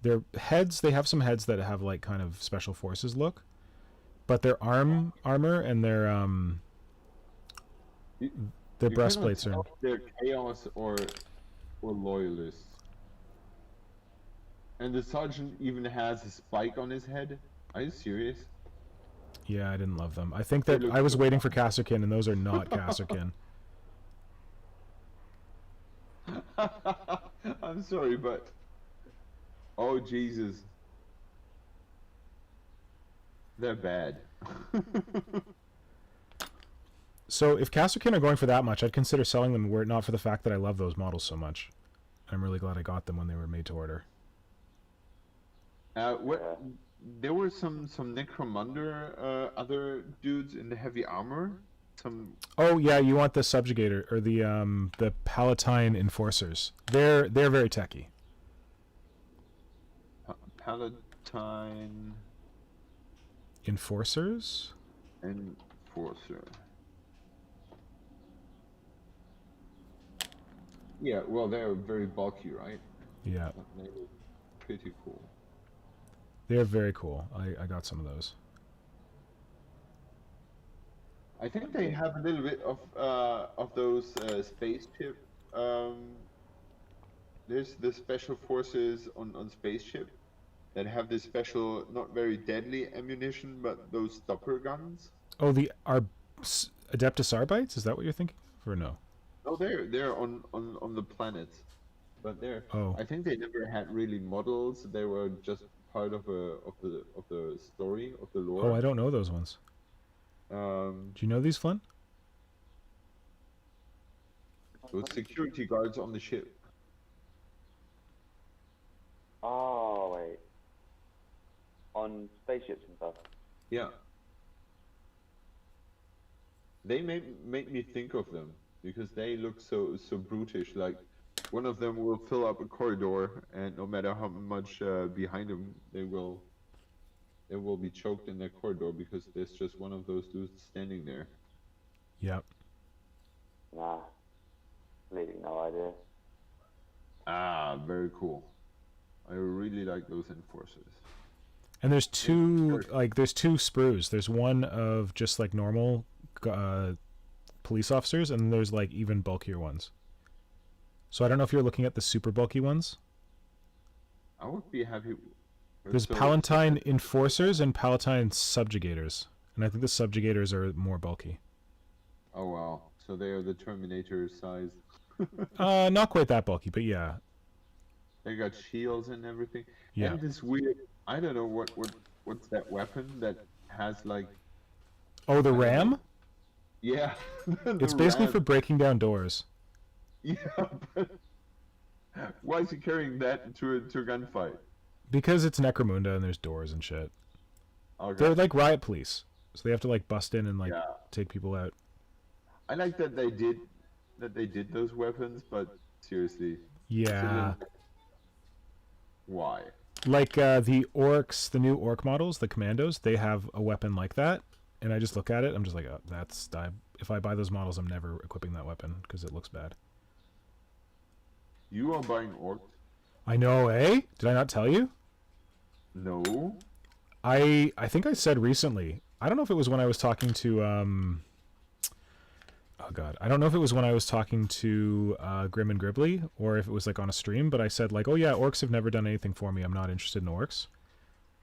Their heads, they have some heads that have kind of special forces look, but their armor and their breastplates are. They're chaos or loyalists. And the sergeant even has a spike on his head. Are you serious? Yeah, I didn't love them. I think that I was waiting for Kasserkin, and those are not Kasserkin. I'm sorry, but oh Jesus, they're bad. So if Kasserkin are going for that much, I'd consider selling them were it not for the fact that I love those models so much. I'm really glad I got them when they were made to order. What? There were some Necromunda other dudes in the heavy armor. Some. Oh yeah, you want the subjugator or the Palatine enforcers. They're very techy. Palatine enforcers. Enforcer. Yeah, well, they're very bulky, right? Yeah. They're pretty cool. They're very cool. I got some of those. I think they have a little bit of those spaceship. There's the special forces on spaceship that have this special, not very deadly ammunition, but those stopper guns. Oh, the Adeptus Arbites? Is that what you're thinking? Or no? No, they're on the planets, but they're. Oh. I think they never had really models. They were just part of the story of the lore. Oh, I don't know those ones. Do you know these, Flynn? Those security guards on the ship. Oh wait. On spaceships and stuff. Yeah. They make me think of them because they look so brutish. Like one of them will fill up a corridor, and no matter how much behind them, they will be choked in that corridor because there's just one of those dudes standing there. Yep. Nah. Leaving no idea. Ah, very cool. I really like those enforcers. And there's two sprues. There's one of just like normal police officers, and there's like even bulkier ones. So I don't know if you're looking at the super bulky ones. I would be happy. There's Palatine enforcers and Palatine subjugators, and I think the subjugators are more bulky. Oh wow! So they are the Terminator size. Not quite that bulky, but yeah. They got shields and everything. Yeah. And this weird, I don't know what's that weapon that has like. Oh, the ram? Yeah. It's basically for breaking down doors. Yeah, but why is he carrying that to a gunfight? Because it's Necromunda and there's doors and shit. Okay. They're like riot police, so they have to like bust in and like take people out. I like that they did those weapons, but seriously. Yeah. Why? Like the orcs, the new orc models, the commandos, they have a weapon like that, and I just look at it, I'm just like, oh, if I buy those models, I'm never equipping that weapon because it looks bad. You are buying orcs? I know, eh? Did I not tell you? No. I think I said recently. I don't know if it was when I was talking to oh god, I don't know if it was when I was talking to Grim and Gribbly or if it was like on a stream, but I said like, oh yeah, orcs have never done anything for me. I'm not interested in orcs,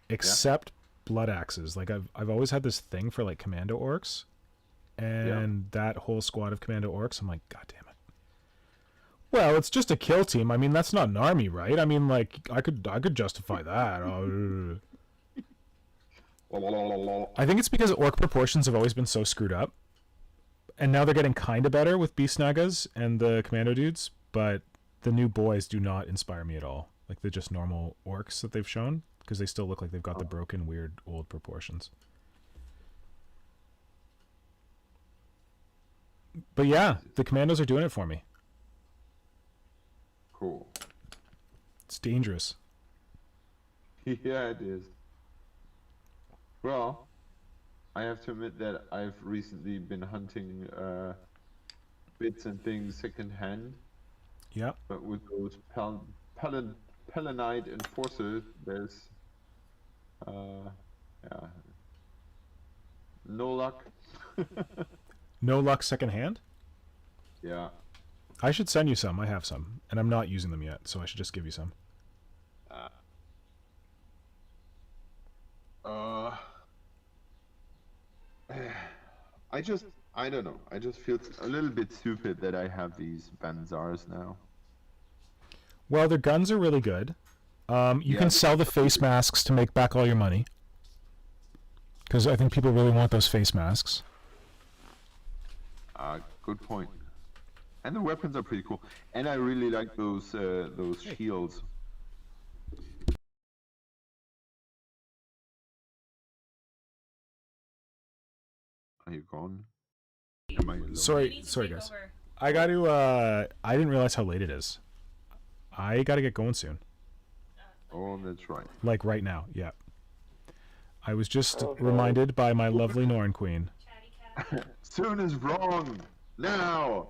except blood axes. Like I've always had this thing for like commando orcs, and that whole squad of commando orcs. I'm like, god damn it. Well, it's just a kill team. I mean, that's not an army, right? I mean, like I could justify that. I think it's because orc proportions have always been so screwed up. And now they're getting kind of better with Beast Nagas and the Commando dudes, but the new boys do not inspire me at all. Like they're just normal orcs that they've shown, because they still look like they've got the broken, weird, old proportions. But yeah, the Commandos are doing it for me. Cool. It's dangerous. Yeah, it is. Well, I have to admit that I've recently been hunting bits and things secondhand. Yeah. But with those Palanite enforcers, there's no luck. No luck secondhand? Yeah. I should send you some. I have some, and I'm not using them yet, so I should just give you some. I don't know. I just feel a little bit stupid that I have these Banzars now. Well, their guns are really good. You can sell the face masks to make back all your money. Because I think people really want those face masks. Good point. And the weapons are pretty cool. And I really like those shields. Are you gone? Am I alone? Sorry guys. I got to I didn't realize how late it is. I got to get going soon. Oh, that's right. Like right now, yeah. I was just reminded by my lovely Norn Queen. Soon is wrong. Now.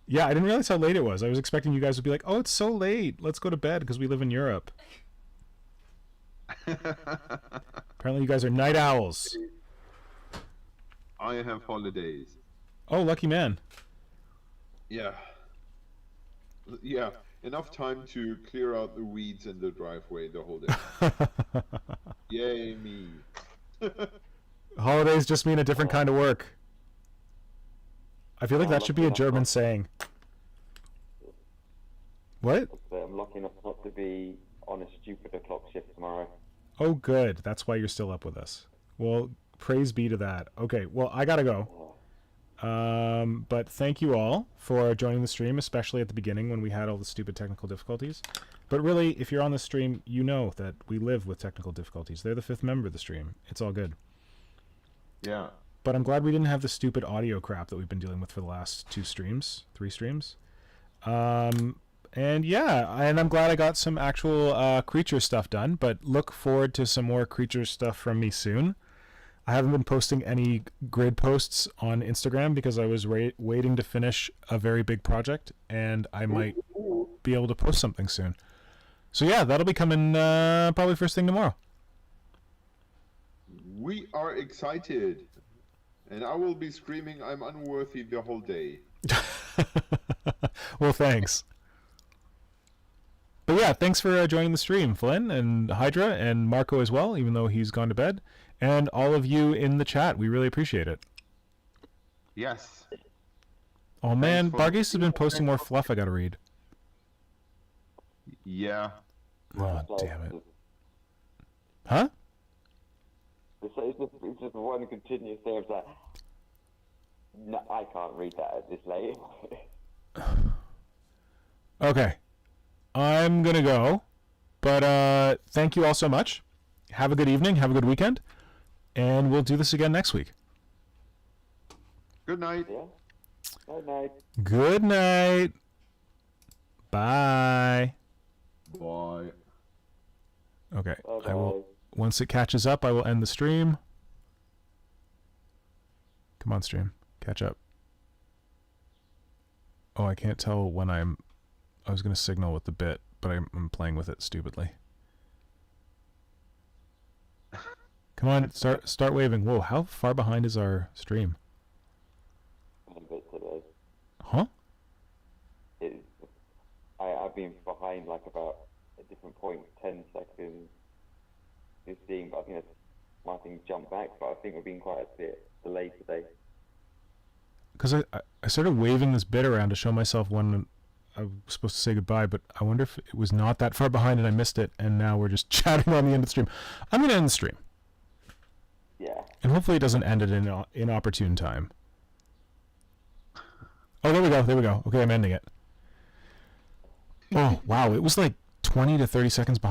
Yeah, I didn't realize how late it was. I was expecting you guys would be like, "Oh, it's so late. Let's go to bed because we live in Europe." Apparently, you guys are night owls. I have holidays. Oh, lucky man. Yeah. Yeah. Enough time to clear out the weeds in the driveway the whole day. Yay me. Holidays just mean a different kind of work. I feel like that should be a German saying. What? I'm lucky enough not to be on a stupid o'clock shift tomorrow. Oh, good. That's why you're still up with us. Well, praise be to that. Okay, well, I gotta go. But thank you all for joining the stream, especially at the beginning when we had all the stupid technical difficulties. But really, if you're on the stream, you know that we live with technical difficulties. They're the fifth member of the stream. It's all good. Yeah. But I'm glad we didn't have the stupid audio crap that we've been dealing with for the last 3 streams. And yeah, and I'm glad I got some actual creature stuff done, but look forward to some more creature stuff from me soon. I haven't been posting any grid posts on Instagram because I was waiting to finish a very big project, and I might be able to post something soon. So yeah, that'll be coming probably first thing tomorrow. We are excited. And I will be screaming I'm unworthy the whole day. Well, thanks. But yeah, thanks for joining the stream, Flynn and Hydra and Marco as well, even though he's gone to bed. And all of you in the chat, we really appreciate it. Yes. Oh man, Bargase has been posting more fluff I gotta read. Yeah. Oh, damn it. Huh? It's just one continuous thing of that. No, I can't read that at this late. Okay. I'm gonna go. But thank you all so much. Have a good evening, have a good weekend. And we'll do this again next week. Good night. Yeah. Good night. Good night. Bye. Bye. Okay. Bye-bye. I will. Once it catches up, I will end the stream. Come on, stream. Catch up. Oh, I can't tell when I was going to signal with the bit, but I'm playing with it stupidly. Come on, start waving. Whoa, how far behind is our stream? A bit today. Huh? I've been behind like about a different point, 10 seconds. 15, but I think my thing jumped back, but I think we're being quite a bit delayed today. Because I started waving this bit around to show myself when I was supposed to say goodbye, but I wonder if it was not that far behind and I missed it, and now we're just chatting on the end of the stream. I'm going to end the stream. Yeah. And hopefully it doesn't end at an inopportune time. Oh, there we go. There we go. Okay, I'm ending it. Oh, wow. It was like 20 to 30 seconds behind.